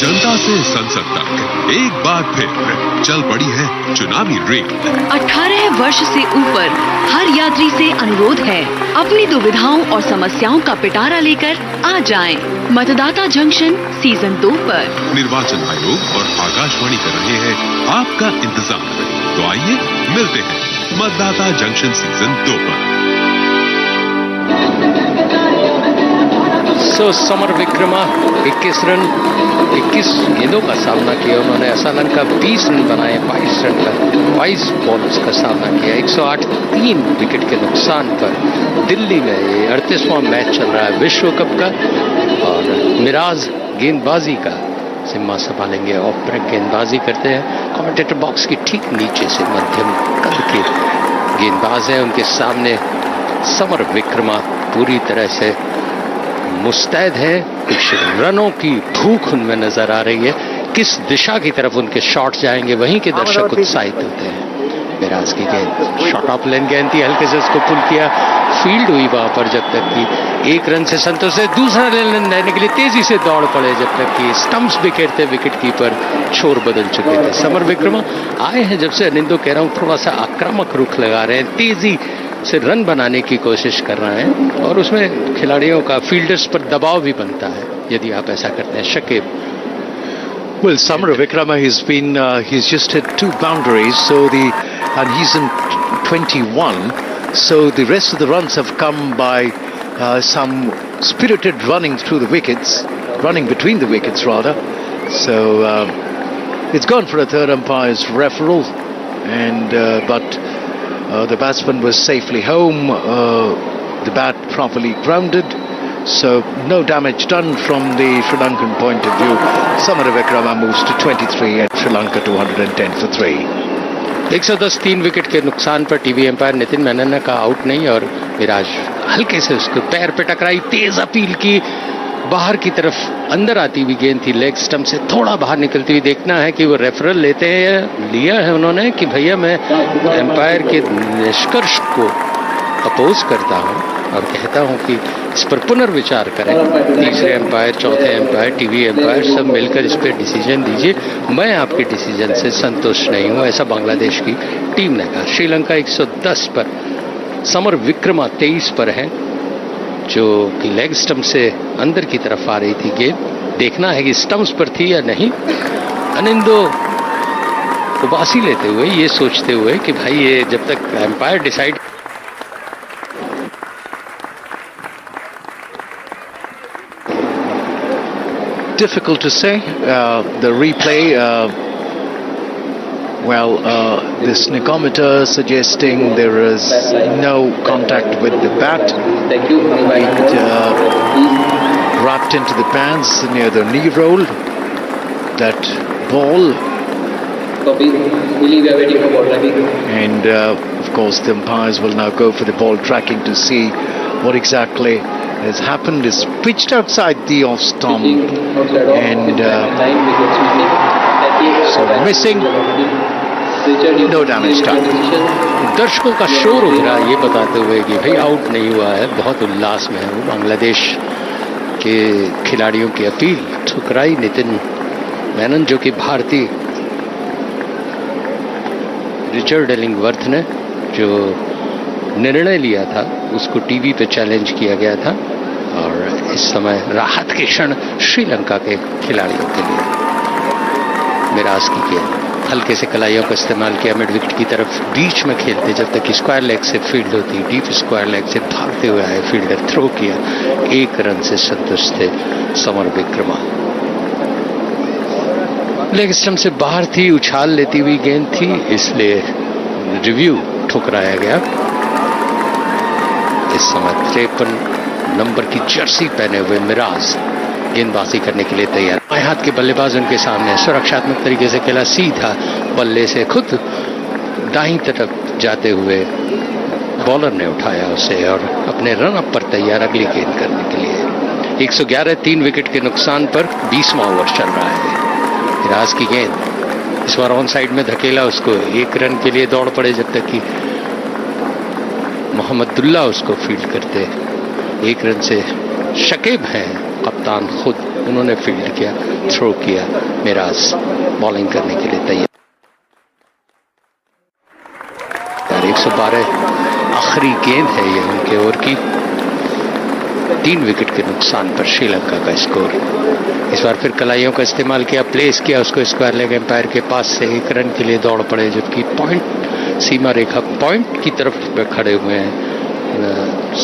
जनता से संसद तक एक बार फिर चल पड़ी है चुनावी रेल। 18 वर्ष से ऊपर हर यात्री से अनुरोध है, अपनी दुविधाओं और समस्याओं का पिटारा लेकर आ जाएं। मतदाता जंक्शन सीजन 2 पर निर्वाचन आयोग और आकाशवाणी कर रहे हैं आपका इंतजार। तो आइए मिलते हैं मतदाता जंक्शन सीजन 2 पर। समर विक्रमा 21 रन 21 गेंदों का सामना किया उन्होंने। श्रीलंका 20 रन बनाए 22 रन का 22 बॉल्स का सामना किया। 108 3 विकेट के नुकसान पर। दिल्ली में ये 38वां मैच चल रहा है विश्व कप का, और मिराज गेंदबाजी का जिम्मा संभालेंगे। ऑफ ब्रेक गेंदबाजी करते हैं। कमेंटेटर बॉक्स के ठीक नीचे से मध्यम कद के गेंदबाज हैं, उनके सामने समर विक्रमा पूरी तरह से मुस्तैद है। कुछ रनों की भूख उनमें नजर आ रही है। किस दिशा की तरफ उनके शॉट जाएंगे वहीं के दर्शक उत्साहित होते हैं। मिराज की गेंद शॉट ऑफ लेन गेंद थी, हल्के से उसको पुल किया, फील्ड हुई वहां पर, जब तक कि 1 रन से संतोष से दूसरा रन लेने के लिए तेजी से दौड़ पड़े, जब तक कि स्टंप्स विकेट थे, विकेट कीपर छोर बदल चुके थे। समर विक्रमा आए हैं जब से अनिंदो कह रहा हूं, थोड़ा सा आक्रामक रुख लगा रहे हैं, तेजी से रन बनाने की कोशिश कर रहे हैं, और उसमें खिलाड़ियों का फील्डर्स पर दबाव भी बनता है यदि आप ऐसा करते हैं। Shakib Well, Samar Vikrama, he's just hit 2 boundaries, and he's in 21. So the rest of the runs have come by some spirited running through the wickets, running between the wickets rather. So it's gone for a third umpire's referral, and but the batsman was safely home. The bat properly grounded. So no damage done from the Sri Lankan point of view. Samar Vikrama moves to 23 and Sri Lanka 210 for 3. 110 3 wicket के नुकसान पर TV empire Nitin Menon का out नहीं, और मिराज हल्के से उसको पैर पे टकराई, तेज अपील की, बाहर की तरफ अंदर आती हुई गेंद थी, लेग स्टंप से थोड़ा बाहर निकलती हुई। देखना है कि वो रेफरल लेते हैं या लिया है उन्होंने कि भैया मैं एम्पायर के निष्कर्ष को अपोज करता हूं और कहता हूं कि इस पर पुनर्विचार करें। तीसरे एम्पायर, चौथे एम्पायर, टीवी एम्पायर सब मिलकर इस पर डिसीजन दीजिए। मैं आपके डिसीजन से संतुष्ट नहीं हूं, ऐसा बांग्लादेश की टीम ने कहा। श्रीलंका 110 पर, समर विक्रमा 23 पर है, जो कि लेग स्टंप से अंदर की तरफ आ रही थी गेंद। देखना है कि स्टंप्स पर थी या नहीं। अनिंदो उबासी लेते हुए, ये सोचते हुए कि भाई ये जब तक umpire decide. Difficult to say. The replay Well, the sneakometer suggesting there is no contact with the bat. It wrapped into the pads near the knee roll. That ball. And of course the umpires will now go for the ball tracking to see what exactly has happened. Is pitched outside the off stump and so missing. No damage done. दर्शकों का शोर उभरा ये बताते हुए कि भाई out नहीं हुआ है, बहुत उल्लास में है वो। बांग्लादेश के खिलाड़ियों की अपील ठुकराई नितिन मेनन, जो कि भारतीय रिचर्ड एलिंगवर्थ ने जो निर्णय लिया था उसको टीवी पे चैलेंज किया गया था। और इस समय राहत के क्षण श्रीलंका के खिलाड़ियों के लिए। मिराज की हल्के से कलाइयों का इस्तेमाल किया मिड विकेट की तरफ, बीच में खेलते जब तक कि स्क्वायर लेग से फील्ड होती, डीप स्क्वायर लेग से भागते हुए आए फील्डर, थ्रो किया, 1 रन से संतुष्ट थे समर विक्रमा। लेग स्टंप से बाहर थी, उछाल लेती हुई गेंद थी, इसलिए रिव्यू ठुकराया गया। इस समय 53 नंबर की जर्सी पहने हुए मिराज गेंदबाजी करने के लिए तैयार। बाएं हाथ के बल्लेबाज उनके सामने सुरक्षात्मक तरीके से खेला, सीधा बल्ले से खुद दाईं तरफ जाते हुए बॉलर ने उठाया उसे और अपने रन अप पर तैयार अगली गेंद करने के लिए। 111 3 विकेट के नुकसान पर 20वां ओवर चल रहा है। मिराज की गेंद इस बार ऑन साइड में धकेला उसको, 1 रन के लिए दौड़ पड़े जब तक कि मोहम्मदुल्लाह उसको फील्ड करते। 1 रन से शकीब हैं कप्तान खुद, उन्होंने फील्ड किया, थ्रो किया, मिराज बॉलिंग करने के लिए तैयार। 112 आखिरी गेंद है ये उनके ओवर की। 3 विकेट के नुकसान पर श्रीलंका का स्कोर। इस बार फिर कलाइयों का इस्तेमाल किया, प्लेस किया उसको स्क्वायर लेग एम्पायर के पास से, 1 रन के लिए दौड़ पड़े, जबकि पॉइंट सीमा रेखा पॉइंट की तरफ खड़े हुए हैं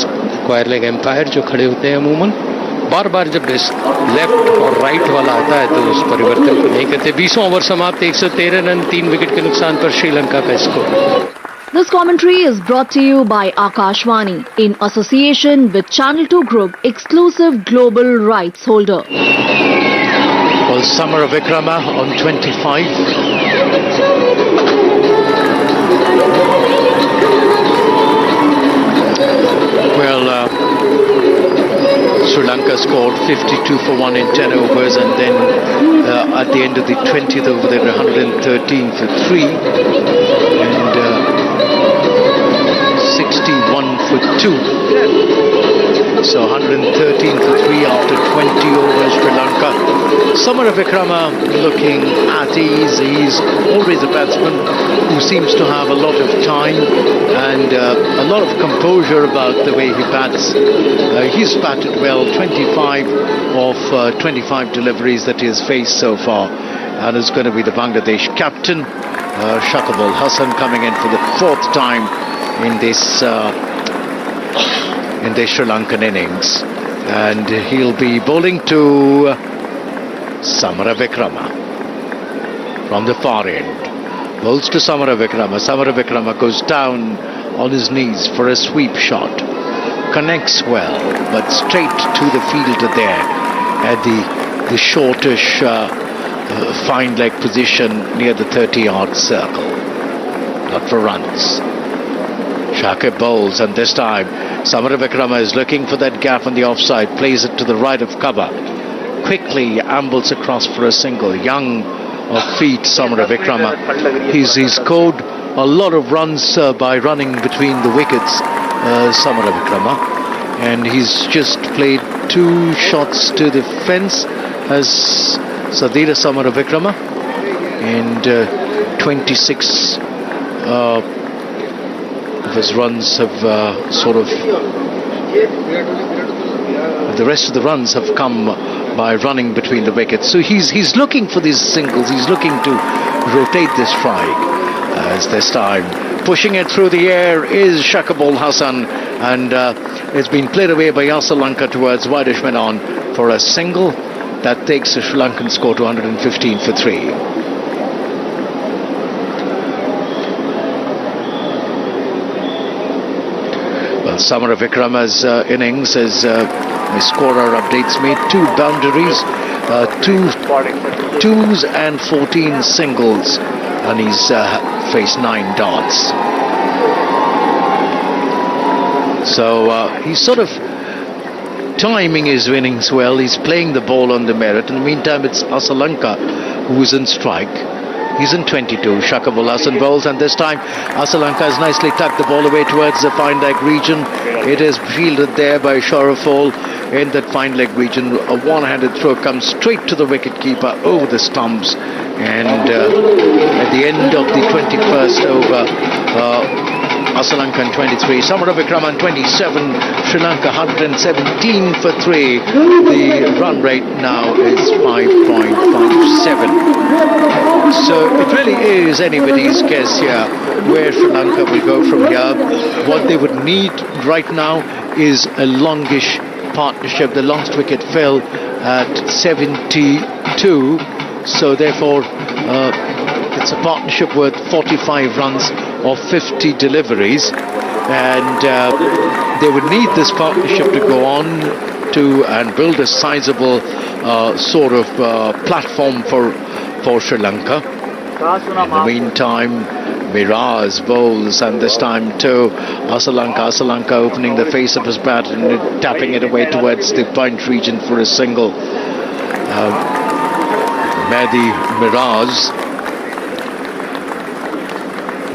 स्क्वायर लेग एम्पायर जो खड़े होते हैं अमूमन। बार बार जब लेफ्ट और राइट वाला आता है तो उस परिवर्तन को नहीं करते। 20वां ओवर समाप्त, 113 रन 3 विकेट के नुकसान पर श्रीलंका का score. This commentary is brought to you by Akashvani in association with Channel 2 Group, exclusive global rights holder. Well, Samar Vikrama on 25. Well, Sri Lanka scored 52 for 1 in 10 overs, and then at the end of the 20th over they were 113 for 3 and 61 for 2. So 113 for 3 after 20 overs Sri Lanka. Samar Vikrama looking at ease. He's always a batsman who seems to have a lot of time and a lot of composure about the way he bats. He's batted well, 25 of 25 deliveries that he has faced so far, and is going to be the Bangladesh captain. Shakibul Hasan coming in for the 4th time in this Sri Lankan innings, and he'll be bowling to Samara Vikrama from the far end. Bowls to Samara Vikrama. Samara Vikrama goes down on his knees for a sweep shot. Connects well, but straight to the fielder there at the shortish fine leg position near the 30-yard circle. Not for runs. Shakib bowls, and this time Samara Vikrama is looking for that gap on the offside, plays it to the right of cover, quickly ambles across for a single. Young of feet, Samara Vikrama. He's scored a lot of runs by running between the wickets, Samara Vikrama, and he's just played 2 shots to the fence as Sadira Samara Vikrama, and 26 his runs have the rest of the runs have come by running between the wickets. So he's looking for these singles. He's looking to rotate this strike. As this time pushing it through the air is Shakibul Hasan, and it's been played away by Yasir Lanka towards Wadish Menon for a single that takes the Sri Lankan score to 115 for 3. Samara Vikrama's innings is my scorer updates me 2 boundaries, 2 twos and 14 singles, and he's faced 9 darts. So he's sort of timing his innings well. He's playing the ball on the merit. In the meantime, it's Asalanka who's in strike. He's in 22. Shakabul Hassan bowls, and this time Asalanka has nicely tucked the ball away towards the fine leg region. It is fielded there by Sharaful in that fine leg region. A one-handed throw comes straight to the wicket-keeper over the stumps, and at the end of the 21st over, Asalanka 23, Samara Vikraman 27, Sri Lanka 117 for 3. The run rate now is 5.57. So it really is anybody's guess here where Sri Lanka will go from here. What they would need right now is a longish partnership. The longest wicket fell at 72, so therefore it's a partnership worth 45 runs or 50 deliveries, and they would need this partnership to go on to and build a sizable sort of platform for Sri Lanka. In the meantime, Miraz bowls, and this time too Asalanka opening the face of his bat and tapping it away towards the point region for a single. Mehdi Miraz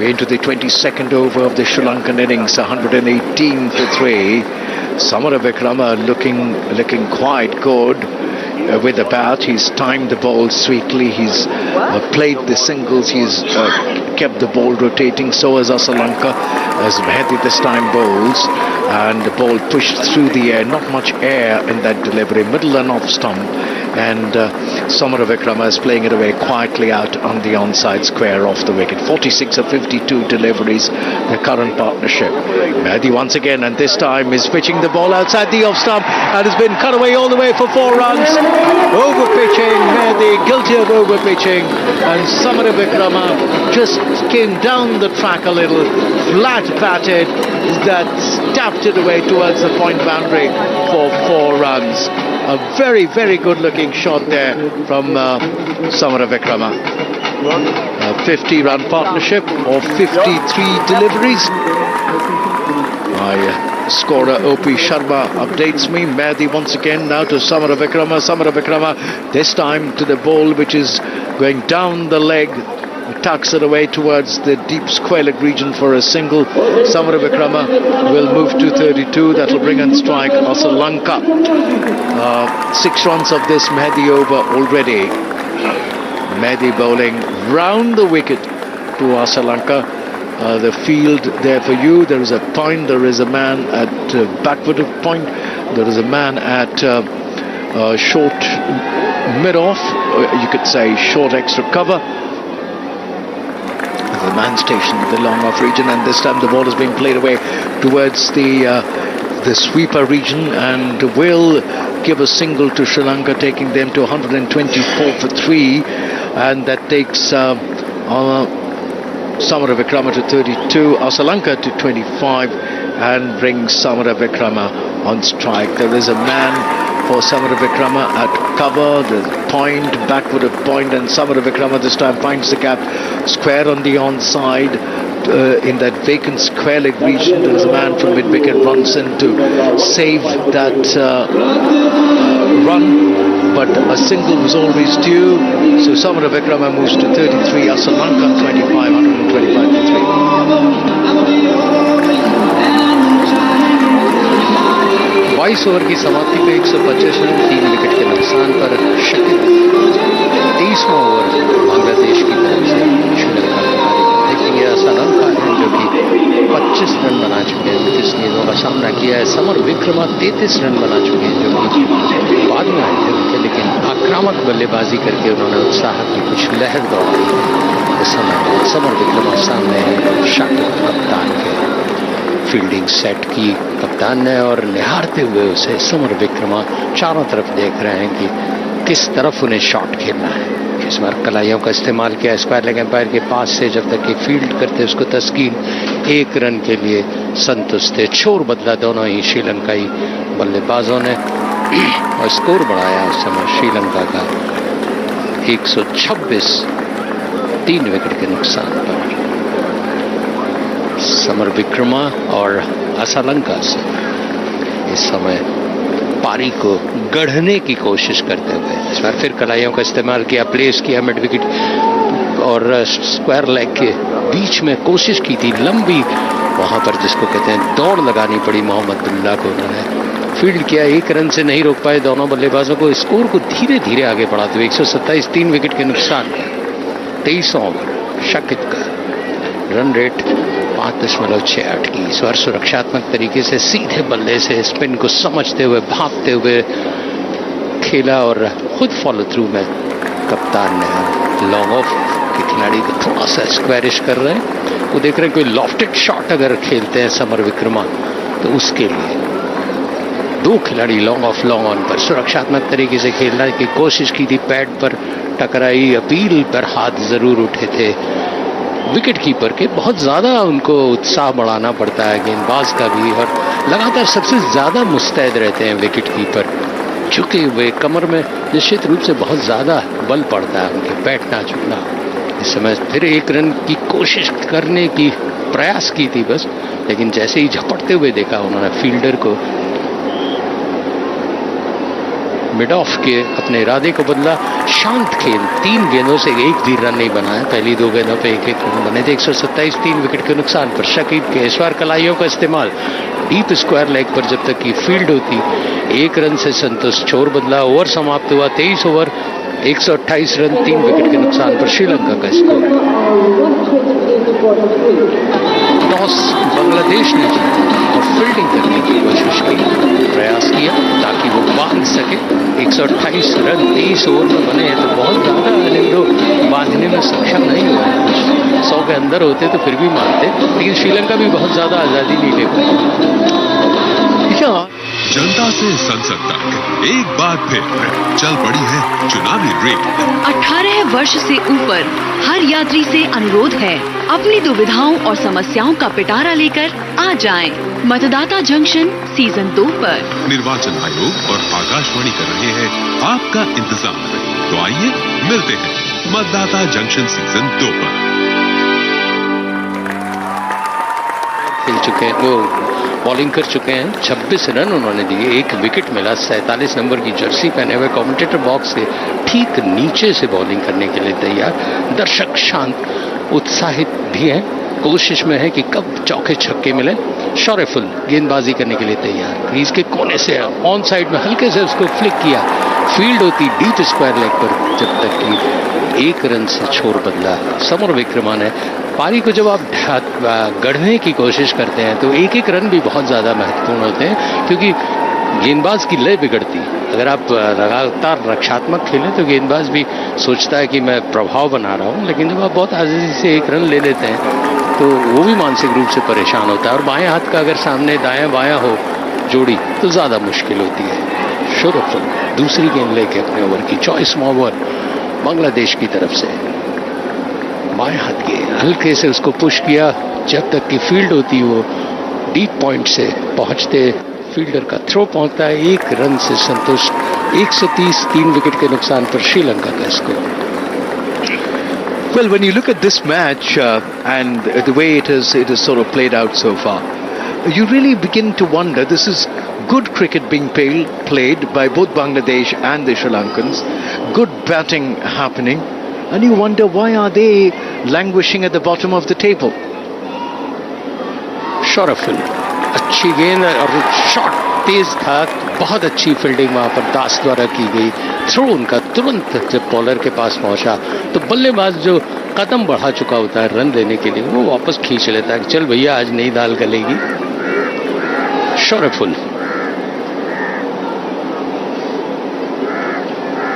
into the 22nd over of the Sri Lankan innings, 118 for 3. Samara Vikrama looking quite good with the bat. He's timed the ball sweetly. He's played the singles. He's kept the ball rotating. So has Asalanka, as Mehdi this time bowls, and the ball pushed through the air. Not much air in that delivery, middle and off stump. And Samara Vikrama is playing it away quietly out on the onside square off the wicket. 46 of 52 deliveries, the current partnership. Mehdi once again, and this time is pitching the ball outside the off stump, and has been cut away all the way for 4 runs. Overpitching, Mehdi guilty of overpitching, and Samara Vikrama just came down the track a little, flat batted, that tapped it away towards the point boundary for 4 runs. A very, very good looking shot there from Samara Vikrama. A 50-run partnership of 53 deliveries. My scorer O.P. Sharma updates me. Mehdi once again now to Samara Vikrama. Samara Vikrama this time to the ball which is going down the leg. Tucks it away towards the deep square leg region for a single. Samara Vikrama will move to 32. That will bring in strike Asalanka. 6 runs of this Mehdi over already. Mehdi bowling round the wicket to Asalanka. The field there for you. There is a point. There is a man at backward of point. There is a man at short mid-off. You could say short extra cover. The man station in the long off region, and this time the ball is being played away towards the sweeper region, and will give a single to Sri Lanka, taking them to 124 for 3, and that takes Samara Vikrama to 32, Asalanka to 25, and brings Samara Vikrama on strike. There is a man for Samara Vikrama at cover, the point, backward of point, and Samara Vikrama this time finds the gap square on the onside. In that vacant square leg region, there is a man from mid-wicket runs in to save that run, but a single was always due, so Samara Vikrama moves to 33, Asalanka 25, 125 for 3. 22 over की समाप्ति पे 125 run 3 wicket के नुकसान पर Shakib 23वां over Bangladesh की तरफ से श्रीलंका को पारी देखेंगे। असालंका है जो कि 25 रन बना चुके हैं, 29 गेंदों का सामना किया है। समर विक्रमा 33 रन बना चुके हैं जो कि बाद में आए थे, लेकिन आक्रामक बल्लेबाजी करके उन्होंने उत्साह की कुछ लहर दौड़ाई। इस समय समर विक्रमा सामने शाकिब कप्तान के फील्डिंग सेट की कप्तान ने, और निहारते हुए उसे समर विक्रमा चारों तरफ देख रहे हैं कि किस तरफ उन्हें शॉट खेलना है। इस बार कलाइयों का इस्तेमाल किया स्क्वायर लेग एम्पायर के पास से, जब तक कि फील्ड करते उसको तस्कीन 1 रन के लिए संतुष्ट थे। छोर बदला दोनों ही श्रीलंकाई बल्लेबाजों ने और स्कोर बढ़ाया उस समय श्रीलंका का 126 3 विकेट के नुकसान पर। समर विक्रमा और असलंका से इस समय पारी को गढ़ने की कोशिश करते हुए इस बार फिर कलाइयों का इस्तेमाल किया, प्लेस किया मिड विकेट और स्क्वायर लेग के बीच में कोशिश की थी लंबी, वहां पर जिसको कहते हैं दौड़ लगानी पड़ी मोहम्मद बिल्ला को। उन्होंने फील्ड किया, 1 रन से नहीं रोक पाए दोनों बल्लेबाजों को, स्कोर को धीरे धीरे आगे बढ़ाते हुए 127 3 विकेट के नुकसान पर। 23 ओवर शकीब का रन रेट 5.68 की। इस बार सुरक्षात्मक तरीके से सीधे बल्ले से स्पिन को समझते हुए भागते हुए खेला और खुद फॉलो थ्रू में कप्तान ने लॉन्ग ऑफ के खिलाड़ी को थोड़ा सा स्क्वायरिश कर रहे हैं। वो देख रहे हैं कोई लॉफ्टेड शॉट अगर खेलते हैं समर विक्रमा तो उसके लिए 2 खिलाड़ी लॉन्ग ऑफ लॉन्ग ऑन पर सुरक्षात्मक तरीके से खेलने की कोशिश की थी, पैड पर टकराई, अपील पर हाथ जरूर उठे थे विकेट कीपर के। बहुत ज्यादा उनको उत्साह बढ़ाना पड़ता है गेंदबाज का भी, और लगातार सबसे ज्यादा मुस्तैद रहते हैं विकेट कीपर। झुके हुए कमर में निश्चित रूप से बहुत ज्यादा बल पड़ता है, उनके पैट ना झुकना। इस समय फिर 1 रन की कोशिश करने की प्रयास की थी बस, लेकिन जैसे ही झपटते हुए देखा उन्होंने फील्डर को, मिड ऑफ के अपने इरादे को बदला। शांत खेल, 3 गेंदों से 1 भी रन नहीं बनाया, पहली 2 गेंदों पे 1-1 रन बने थे। 127 3 विकेट के नुकसान पर शकीब के इस बार कलाइयों का इस्तेमाल डीप स्क्वायर लेग पर जब तक की फील्ड होती 1 रन से संतुष्ट। छोर बदला, ओवर समाप्त हुआ 23 ओवर 128 रन 3 विकेट के नुकसान पर श्रीलंका का स्कोर। टॉस बांग्लादेश ने जीता और फील्डिंग करने की कोशिश की, प्रयास किया ताकि वो बांध सके। 128 रन 23 ओवर में बने हैं तो बहुत ज्यादा अनिंदो बांधने में सक्षम नहीं हुआ है। 100 के अंदर होते तो फिर भी मानते, लेकिन श्रीलंका भी बहुत ज्यादा आजादी नहीं ले पाई। जनता से संसद तक एक बार फिर चल पड़ी है चुनावी रेड। 18 वर्ष से ऊपर हर यात्री से अनुरोध है, अपनी दुविधाओं और समस्याओं का पिटारा लेकर आ जाएं। मतदाता जंक्शन सीजन 2 पर। निर्वाचन आयोग और आकाशवाणी कर रहे हैं आपका इंतजार। तो आइए मिलते हैं मतदाता जंक्शन सीजन 2 पर। खेल चुके हैं, वो बॉलिंग कर चुके हैं, 26 रन उन्होंने दिए, 1 विकेट मिला। 47 नंबर की जर्सी पहने हुए कमेंटेटर बॉक्स के ठीक नीचे से बॉलिंग करने के लिए तैयार। दर्शक शांत उत्साहित भी हैं, कोशिश में है कि कब चौके छक्के मिले। शॉरेफुल गेंदबाजी करने के लिए तैयार, क्रीज के कोने से ऑन साइड में हल्के से उसको फ्लिक किया, फील्ड होती डीप स्क्वायर लेग पर जब तक कि 1 रन से छोर बदला। समर विक्रमा ने पारी को जब आप गढ़ने की कोशिश करते हैं तो 1-1 रन भी बहुत ज्यादा महत्वपूर्ण होते हैं, क्योंकि गेंदबाज की लय बिगड़ती। अगर आप लगातार रक्षात्मक खेलें तो गेंदबाज भी सोचता है कि मैं प्रभाव बना रहा हूं, लेकिन जब आप बहुत आसानी से 1 रन ले लेते हैं तो वो भी मानसिक रूप से परेशान होता है। और बाएं हाथ का अगर सामने दायां बायां हो जोड़ी तो ज्यादा मुश्किल होती है। शोरफुल दूसरी गेंद लेके अपने ओवर की चॉइस ओवर बांग्लादेश की तरफ से बाएं हाथ के हल्के से उसको पुश किया, जब तक की फील्ड होती वो डीप पॉइंट से पहुंचते फील्डर का थ्रो पहुंचता है। 1 रन से संतुष्ट। 130 3 विकेट के नुकसान पर श्रीलंका का score. Well, when you look at this match and the way it is sort of played out so far, you really begin to wonder. This is good cricket being played by both Bangladesh and the Sri Lankans. Good batting happening, and you wonder why are they languishing at the bottom of the table. शॉरफुल अच्छी गेंद और shot तेज था, बहुत अच्छी fielding वहां पर दास द्वारा की गई। थ्रो उनका तुरंत जब बॉलर के पास पहुंचा तो बल्लेबाज जो कदम बढ़ा चुका होता है रन लेने के लिए वो वापस खींच लेता है कि चल भैया आज नई दाल गलेगी। शॉरफुल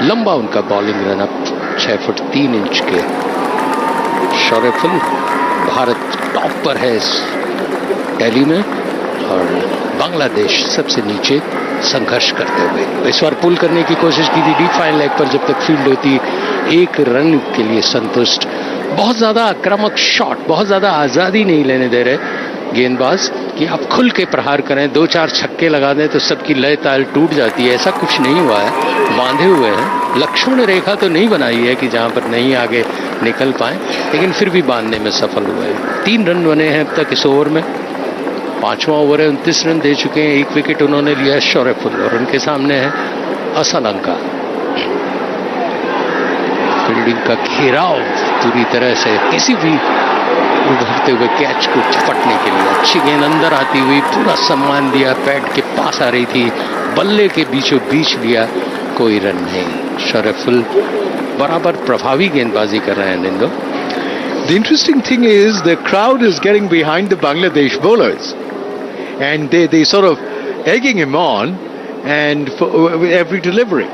लंबा उनका bowling run up 6 foot 3 inch के। शॉरफुल भारत टॉप पर है इस टैली में और बांग्लादेश सबसे नीचे संघर्ष करते हुए। इस बार पुल करने की कोशिश की थी डीप फाइन लेग पर, जब तक फील्ड होती 1 रन के लिए संतुष्ट। बहुत ज़्यादा आक्रामक शॉट, बहुत ज़्यादा आज़ादी नहीं लेने दे रहे गेंदबाज कि आप खुल के प्रहार करें, 2-4 छक्के लगा दें तो सबकी लय ताल टूट जाती है। ऐसा कुछ नहीं हुआ है, बांधे हुए हैं। लक्ष्मण रेखा तो नहीं बनाई है कि जहां पर नहीं आगे निकल पाए, लेकिन फिर भी बांधने में सफल हुए हैं। 3 रन बने हैं अब तक इस ओवर में। 5वां ओवर है, 29 रन दे चुके हैं। 1 विकेट उन्होंने लिया है शौर्यफुल, और उनके सामने है श्रीलंका। फील्डिंग का घेराव पूरी तरह से किसी भी उभरते हुए कैच को झपटने के लिए, अच्छी गेंद अंदर आती हुई पूरा सम्मान दिया, पैड के पास आ रही थी, बल्ले के बीचों बीच लिया, कोई रन नहीं। शौर्यफुल बराबर प्रभावी गेंदबाजी कर रहे हैं निंदो। The interesting thing is the crowd is getting behind the Bangladesh bowlers, and they sort of egging him on, and for every delivery.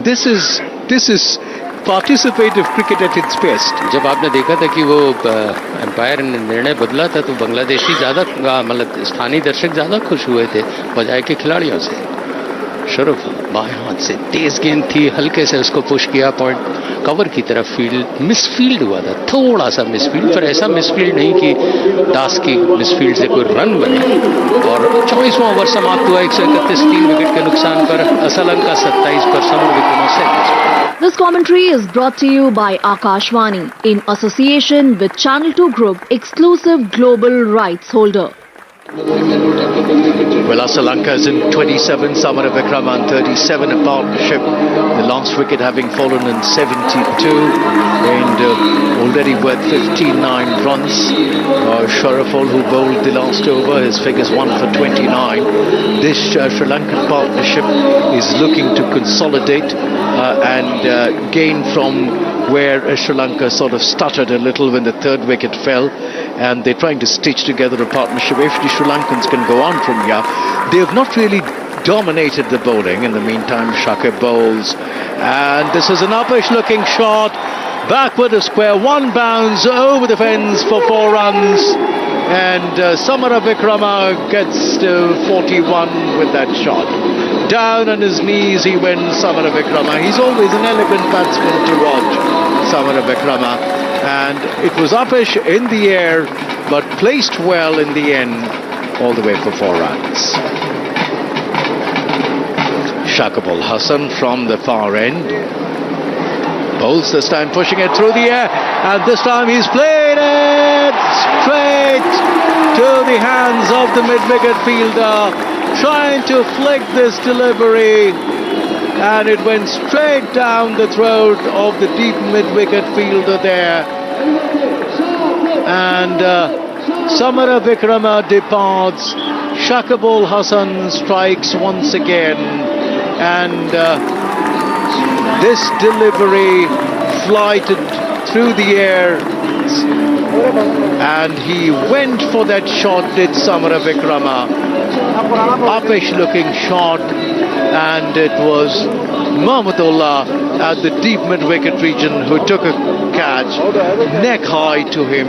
This is participative cricket at its best. जब आपने देखा था कि वो एम्पायर ने निर्णय बदला था तो बांग्लादेशी ज्यादा, मतलब स्थानीय दर्शक ज्यादा खुश हुए थे बजाय के खिलाड़ियों से। शरफ बाएं हाथ से तेज गेंद थी, हल्के से उसको पुश किया पॉइंट कवर की तरफ। फील्ड मिसफील्ड हुआ था, थोड़ा सा मिसफील्ड, पर ऐसा मिसफील्ड नहीं कि दास की मिसफील्ड से कोई रन बने। और 24वां ओवर समाप्त हुआ 131, 3 विकेट के नुकसान पर। श्रीलंका 27 पर, summer Vikram. This commentary is brought to you by Akashvani in association with Channel 2 Group, exclusive global rights holder. Well, Sri Lanka is in 27, Samara Vikrama in 37, a partnership. The last wicket having fallen in 72 and already worth 59 runs. Sharaful, who bowled the last over, his figures 1 for 29. This Sri Lankan partnership is looking to consolidate and gain from where Sri Lanka sort of stuttered a little when the 3rd wicket fell, and they're trying to stitch together a partnership. If the Sri Lankans can go on from here, they have not really dominated the bowling. In the meantime, Shaka bowls, and this is an uppish looking shot, backward of square, 1 bounce over the fence for 4 runs, and Samara Vikrama gets to 41 with that shot. Down on his knees he went, Samara Vikrama. He's always an elegant batsman to watch, Samara Vikrama. And it was uppish in the air, but placed well in the end, all the way for 4 runs. Shakibul Hasan from the far end. Bowls this time, pushing it through the air, and this time he's played it straight to the hands of the mid-wicket fielder, trying to flick this delivery, and it went straight down the throat of the deep mid-wicket fielder there. And Samara Vikrama departs, Shakibul Hasan strikes once again, and this delivery flighted through the air, and he went for that shot, did Samara Vikrama. Uppish looking shot, and it was Mahmudullah at the deep mid-wicket region who took a catch, neck high to him.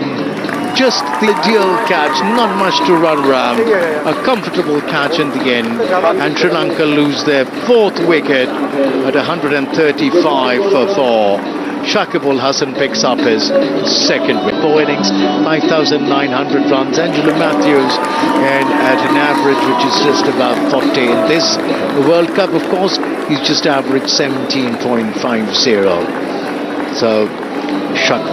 Just the ideal catch, not much to run round. A comfortable catch in the end, and Sri Lanka lose their 4th wicket at 135 for 4. Shakibul Hasan picks up his 2nd wicket. 4 innings, 5,900 runs. Angelo Matthews, and at an average which is just about 40. In this World Cup, of course, he's just averaged 17.50. So,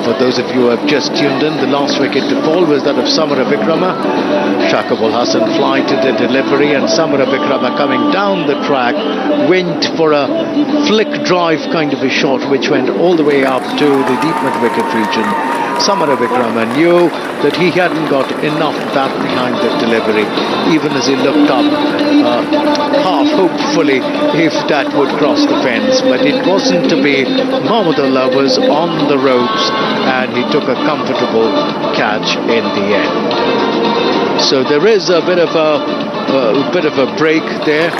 for those of you who have just tuned in, the last wicket to fall was that of Samara Vikrama. Shakibul Hasan flighted the delivery, and Samara Vikrama coming down the track went for a flick drive kind of a shot which went all the way up to the deep mid-wicket region. Samara Vikrama knew that he hadn't got enough bat behind the delivery, even as he looked up half hopefully if that would cross the fence, but it wasn't to be. Mahmudullah was on the ropes, and he took a comfortable catch in the end. So there is a bit of a break there,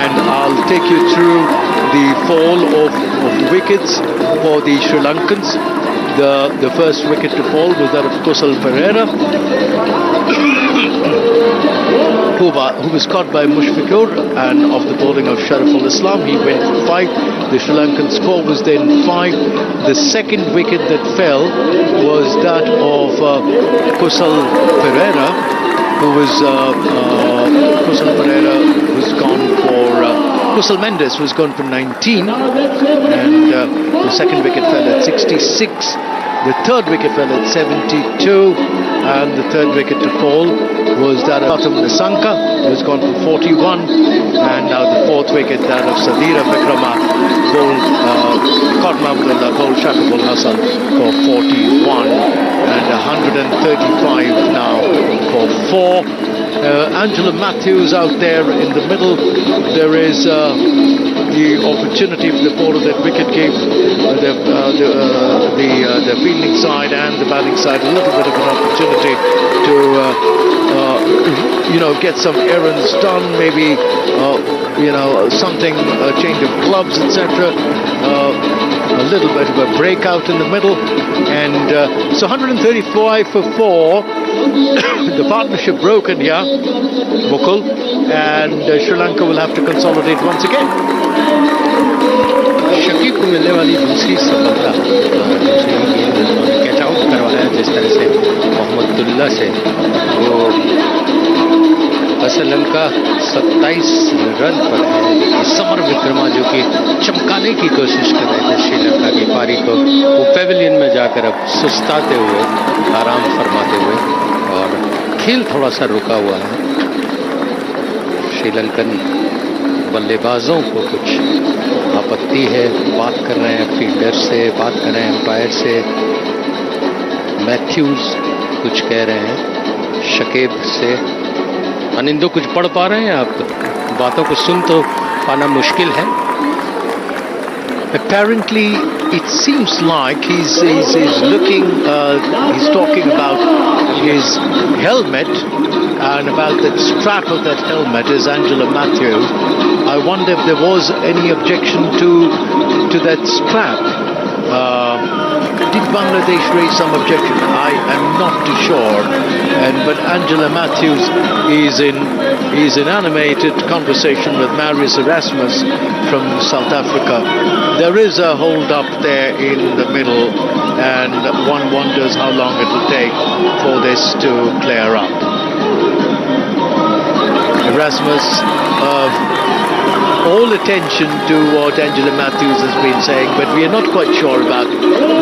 and I'll take you through the fall of the wickets for the Sri Lankans. The first wicket to fall was that of Kusal Pereira. who was caught by Mushfiqur, and of the bowling of Shariful Islam, he went for 5. The Sri Lankan score was then 5. The second wicket that fell was that of Kusal Pereira, who was Kusal Mendes was gone for 19, and the second wicket fell at 66. The third wicket fell at 72, and the third wicket to fall was that of Nisanka, who was gone for 41, and now the fourth wicket, that of Sadira Vikrama, caught Mahmudullah, bowled Shakibul Hasan for 41, and 135 now for 4. Angela Matthews out there in the middle. There is the opportunity for the bowler that wicket gave the fielding side and the batting side a little bit of an opportunity to get some errands done, maybe something, a change of clubs, etc. A little bit of a breakout in the middle, and so 135 for 4. The partnership broken here, Mukul, and Sri Lanka will have to consolidate once again. Shakib को मिलने वाली दूसरी सफलता, दूसरी गेंद उन्होंने catch out करवाया जिस तरह से मोहम्मदुल्लाह से, वो श्रीलंका 27 रन पर है। समर विक्रमा जो कि चमकाने की कोशिश कर रहे थे श्रीलंका की पारी को, वो पेविलियन में जाकर अब सुस्ताते हुए, आराम फरमाते हुए, और खेल थोड़ा सा रुका हुआ है। श्रीलंकन बल्लेबाजों को कुछ आपत्ति है, बात कर रहे हैं फील्डर से, बात कर रहे हैं एम्पायर से। मैथ्यूज कुछ कह रहे हैं शकीब से। अनिंदो कुछ पढ़ पा रहे हैं आप? बातों को सुन तो पाना मुश्किल है। Apparently, it seems like he's looking, he's talking about his helmet and about the strap of that helmet is Angela Matthews. I wonder if there was any objection to that strap. Did Bangladesh raise some objection? I am not too sure. But Angela Matthews is in animated conversation with Marius Erasmus from South Africa. There is a hold up there in the middle, and one wonders how long it will take for this to clear up. Erasmus, all attention to what Angela Matthews has been saying, but we are not quite sure about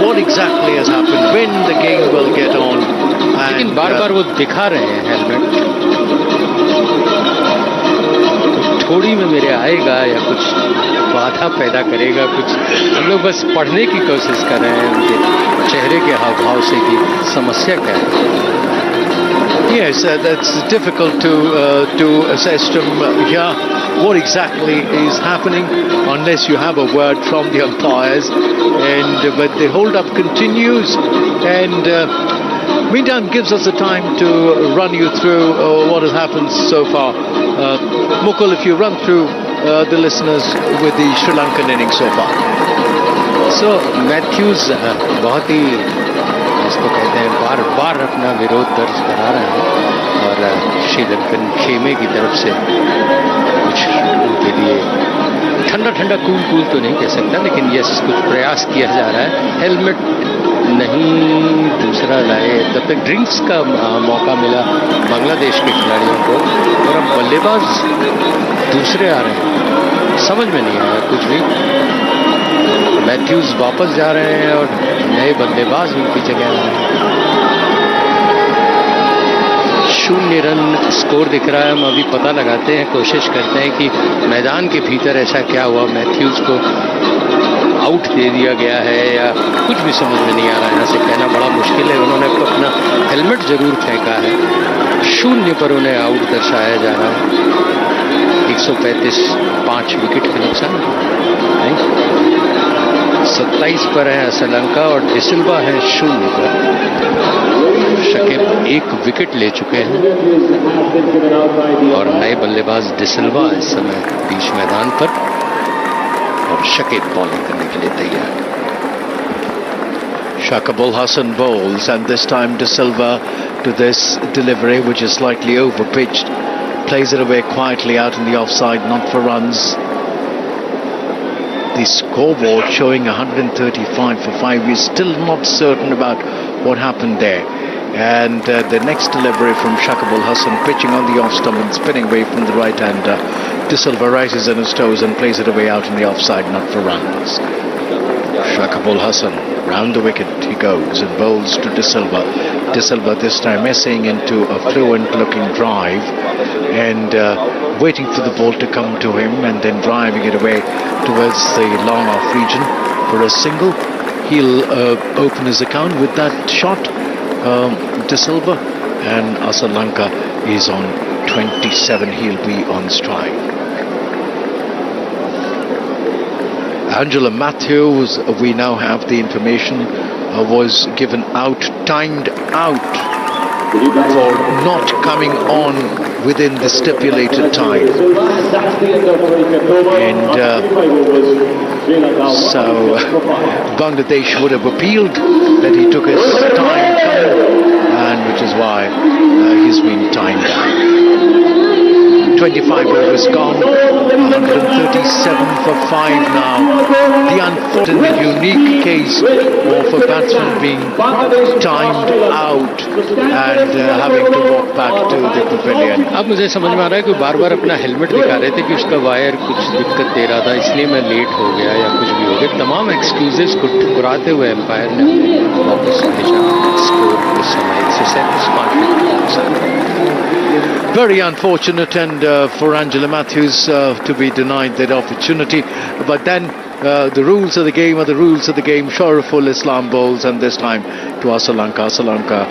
what exactly has happened, when the game will get on. लेकिन बार-बार वो दिखा रहे हैं helmet, थोड़ी में मेरे आएगा या कुछ बाधा पैदा करेगा, कुछ हम लोग बस पढ़ने की कोशिश कर रहे हैं उनके चेहरे के हाव भाव से कि समस्या क्या है। Yes, that's difficult to assess from here what exactly is happening unless you have a word from the umpires. But the hold-up continues, and meantime gives us the time to run you through what has happened so far. Mukul, if you run through the listeners with the Sri Lankan innings so far. So Matthews बहुत ही इसको कहते हैं बार-बार अपना विरोध दर्ज करा रहे हैं, और श्रीलंकन खेमे की तरफ से कुछ उनके लिए ठंडा कूल तो नहीं कह सकता, लेकिन यस कुछ प्रयास किया जा रहा है। हेलमेट नहीं दूसरा लाए, तब तक ड्रिंक्स का मौका मिला बांग्लादेश के खिलाड़ियों को, और अब बल्लेबाज दूसरे आ रहे हैं। समझ में नहीं आया कुछ भी। मैथ्यूज वापस जा रहे हैं और नए बल्लेबाज उनकी जगह आ रहे हैं। 0 रन स्कोर दिख रहा है। हम अभी पता लगाते हैं, कोशिश करते हैं कि मैदान के भीतर ऐसा क्या हुआ, मैथ्यूज को आउट दे दिया गया है या कुछ भी समझ में नहीं आ रहा है। यहाँ से कहना बड़ा मुश्किल है। उन्होंने अपना हेलमेट जरूर फेंका है। 0 पर उन्हें आउट दर्शाया जा रहा है। 135 5 विकेट का नुकसान नहीं। 27 पर है श्रीलंका और डिसिल्वा है 0 पर। शकीब 1 विकेट ले चुके हैं और नए बल्लेबाज डिसिल्वा इस समय बीच मैदान पर, और शकीब बॉलिंग करने के लिए तैयार। Shakibul Hasan bowls, and this time De Silva to this delivery, which is slightly over pitched. plays it away quietly out in the offside, not for runs. The scoreboard showing 135 for 5. We're still not certain about what happened there. And the next delivery from Shakib Al Hasan, pitching on the off stump and spinning away from the right hander. De Silva rises on his toes and plays it away out in the offside, not for runs. Shakib Al Hasan, round the wicket he goes and bowls to De Silva. De Silva this time essaying into a fluent looking drive and waiting for the ball to come to him and then driving it away towards the long off region for a single. He'll open his account with that shot, De Silva, and Sri Lanka is on 27. He'll be on strike. Angela Matthews, we now have the information, was given out, timed out for not coming on within the stipulated time. And so Bangladesh would have appealed that he took his time coming, and which is why he's been timed out. 25 overs gone, 137 for 5 now. The unfortunate, unique case of a batsman being timed out and having to walk back to the pavilion. अब मुझे समझ में आ रहा है कि बार-बार अपना helmet दिखा रहे थे कि उसका वायर कुछ दिक्कत दे रहा था, इसलिए मैं लेट हो गया या कुछ भी हो गया. तमाम एक्सक्यूजेस को ठुकराते हुए एम्पायर ने वापस भेजा स्कोर इस समय 157. Very unfortunate, and for Angela Matthews to be denied that opportunity. But then the rules of the game are the rules of the game. Sharaful Islam bowls, and this time to Sri Lanka. Sri Lanka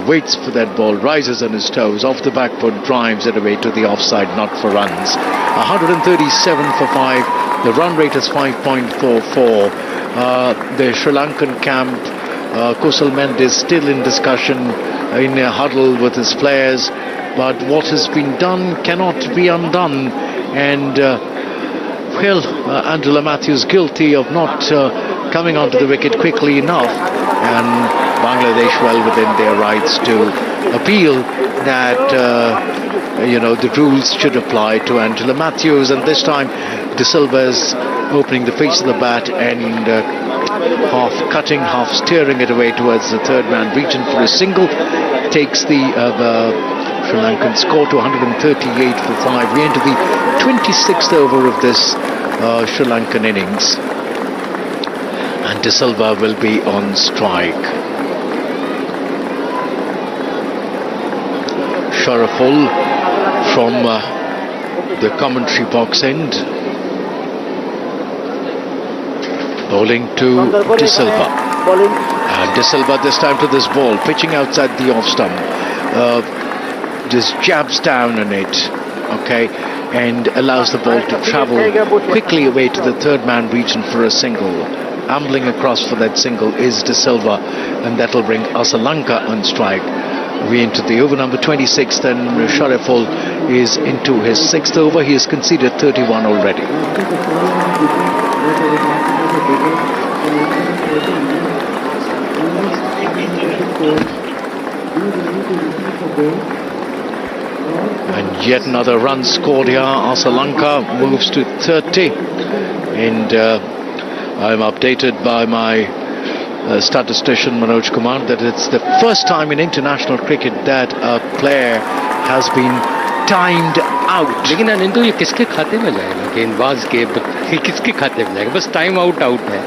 waits for that ball, rises on his toes, off the back foot, drives it away to the offside, not for runs. 137 for 5. The run rate is 5.44. The Sri Lankan camp, Kusal Mendes still in discussion, in a huddle with his players. But what has been done cannot be undone. And, Angela Matthews guilty of not coming onto the wicket quickly enough. And Bangladesh well within their rights to appeal that, the rules should apply to Angela Matthews. And this time, De Silva is opening the face of the bat and half cutting, half steering it away towards the third man region for a single. Takes the Sri Lankan score to 138 for 5. We enter the 26th over of this Sri Lankan innings, and De Silva will be on strike. Sharaful from the commentary box end, bowling to De Silva. And De Silva this time to this ball, pitching outside the off stump. Just jabs down on it, okay, and allows the ball to travel quickly away to the third man region for a single. Ambling across for that single is De Silva, and that'll bring Sri Lanka on strike. We into the over number 26, and Sharaful is into his 6th over. He has conceded 31 already. And yet another run scored here. Sri Lanka moves to 30. And I'm updated by my statistician Manoj Kumar that it's the first time in international cricket that a player has been timed out. लेकिन अनिंदु ये किसके खाते में जाएगा? गेंदबाज के किसके खाते में जाएगा? बस टाइम आउट है.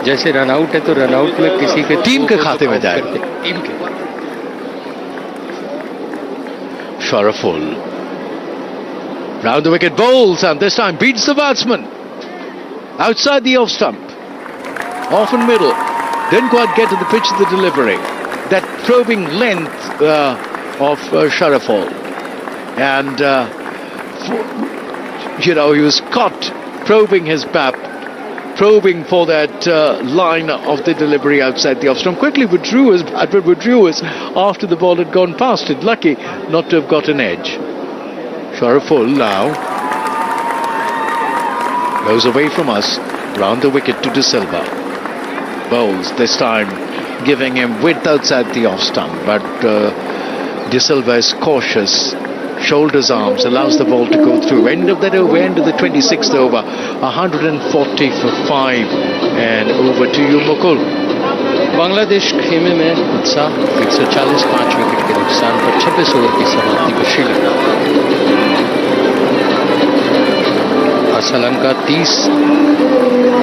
जैसे रन आउट है तो रन आउट में किसी के टीम के खाते में जाएगा. टीम के. Sharaful round the wicket bowls, and this time beats the batsman outside the off stump, off in middle, didn't quite get to the pitch of the delivery. That probing length of Sharaful, and he was caught probing his bat, probing for that line of the delivery outside the off stump. Quickly withdrew his bat, but withdrew his after the ball had gone past it. Lucky not to have got an edge. Sharaful now goes away from us, round the wicket to De Silva. Bowls this time, giving him width outside the off stump, but De Silva is cautious shoulders arms, allows the ball to go through. End of the 26th over, 140 for 5. And over to you, Mukul. Bangladesh खेमे में उत्साह 140 5 wicket के नुकसान पर 26 over की समाप्ति पर श्रीलंका। श्रीलंका 30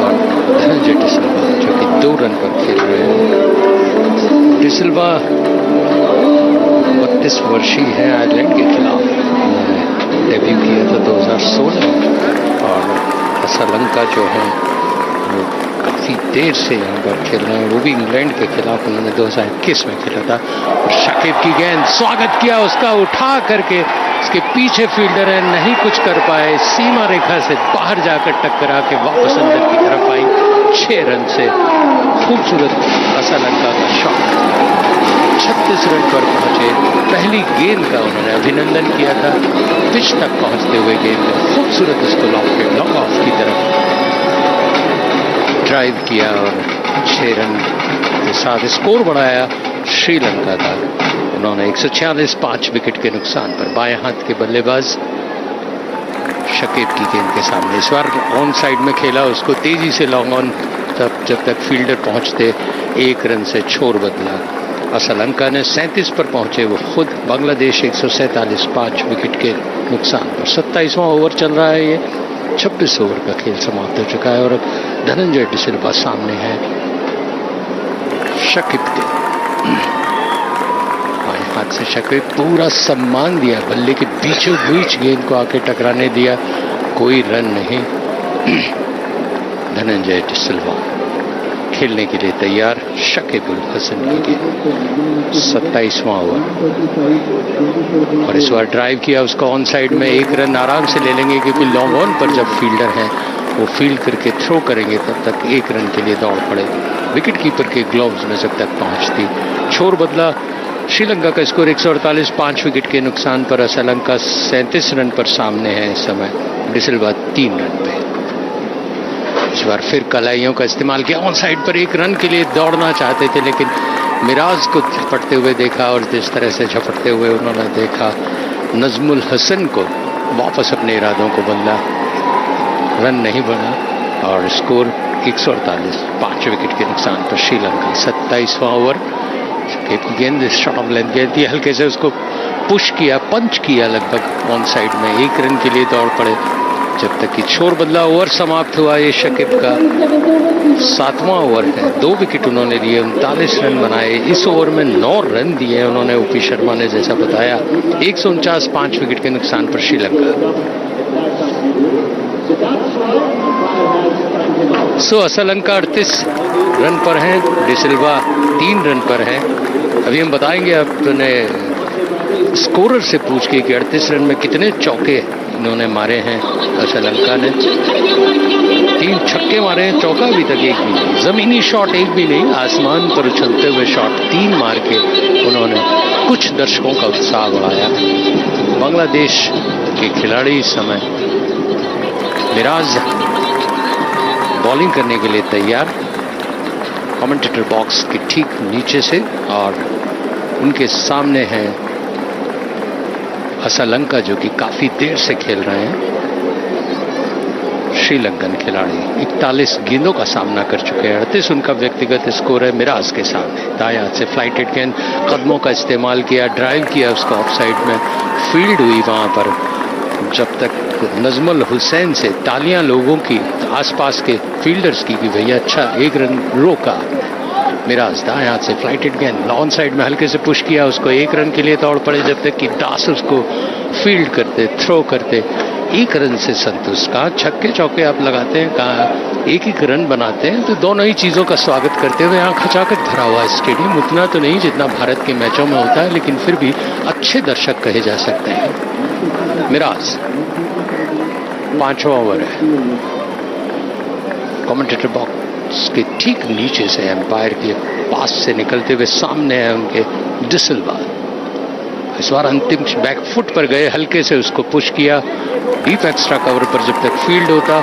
और धनंजय डिसिल्वा जो कि 2 रन पर खेल रहे हैं। डिसिल्वा 32 वर्षीय है, आयरलैंड के खिलाफ उन्होंने डेब्यू किया था 2016 और श्रीलंका जो है वो काफ़ी देर से यहाँ पर खेल रहे हैं, वो भी इंग्लैंड के खिलाफ उन्होंने 2021 में खेला था। और शाकिब की गेंद स्वागत किया उसका, उठा करके उसके पीछे फील्डर है, नहीं कुछ कर पाए, सीमा रेखा से बाहर जाकर टकरा के वापस अंदर की तरफ आई। 6 रन से खूबसूरत श्रीलंका का शॉट। 36 रन पर पहुंचे। पहली गेंद का उन्होंने अभिनंदन किया था, पिच तक पहुंचते हुए गेंद में खूबसूरत उसको लॉन्ग ऑफ की तरफ ड्राइव किया और 6 रन के साथ स्कोर बढ़ाया श्रीलंका का। उन्होंने 146 5 विकेट के नुकसान पर। बाएं हाथ के बल्लेबाज शकीब की गेंद के सामने इस बार ऑन साइड में खेला, उसको तेजी से लॉन्ग ऑन जब तक फील्डर पहुंचते 1 रन से छोड़ बदला। श्रीलंका ने 37 पर पहुंचे वो खुद। बांग्लादेश 147 5 विकेट के नुकसान पर। 27वां ओवर चल रहा है, ये 26 ओवर का खेल समाप्त हो चुका है और अब धनंजय डिसिल्वा सामने है शकीब के। बाएं हाथ से शकीब पूरा सम्मान दिया, बल्ले के बीचों बीच गेंद को आके टकराने दिया, कोई रन नहीं। धनंजय डिसिल्वा खेलने के लिए तैयार। शकीब उल हसन की गेंद। 27वां ओवर और इस बार ड्राइव किया उसको ऑन साइड में। 1 रन आराम से ले लेंगे क्योंकि लॉन्ग ऑन पर जब फील्डर हैं वो फील्ड करके थ्रो करेंगे, तब तक 1 रन के लिए दौड़ पड़े। विकेट कीपर के ग्लव्स में जब तक पहुंचती छोर बदला। श्रीलंका का स्कोर 148 5 विकेट के नुकसान पर। श्रीलंका 37 रन पर सामने है इस समय। डिसिल्वा 3 रन पे। इस बार फिर कलाइयों का इस्तेमाल किया, ऑन साइड पर 1 रन के लिए दौड़ना चाहते थे लेकिन मिराज को झपटते हुए देखा और जिस तरह से झपटते हुए उन्होंने देखा नजमुल हसन को, वापस अपने इरादों को बदला। रन नहीं बना और स्कोर 148 5 विकेट के नुकसान पर श्रीलंका। 27वां ओवर गेंद शॉट ऑफ लेंथ गेंद थी, हल्के से उसको पुश किया, पंच किया लगभग ऑन साइड में। 1 रन के लिए दौड़ पड़े जब तक कि छोर बदला। ओवर समाप्त हुआ ये शकीब का 7वां ओवर है। 2 विकेट उन्होंने लिए, 39 रन बनाए। इस ओवर में 9 रन दिए उन्होंने, ओपी शर्मा ने जैसा बताया। 149 5 विकेट के नुकसान पर श्रीलंका। श्रीलंका 38 रन पर है, डिसिल्वा 3 रन पर है। अभी हम बताएंगे अपने स्कोरर से पूछ के कि 38 रन में कितने चौके इन्होंने मारे हैं। श्रीलंका ने 3 छक्के मारे हैं, चौका अभी तक एक भी नहीं। जमीनी शॉट एक भी नहीं, आसमान पर उछलते हुए शॉट 3 मार के उन्होंने कुछ दर्शकों का उत्साह बढ़ाया। बांग्लादेश के खिलाड़ी इस समय मिराज बॉलिंग करने के लिए तैयार कमेंटेटर बॉक्स के ठीक नीचे से, और उनके सामने हैं श्रीलंका जो कि काफी देर से खेल रहे हैं। श्रीलंकन खिलाड़ी 41 गेंदों का सामना कर चुके हैं। 38 उनका व्यक्तिगत स्कोर है मिराज के सामने। दाएं हाथ से फ्लाइटेड गेंद, कदमों का इस्तेमाल किया, ड्राइव किया उसका ऑफ साइड में, फील्ड हुई वहां पर। जब तक नजमुल हुसैन से तालियां लोगों की, आसपास के फील्डर्स की कि भैया अच्छा 1 रन रोका। मिराज दाएं हाथ से फ्लाइटेड गेंद, ऑन साइड में हल्के से पुश किया उसको, 1 रन के लिए दौड़ पड़े जब तक कि दास उसको फील्ड करते, थ्रो करते। 1 रन से संतुष्ट। कहाँ छक्के चौके आप लगाते हैं, कहाँ 1 रन बनाते हैं, तो दोनों ही चीज़ों का स्वागत करते हुए यहाँ खचाखच भरा हुआ है स्टेडियम। उतना तो नहीं जितना भारत के मैचों में होता है, लेकिन फिर भी अच्छे दर्शक कहे जा सकते हैं। मिराज 5वां ओवर है। कमेंटेटर बॉक्स के ठीक नीचे से एम्पायर के पास से निकलते हुए सामने है उनके डिसिल्वा। इस बार अंतिम बैकफुट पर गए, हल्के से उसको पुश किया, डीप एक्स्ट्रा कवर पर जब तक फील्ड होता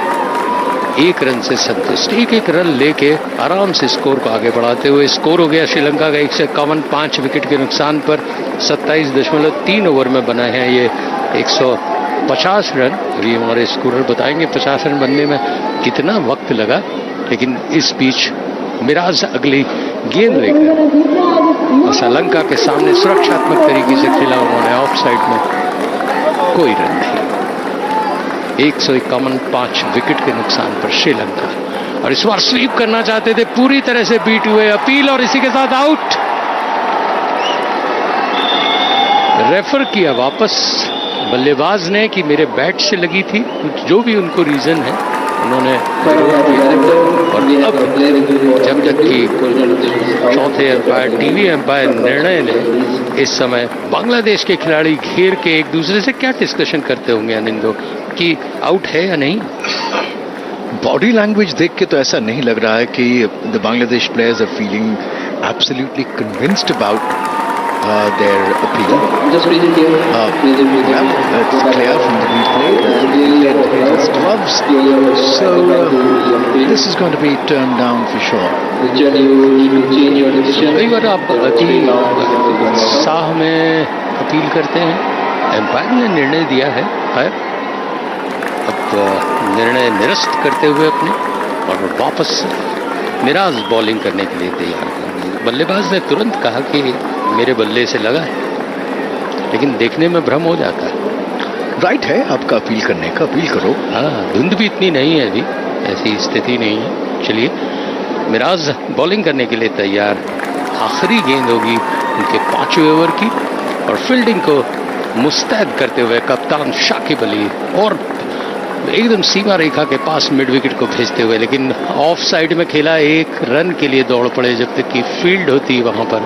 1 रन से संतुष्ट। 1 रन लेके आराम से स्कोर को आगे बढ़ाते हुए स्कोर हो गया श्रीलंका का 151 5 विकेट के नुकसान पर। 27.3 ओवर में बना है ये 150 रन, अभी हमारे स्कोरर बताएंगे 50 रन बनने में कितना वक्त लगा, लेकिन इस बीच मिराज अगली गेंद लेकर और श्रीलंका के सामने सुरक्षात्मक तरीके से खेला उन्होंने ऑफ साइड में, कोई रन नहीं। 151 विकेट के नुकसान पर श्रीलंका, और इस बार स्वीप करना चाहते थे, पूरी तरह से बीट हुए, अपील और इसी के साथ आउट। रेफर किया वापस बल्लेबाज ने कि मेरे बैट से लगी थी, जो भी उनको रीजन है उन्होंने विरोध किया। और अब जब तक कि चौथे अंपायर, टीवी अंपायर निर्णय ने इस समय बांग्लादेश के खिलाड़ी घेर के एक दूसरे से क्या डिस्कशन करते होंगे अनिंदो कि आउट है या नहीं। बॉडी लैंग्वेज देख के तो ऐसा नहीं लग रहा है कि the Bangladesh players are feeling absolutely convinced about their appeal. It's clear from the replay that he did hit his gloves, so this is going to be turned down for sure. कई बार आप अपील साह में appeal करते हैं, empire ने निर्णय दिया है, खैर अब निर्णय निरस्त करते हुए अपने और वापस मिराज बॉलिंग करने के लिए तैयार कर दिए। बल्लेबाज ने तुरंत कहा कि मेरे बल्ले से लगा है, लेकिन देखने में भ्रम हो जाता है। राइट है आपका अपील करने का, अपील करो। हाँ, धुंध भी इतनी नहीं है अभी, ऐसी स्थिति नहीं है। चलिए, मिराज बॉलिंग करने के लिए तैयार, आखिरी गेंद होगी उनके 5वें ओवर की, और फील्डिंग को मुस्तैद करते हुए कप्तान शाकिब अली और एकदम सीमा रेखा के पास मिड विकेट को भेजते हुए, लेकिन ऑफ साइड में खेला, 1 रन के लिए दौड़ पड़े जब तक की फील्ड होती वहां पर।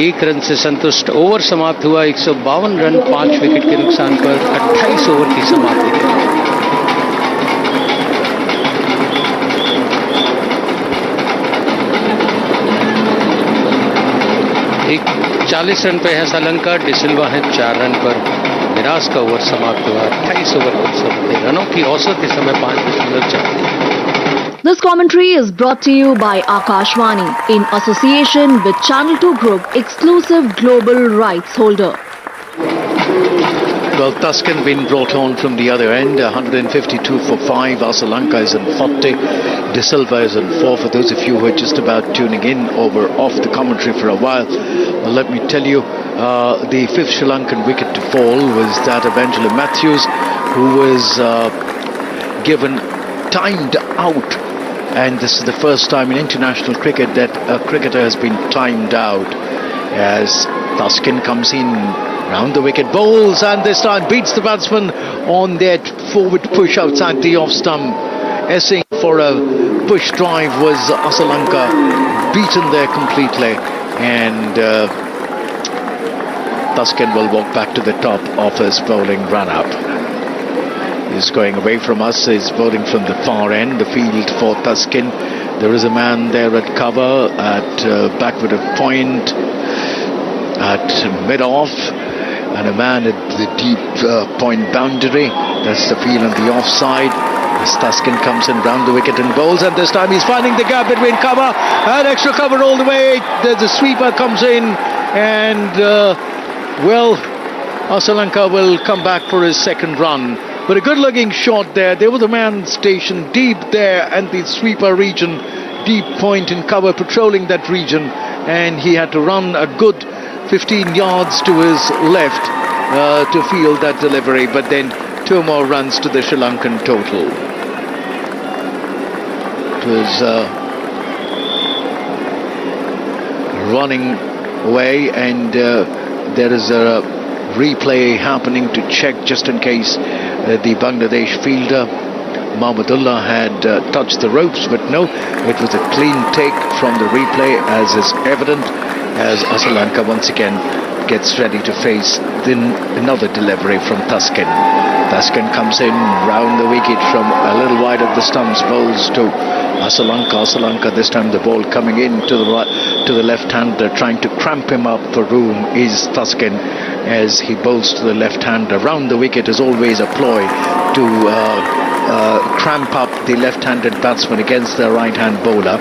1 रन से संतुष्ट, ओवर समाप्त हुआ 152 रन 5 विकेट के नुकसान पर, 28 ओवर की समाप्ति। एक 40 रन पे है श्रीलंका, डिसिल्वा है 4 रन पर। मिराज का ओवर समाप्त हुआ, 28 ओवर 190 रनों की औसत इस समय 5.4। This commentary is brought to you by Akashvani in association with Channel 2 Group, exclusive global rights holder. Well, Tuscan been brought on from the other end, 152 for 5. Sri Lanka is in 40. De Silva is in 4. For those of you who are just about tuning in over off the commentary for a while, well, let me tell you, the 5th Sri Lankan wicket to fall was that of Angela Matthews, who was given timed out. And this is the first time in international cricket that a cricketer has been timed out, as Tuscan comes in round the wicket, bowls, and this time beats the batsman on that forward push outside the off stump. Essing for a push drive was Sri Lanka beaten there completely, and Tuscan will walk back to the top of his bowling run-up. He's going away from us, he's bowling from the far end, the field for Tuscan. There is a man there at cover, at backward of point, at mid-off, and a man at the deep point boundary. That's the field on the offside. As Tuscan comes in round the wicket and bowls, and this time he's finding the gap between cover and extra cover all the way. The sweeper comes in, and Sri Lanka will come back for his second run. But a good-looking shot there. There was a man stationed deep there and the sweeper region, deep point in cover, patrolling that region, and he had to run a good 15 yards to his left to field that delivery, but then 2 more runs to the Sri Lankan total. It was running away, and there is a replay happening to check just in case the Bangladesh fielder Mahmudullah had touched the ropes, but no, it was a clean take from the replay, as is evident, as Sri Lanka once again gets ready to face another delivery from Tuscan. Tuscan comes in round the wicket from a little wide of the stumps, bowls to Sri Lanka. Sri Lanka, this time the ball coming in to the left-hander, trying to cramp him up for room is Tuscan, as he bowls to the left-hander. Round the wicket is always a ploy to cramp up the left-handed batsman against the right-hand bowler.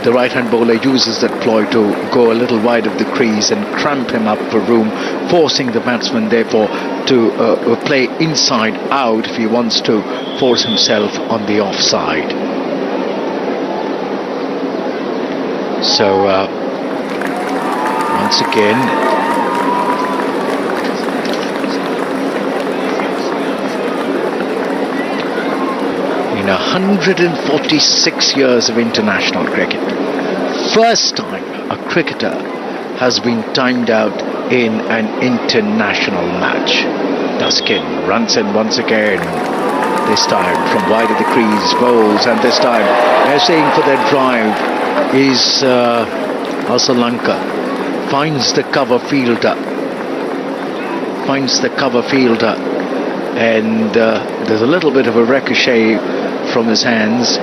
the right-hand bowler uses that ploy to go a little wide of the crease and cramp him up for room, forcing the batsman therefore to play inside out if he wants to force himself on the offside. So once again, in 146 years of international cricket, first time a cricketer has been timed out in an international match. Duskin runs in once again, this time from wide of the crease, bowls, and this time essaying for that drive is Sri Lanka. Finds the cover fielder, and there's a little bit of a ricochet from his hands,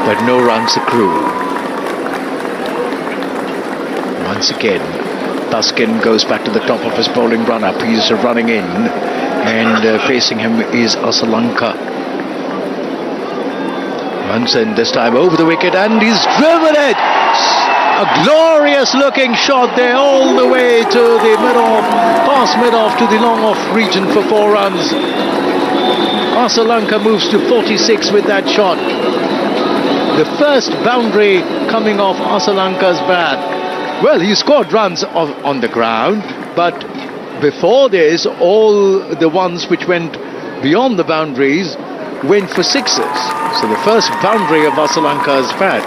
but no runs accrue. Once again, Duskin goes back to the top of his bowling run-up. He's running in, and facing him is Sri Lanka. Runs in this time over the wicket, and he's driven it. A glorious looking shot there, all the way to the mid-off, past mid-off to the long-off region for 4 runs. Sri Lanka moves to 46 with that shot. The first boundary coming off Sri Lanka's bat. Well, he scored runs on the ground, but before this, all the ones which went beyond the boundaries went for sixes. So the first boundary of Sri Lanka's bat.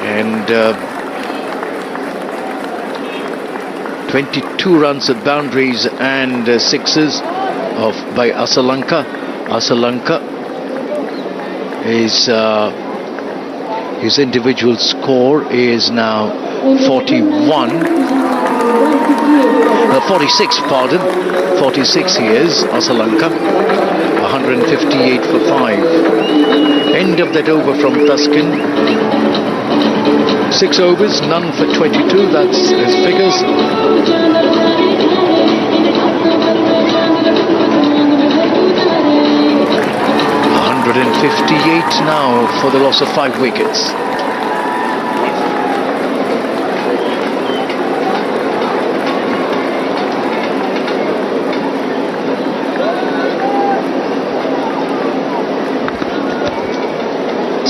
And 22 runs at boundaries and sixes by Sri Lanka. Sri Lanka is his individual score is now 46, pardon. 46 he is, Sri Lanka. 158 for 5. End of that over from Duskin. 6 overs, none for 22, that's his figures. 158 now for the loss of 5 wickets.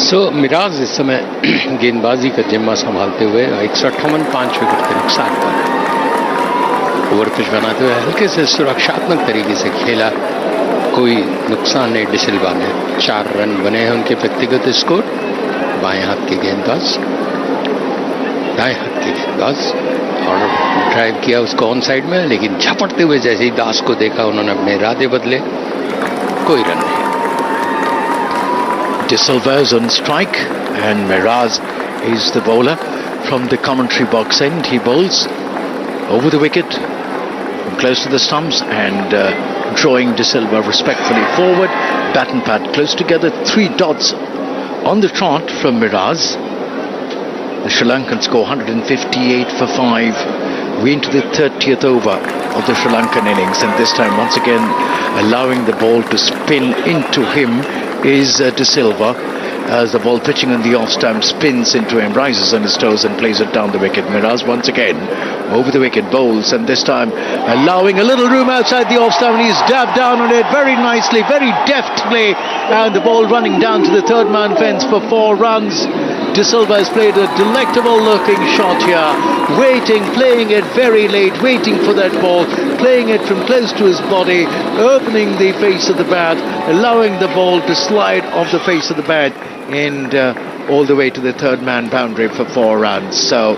सो मिराज इस समय गेंदबाजी का जिम्मा संभालते हुए 158 5 wicket के नुकसान पर ओवर पिच बनाते हुए हल्के से सुरक्षात्मक तरीके से खेला, कोई नुकसान नहीं। डिसिल्वा ने 4 रन बने हैं उनके व्यक्तिगत स्कोर। बाएं हाथ के गेंदबाज, दाएं हाथ के गेंदबाज, और ड्राइव किया उसको ऑन साइड में, लेकिन झपटते हुए जैसे ही दास को देखा उन्होंने अपने इरादे बदले, कोई रन नहीं। De Silva is on strike, and Miraz is the bowler. From the commentary box end, he bowls over the wicket, close to the stumps, and drawing De Silva respectfully forward. Bat and pad close together. 3 dots on the trot from Miraz. The Sri Lankan score 158 for 5. We into the 30th over of the Sri Lankan innings, and this time once again allowing the ball to spin into him is De Silva, as the ball pitching on the off stump spins into him, rises on his toes and plays it down the wicket. Miraz once again over the wicket, bowls, and this time allowing a little room outside the off stump, and he's dabbed down on it very nicely, very deftly, and the ball running down to the third man fence for 4 runs. De Silva has played a delectable looking shot here, playing it very late, waiting for that ball, playing it from close to his body, opening the face of the bat, allowing the ball to slide off the face of the bat, and all the way to the third man boundary for 4 runs. So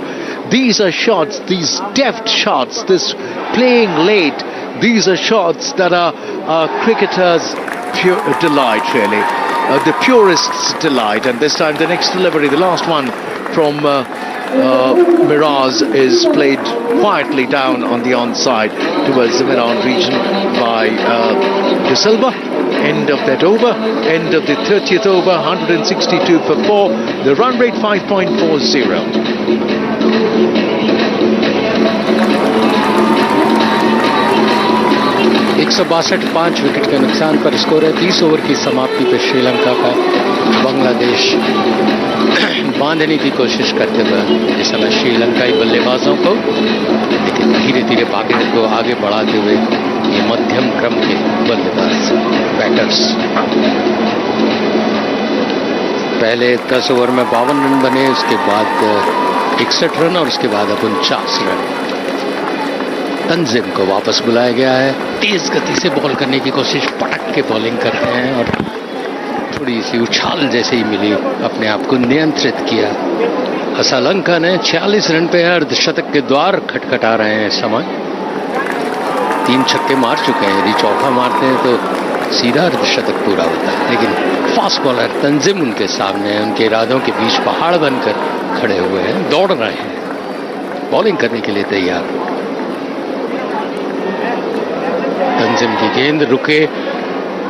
these are shots, these deft shots, this playing late, these are shots that are cricketers' pure delight, really. The purist's delight. And this time the next delivery, the last one from Miraz, is played quietly down on the onside towards the mid-on region by De Silva. End of that over, end of the 30th over, 162 for 4. The run rate 5.40. 162 5 wicket के नुकसान पर score है। 30 over की समाप्ति पर श्रीलंका का बांग्लादेश बांधने की कोशिश करते हुए इस समय श्रीलंकाई बल्लेबाजों को, लेकिन धीरे धीरे पाकिस्तान को आगे बढ़ाते हुए ये मध्यम क्रम के बल्लेबाज बैटर्स। पहले 10 ओवर में 52 रन बने, उसके बाद 61 रन और उसके बाद अब 49 रन। तंजिम को वापस बुलाया गया है। तेज गति से बॉल करने की कोशिश, पटक के बॉलिंग करते हैं और थोड़ी सी उछाल जैसे ही मिली, अपने आप को नियंत्रित किया। श्रीलंका ने 46 रन पे अर्धशतक के द्वार खटखटा रहे हैं इस समय। 3 छक्के मार चुके हैं, यदि चौका मारते हैं तो सीधा अर्धशतक पूरा होता है। लेकिन फास्ट बॉलर तंजिम उनके सामने है, उनके इरादों के बीच पहाड़ बनकर खड़े हुए हैं, दौड़ रहे हैं, बॉलिंग करने के लिए तैयार। तंजिम की गेंद रुके,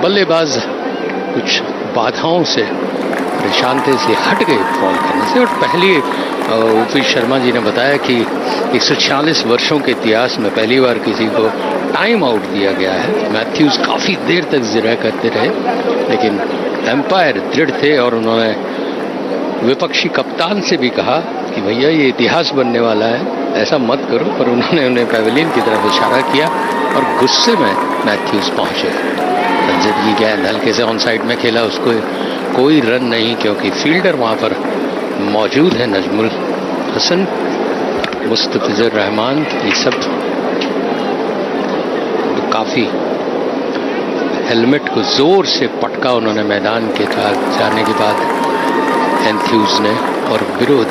बल्लेबाज कुछ बाधाओं से परेशान थे, से हट गए बॉल करने से। और पहली ओपी शर्मा जी ने बताया कि 146 वर्षों के इतिहास में पहली बार किसी को टाइम आउट दिया गया है। मैथ्यूज काफी देर तक जिरा करते रहे, लेकिन एम्पायर दृढ़ थे और उन्होंने विपक्षी कप्तान से भी कहा कि भैया ये इतिहास बनने वाला है, ऐसा मत करो। पर उन्होंने उन्हें पैवेलियन की तरफ इशारा किया और गुस्से में मैथ्यूज पहुंचे। तंजिम की गेंद हल्के से ऑन साइड में खेला, उसको कोई रन नहीं, क्योंकि फील्डर वहां पर मौजूद है। नजमुल हसन, मुस्तफिजुर रहमान, ये सब तो काफी हेलमेट को जोर से पटका उन्होंने मैदान के जाने के बाद एंथ्यूज ने, और विरोध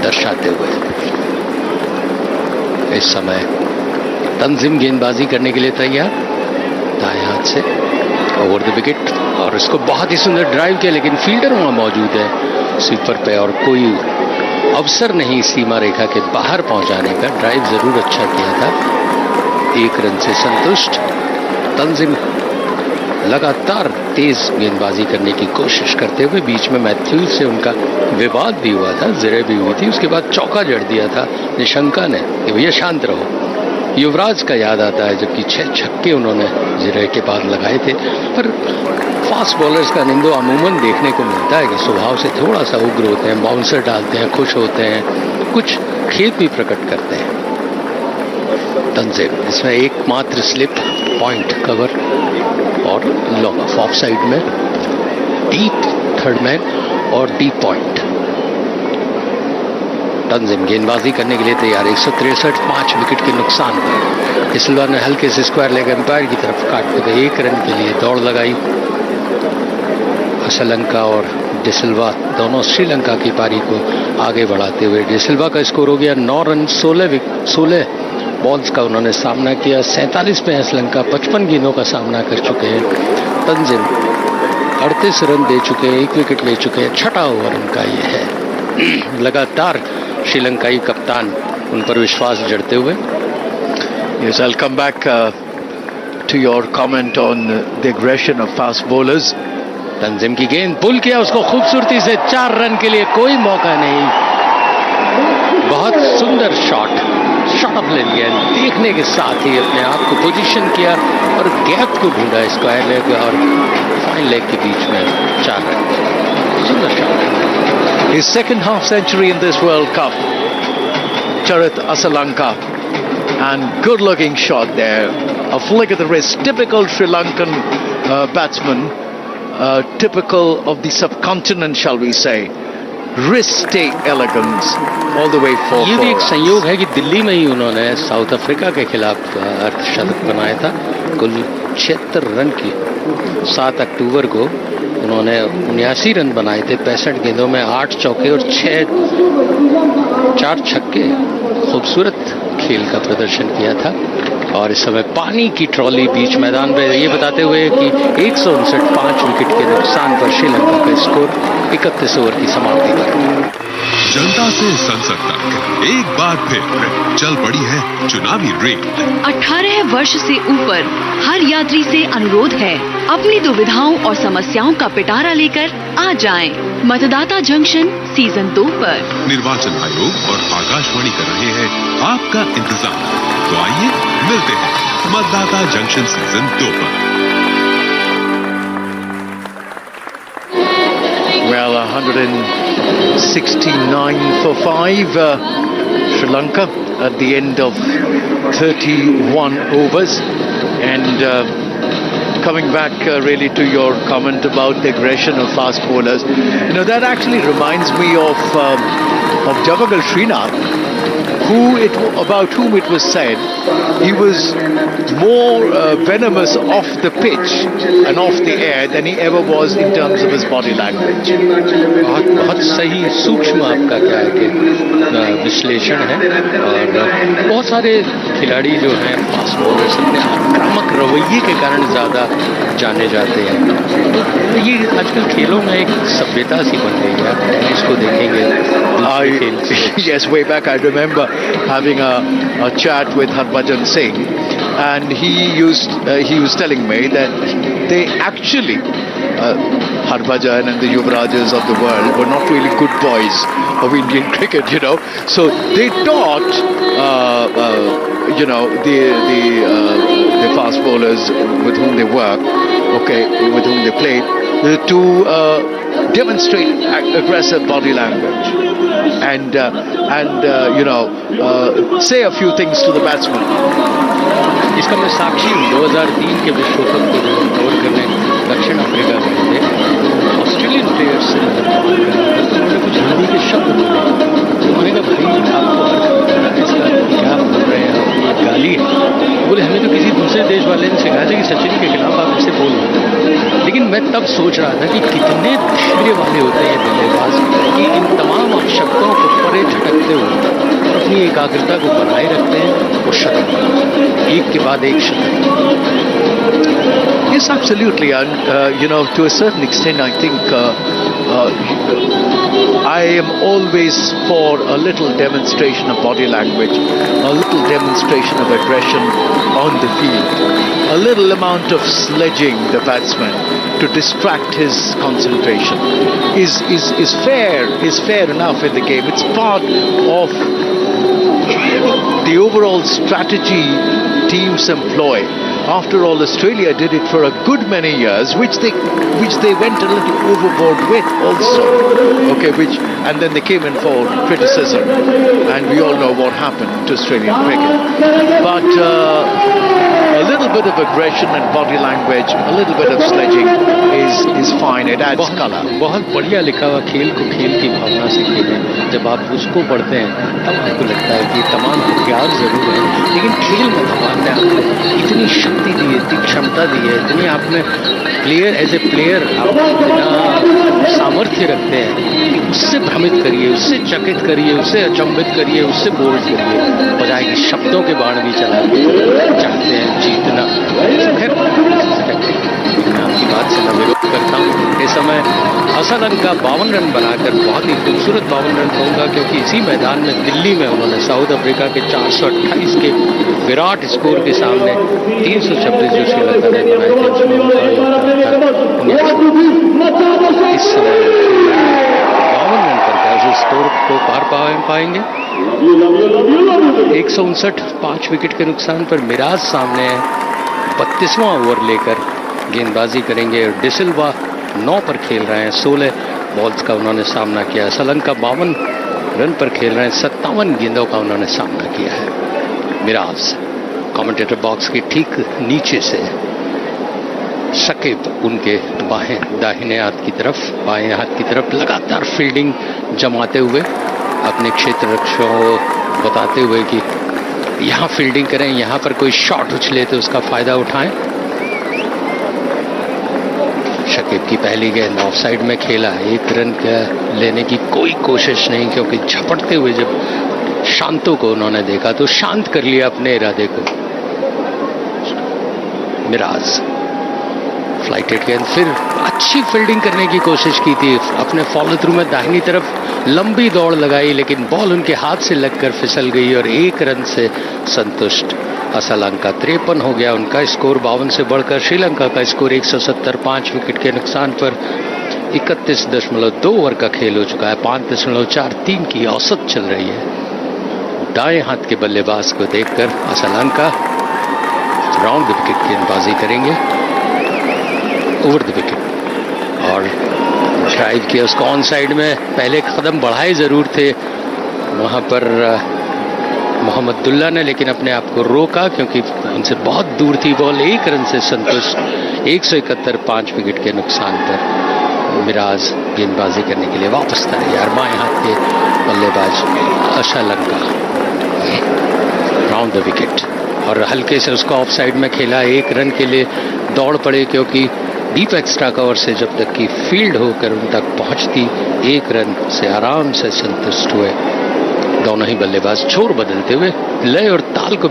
दर्शाते हुए। इस समय तंजिम गेंदबाजी करने के लिए तैयार, दाएं हाथ से ओवर द विकेट, और इसको बहुत ही सुंदर ड्राइव किया, लेकिन फील्डर वहां मौजूद है स्वीपर पे और कोई अवसर नहीं सीमा रेखा के बाहर पहुंचाने का। ड्राइव जरूर अच्छा किया था, 1 रन से संतुष्ट। तंजिम लगातार तेज गेंदबाजी करने की कोशिश करते हुए, बीच में मैथ्यूज से उनका विवाद भी हुआ था, जिरे भी हुई थी, उसके बाद चौका जड़ दिया था निशंका ने कि भैया शांत रहो। युवराज का याद आता है, जबकि 6 छक्के उन्होंने जिरे के बाद लगाए थे। पर फास्ट बॉलर्स का निंदो अमूमन देखने को मिलता है कि स्वभाव से थोड़ा सा उग्र होते हैं, बाउंसर डालते हैं, खुश होते हैं, कुछ खेद भी प्रकट करते हैं। तंजिम इसमें एकमात्र स्लिप, पॉइंट कवर और लॉन्ग ऑफ, ऑफ साइड में डीप थर्ड मैन और डीप पॉइंट। तंजिम गेंदबाजी करने के लिए तैयार। 163 5 विकेट के नुकसान पर डिसिल्वा ने हल्के से स्क्वायर लेग एम्पायर की तरफ काटते हुए 1 रन के लिए दौड़ लगाई। श्रीलंका और डिसिल्वा दोनों श्रीलंका की पारी को आगे बढ़ाते हुए, डिसिल्वा का स्कोर हो गया 9 रन 16 बॉल्स का उन्होंने सामना किया। 47 पे श्रीलंका 55 गेंदों का सामना कर चुके हैं। तंजिम 38 रन दे चुके हैं, 1 विकेट ले चुके हैं, 6वां ओवर उनका ये है। लगातार श्रीलंकाई कप्तान उन पर विश्वास जड़ते हुए। Yes, I'll come back to your comment on the aggression of fast bowlers. Tanzim की गेंद पुल किया, उसको खूबसूरती से 4 रन के लिए कोई मौका नहीं। बहुत सुंदर शॉट ऑफ ले लिया, देखने के साथ ही अपने आप को पोजीशन किया और गैप को ढूंढा स्क्वायर लेग और फाइन लेग के बीच में 4 रन। सुंदर shot. His second half century in this World Cup, Charit Asalanka, and good looking shot there, a flick of the wrist, typical Sri Lankan batsman, typical of the subcontinent, shall we say. Wrist elegance all the way for ये भी एक संयोग है कि दिल्ली में ही उन्होंने south Africa के खिलाफ अर्धशतक बनाया था। कुल 76 रन की 7 अक्टूबर को उन्होंने 79 रन बनाए थे 65 गेंदों में, 8 चौके और 4 छक्के। खूबसूरत खेल का प्रदर्शन किया था। और इस समय पानी की ट्रॉली बीच मैदान में, ये बताते हुए कि 159 5 विकेट के नुकसान पर श्रीलंका का स्कोर 31 ओवर की समाप्ति पर। जनता से संसद तक एक बार फिर चल पड़ी है चुनावी रेल। 18 वर्ष से ऊपर हर यात्री से अनुरोध है, अपनी दुविधाओं और समस्याओं का पिटारा लेकर आ जाएं। मतदाता जंक्शन सीजन 2 पर। निर्वाचन आयोग और आकाशवाणी कर रहे हैं आपका इंतजार। तो आइए मिलते हैं मतदाता जंक्शन सीजन 2 पर। Well, 169 for 5. Sri Lanka at the end of 31 overs. And coming back really to your comment about the aggression of fast bowlers, that actually reminds me of Javagal Srinath, about whom it was said he was more venomous off the pitch and off the air than he ever was in terms of his body language. बहुत सही सूक्ष्म आपका क्या है कि विश्लेषण है। और बहुत सारे खिलाड़ी जो हैं फास्ट बॉलर्स अपने आक्रामक रवैये के कारण ज़्यादा जाने जाते हैं। तो ये आजकल खेलों में एक सभ्यता सी बन गई है। आप टेनिस को देखेंगे, Yes, way back I remember having a chat with Harbhajan Singh, and he was telling me that they actually Harbhajan and the Yuvarajas of the world were not really good boys of Indian cricket, so they taught the fast bowlers with whom they work, with whom they played, to demonstrate aggressive body language and say a few things to the batsman. इसका मैं साक्षी हूँ। 2003 के विश्व cup को जो cover करने दक्षिण Africa गए थे, ऑस्ट्रेलियन प्लेयर्स से उन्होंने कुछ हिंदी के शब्द बोले। उन्होंने कहा, भाई आपको इसका क्या बोल रहे हैं, आप गाली है। बोले, हमें तो किसी दूसरे देश वाले ने सिखाया था कि सचिन के खिलाफ आप ऐसे बोल रहे हैं। लेकिन मैं तब सोच रहा था कि कितने धैर्य वाले होते हैं बल्लेबाज कि इन तमाम शब्दों को परे झटकते हुए अपनी एकाग्रता को बनाए रखते हैं और शतक एक के बाद एक शतक। Yes, absolutely, and to a certain extent, I think I am always for a little demonstration of body language, a little demonstration of aggression on the field, a little amount of sledging the batsman to distract his concentration is fair enough in the game. It's part of the overall strategy teams employ. After all, Australia did it for a good many years, which they went a little overboard with also. And then they came in for criticism, and we all know what happened to Australian cricket. But a little bit of aggression and body language, a little bit of sledging is fine. It adds color. बहुत बढ़िया लिखा हुआ खेल को खेल की भावना से खेलें। जब आप उसको पढ़ते हैं तब आपको लगता है कि तमाम हथियार जरूर है, लेकिन खेल में भगवान ने आपको इतनी शक्ति दी है, इतनी क्षमता दी है, इतनी आप में एज ए प्लेयर आप इतना सामर्थ्य रखते हैं कि उससे भ्रमित करिए, उससे चकित करिए, उससे अचंभित करिए, उससे बोल्ड करिए, बजाय कि शब्दों के बाण भी चला के चाहते हैं जीतना। मैं आपकी बात से मैं विरोध करता हूँ। इस समय असलन का 52 रन बनाकर बहुत ही खूबसूरत 52 रन कहूँगा, क्योंकि इसी मैदान में दिल्ली में उन्होंने साउथ अफ्रीका के 428 के विराट स्कोर के सामने 326 जो श्रीलंका ने बनाए थे उसमें उनका इस समय 52 रन पर कैसे स्कोर को पार पाएंगे। 159 5 विकेट के नुकसान पर मिराज सामने 32वां ओवर लेकर गेंदबाजी करेंगे और डिसिल्वा 9 पर खेल रहे हैं। 16 बॉल्स का उन्होंने सामना किया है। श्रीलंका 52 रन पर खेल रहे हैं। 57 गेंदों का उन्होंने सामना किया है। मिराज कमेंटेटर बॉक्स के ठीक नीचे से शकीब उनके दाहिने हाथ की तरफ, बाएं हाथ की तरफ लगातार फील्डिंग जमाते हुए अपने क्षेत्र रक्षकों को बताते हुए कि यहाँ फील्डिंग करें, यहाँ पर कोई शॉट उछले तो उसका फायदा उठाएं। शकीब की पहली गेंद ऑफ साइड में खेला, 1 रन लेने की कोई कोशिश नहीं, क्योंकि झपटते हुए जब शांतो को उन्होंने देखा तो शांत कर लिया अपने इरादे को। मिराज फ्लाइटेड गेंद, फिर अच्छी फील्डिंग करने की कोशिश की थी, अपने फॉलो थ्रू में दाहिनी तरफ लंबी दौड़ लगाई, लेकिन बॉल उनके हाथ से लगकर फिसल गई और 1 रन से संतुष्ट श्रीलंका। 53 हो गया उनका स्कोर, 52 से बढ़कर श्रीलंका का स्कोर 170। 5 विकेट के नुकसान पर 31.2 ओवर का खेल हो चुका है। 5.43 की औसत चल रही है। दाएं हाथ के बल्लेबाज को देखकर श्रीलंका राउंड द विकेट गेंदबाजी करेंगे, ओवर द विकेट, और ड्राइव किया उसको ऑन साइड में। पहले कदम बढ़ाए ज़रूर थे वहाँ पर मोहम्मदुल्ला ने, लेकिन अपने आप को रोका क्योंकि उनसे बहुत दूर थी बॉल। 1 रन से संतुष्ट, 171 5 विकेट के नुकसान पर मिराज गेंदबाजी करने के लिए वापस तैयार। बाएं हाथ के बल्लेबाज श्रीलंका राउंड द विकेट, और हल्के से उसको ऑफ साइड में खेला। 1 रन के लिए दौड़ पड़े क्योंकि डीप एक्स्ट्रा कवर से जब तक कि फील्ड होकर उन तक पहुंचती 1 रन से आराम से संतुष्ट हुए दोनों ही बल्लेबाज। छोर बदलते हुए लय और ताल को